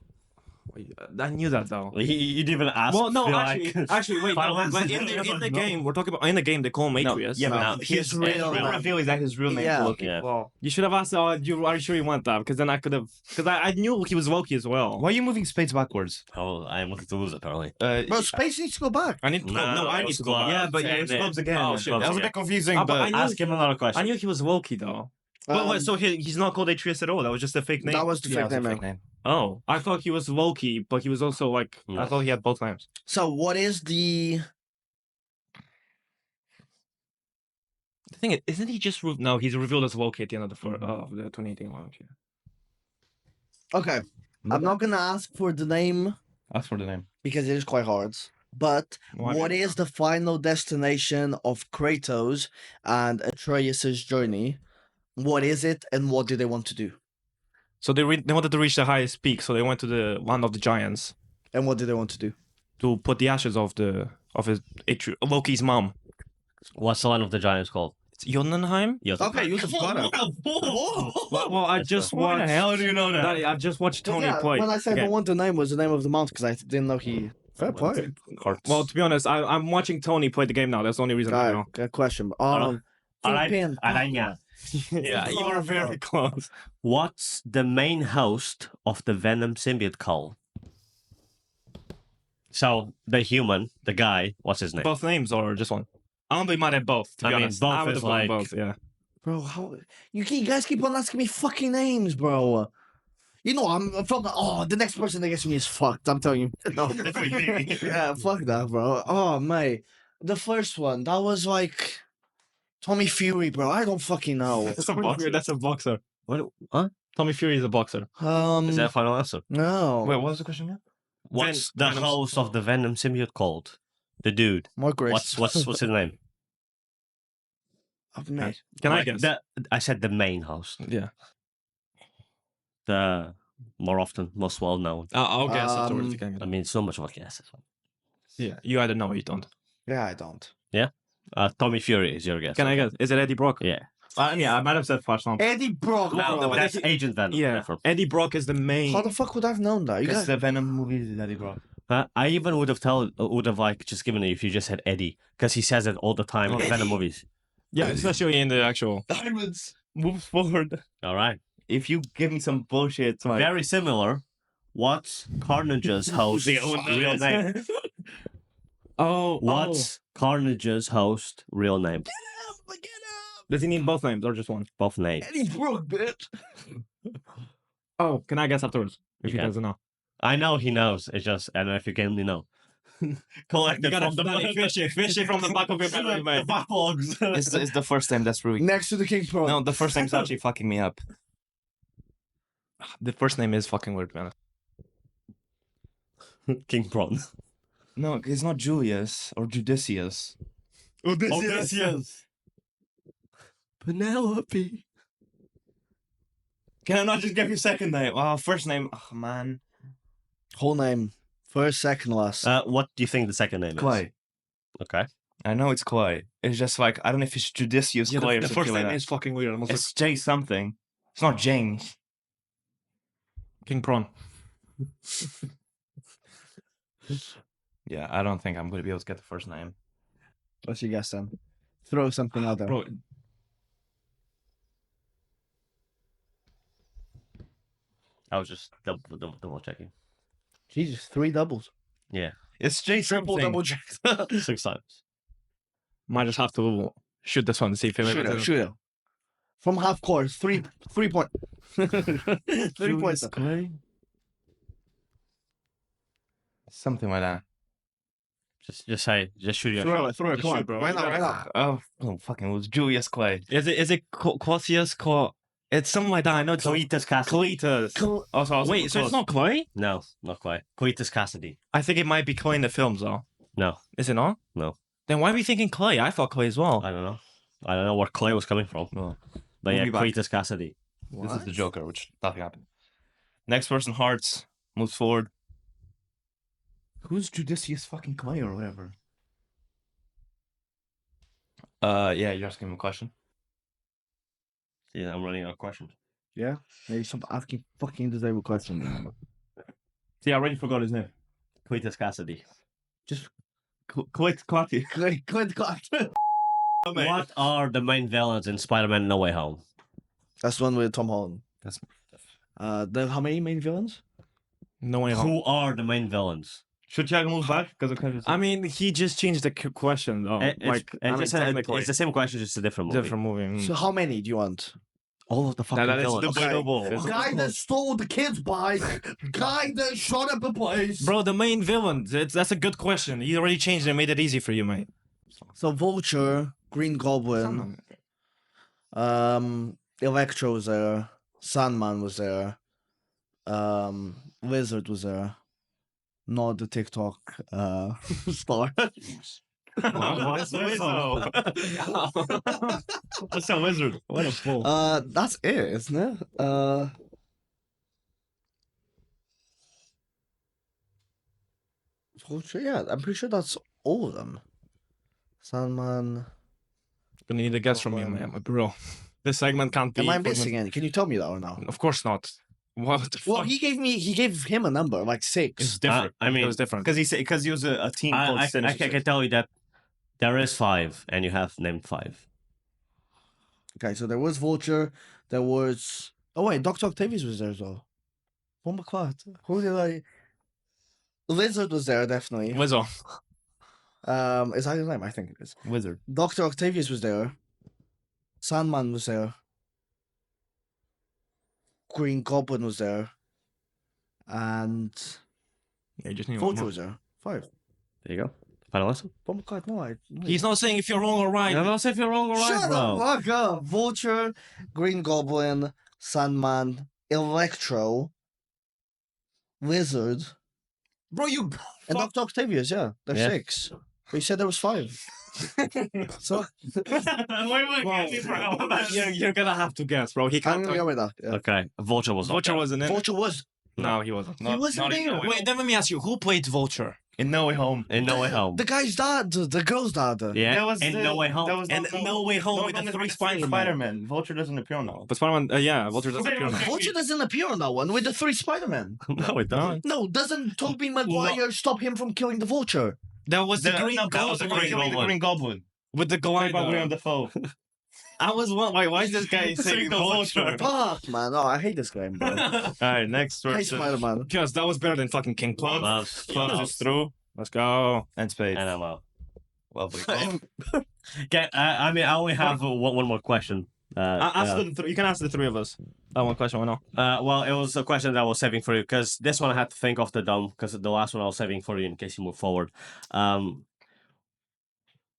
I knew that though. You didn't even ask. Well, no, feel actually, like- actually, wait. Final No, answer. but in the game, we're talking about in the game. They call him No, Atreus. yeah, but No, his real real reveal is that his real name Yeah. is Loki. Yeah. Well, you should have asked. Are you sure you want that? Because then I could have. Because I knew he was Loki as well. Why are you moving spades backwards? Oh, I wanted to lose apparently. Bro, space needs to go back. I need. No, I it need was to go clubs. back. Yeah, but Yeah, you're clubs again. Oh shit, Clubs that was a again. bit confusing. But But I knew, ask him another question. I knew he was Loki though. But so he's not called Atreus at all. That was just a fake name. That was the Yeah, fake it's a name. fake name. Oh, I thought he was Loki, but he was also like I No. thought he had both names. So what is the... The thing is, isn't he just no? He's revealed as Loki at the end of the 2018 one. Okay, I'm not going to ask for the name Ask for the name. because it is quite hard. But Why what not? is the final destination of Kratos and Atreus' journey? What is it and what do they want to do? So they wanted to reach the highest peak, so they went to the land of the giants And what do they want to do? to put the ashes of his Loki's mom. What's the line of the giants called? It's Jotunheim. Yes. Okay, you have got it. Well, I just Why the watched. hell do you know that? Daddy, I just watched Tony play. When I said again. I want the name was the name of the mountain because I didn't know he... Fair play. Well, to be honest, I'm watching Tony play the game now. That's the only reason I know. Alright, good question. Araña. Yeah, you are very close. What's the main host of the Venom symbiote called? So the human, the guy, what's his name? Both names or just one? I'm gonna be mad at both. To be I mean, honest, both I would is have gone like- both. Yeah. Bro, how... You guys keep on asking me fucking names, bro. You know, I'm from... the next person that gets me is fucked. I'm telling you. No. Yeah, fuck that, bro. Oh, mate. The first one, that was like... Tommy Fury, bro. I don't fucking know. That's a boxer. That's a boxer. What? Huh? Tommy Fury is a boxer. Is that a final answer? No. Wait, what was the question again? What's the Venom's- host of the Venom symbiote called? The dude. More grace. What's his name? Oh, mate. Can I Like, guess? I said the main host. Yeah. The more often, most well known. I'll guess afterwards. Um, You can get I it. mean, so much of a guess. Yeah. You either know or you don't. Yeah, I don't. Tommy Fury is your guess. Can I guess? Is it Eddie Brock? Yeah. Yeah, I might have said Flash Thompson. Eddie Brock, No, bro. but that's that's- Agent Venom. Yeah. Different. Eddie Brock is the main. How the fuck would I have known that? You Because guys... the Venom movie that he brought. I even would have like just given it if you just said Eddie, because he says it all the time in Venom movies. Yeah, especially in the actual. Diamonds. Move forward. All right. If you give me some bullshit, like Very similar. What's Carnage's host real name? Oh, What's Carnage's host real name? Does he need both names or just one? Both names. Eddie Brock, bitch. Oh, can I guess afterwards? If You he can. doesn't know. I know he knows. It's just I don't know if you can know. Collected from the fish it from the back of your memory, mate. backlogs. it's the first time that's ruined. Next to the King Pro. No, the first name's actually fucking me up. The first name is fucking weird, man. King Prawn. No, it's not Julius or Judicius. Odysseus. Penelope. Can I not just give you second name? Oh, first name. Oh man, Whole name. First, second, last. What do you think the second name Clay. is? Okay. I know it's Clay. It's just like I don't know if it's Judicius Yeah, Clay or the something first like name that. is fucking weird. Almost It's J something. It's not James. like King Prawn. Yeah, I don't think I'm gonna be able to get the first name. What's your guess then? Throw something out there. Bro, I was just double checking. Jesus, 3 doubles. Yeah. It's J something. check. 6 times. might just have to shoot this one to see if it Shoot maybe it, shoot it. From half court, 3 point. 3 points. Clay. Something like that. Just say, just shoot your Throw it, Just come on. shoot, bro. Why not, why not? Oh, fucking, it was Julius Clay. Is it Quasius? It's something like that. I know it's Cletus Cassidy. Cletus. Also, Wait, so it's not Clay? No, not quite. Cletus Cassidy. I think it might be Clay in the films, though. No, Is it not? No. Then why are we thinking Clay? I thought Clay as well. I don't know. I don't know where Clay was coming from. No. But yeah, We'll be back. Cletus Cassidy. This is the Joker, which nothing happened. Next person, Hearts, moves forward. Who's Judicius fucking Clay or whatever? Yeah, you're asking him a question. Yeah, I'm running out of questions. Yeah, maybe some asking fucking disabled question. See, I already forgot his name. Cletus Cassidy. Just Quit, Quatty. quit. What are the main villains in Spider-Man No Way Home? That's the one with Tom Holland. That's How many main villains? No way home. Who are the main villains? Should Tiago move back? Because I mean, he just changed the question though. It's the same question, just a different movie. different movie. So how many do you want? All of the fucking that is villains. debatable. Guy that stole the kid's bike. Guy that shot up the place. Bro, the main villain. That's a good question. You already changed it and made it easy for you, mate. So Vulture, Green Goblin, Electro was there, Sandman was there, Lizard was there. Not the TikTok star. What's a wizard? What's a wizard? What a fool. That's it, isn't it? Vulture, yeah, I'm pretty sure that's all of them. Sandman. Gonna need a guess from you, man, bro. This segment can't be. Am I missing any? Can you tell me that or no? Of course not. What the Well, fuck? he gave him a number, like 6. It's different. I mean, it was different. Because he was a team called I Sinister. can tell you that there is 5, and you have named 5. Okay, so there was Vulture, there was... Oh wait, Dr. Octavius was there as well. Oh my god, who did I... Lizard was there, definitely. Wizzo. Is that his name? I think it is. Wizard. Dr. Octavius was there. Sandman was there. Green Goblin was there. And Yeah, you just need one Vulture more. was there. 5. There you go. Final answer. Oh my god, no, He's not saying if you're wrong or right. I don't say if you're wrong or right, Shut bro. the fuck up! Vulture, Green Goblin, Sandman, Electro, Lizard, Bro, you. and Fuck. Dr. Octavius, yeah. There's Yeah. 6. But you said there was 5. So You're gonna have to guess, bro. He I'm can't. gonna go with that. Yeah. Okay, Vulture was Vulture okay. wasn't in. Vulture was. No, he wasn't. He wasn't there. Wait, then let me ask you, who played Vulture? In No Way Home. In No Way Home. The guy's dad, the girl's dad. Yeah, That was in No Way Home. That was And No Way Home with the 3 Spider-Man. Spider-Man. Vulture doesn't appear now. But Spider-Man, yeah, Vulture doesn't appear now. Vulture doesn't appear on that one with the 3 Spider-Man. No, it doesn't. No, doesn't Tobey Maguire stop him from killing the Vulture? That was the Green that was the Goblin. Green Goblin. Green Goblin. With the Played by glider. William Dafoe. I was wondering, why is this guy saying Vulture? Fuck, man. Oh, I hate this game, bro. Alright, next I hate person. Spider-Man. Because that was better than fucking King Cloud. Close is through. Let's go. And Spade. And I'm out. Well played. Okay, I mean, I only have one more question. You can ask the 3 of us. That one question, why not? Well, it was a question that I was saving for you because this one I had to think off the dome because the last one I was saving for you in case you move forward.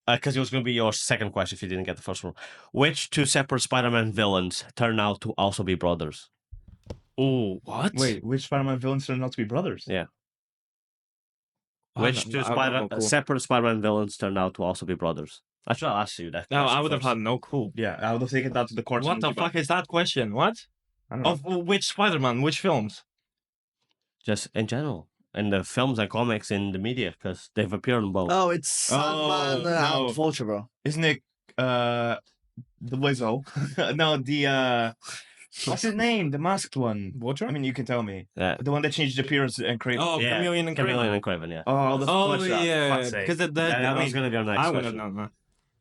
Because it was going to be your second question if you didn't get the first one. Which 2 separate Spider-Man villains turn out to also be brothers? Oh, what? Wait, which Spider-Man villains turned out to be brothers? Yeah. I Which don't- 2 I don't know, cool. separate Spider-Man villains turned out to also be brothers? I should have asked you that. No, I question would have first. had no clue. Yeah, I would have taken that to the court. What the fuck is that question? What? I don't know. Of which Spider-Man? Which films? Just in general. In the films and comics in the media because they've appeared in both. Oh, it's Sandman no. and Vulture, bro. Isn't it the Wizzo? No, the what's his name? The masked one. Vulture? I mean, you can tell me. Yeah. The one that changed appearance and created. Oh, Yeah, Chameleon and Chameleon Craven. and Craven, yeah. Oh, the Oh, flesh out, yeah. fuck's sake. Because That was going to be our next I question. would have known that.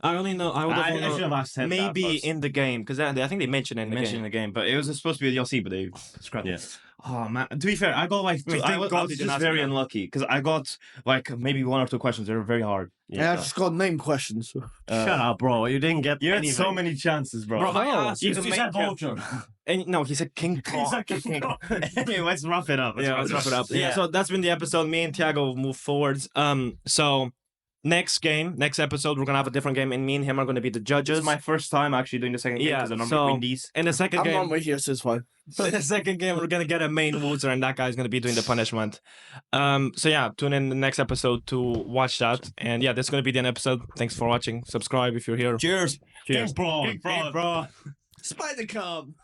I only know. I would I have should have asked him that maybe first. in the game because I think they mentioned it in the mentioned in game. the game, but it was supposed to be a DLC, but they scrapped Yeah. it. Oh man! To be fair, I got like Wait, I thank was God they didn't just ask very me that. unlucky because I got like maybe 1 or 2 questions. They were very hard. Yeah, I just got name questions. Shut up, bro. You didn't get You had anything. so many chances, bro. Bro, I asked You the main said character. Vulture. And no, he said King Kong. Anyway, let's wrap it up. Yeah, let's wrap it up. Yeah. So that's been the episode. Me and Tiago move forwards. So next episode, we're gonna have a different game, and me and him are gonna be the This judges. is my first time actually doing the second game Yeah, because I'm not so- between these. In the second I'm game, normally here, so it's fine. in the second game, we're gonna get a main loser, and that guy's gonna be doing the punishment. So yeah, tune in the next episode to watch that. And yeah, this is gonna be the end episode. Thanks for watching. Subscribe if you're here. Cheers. Cheers. Bro. bro. Spider come.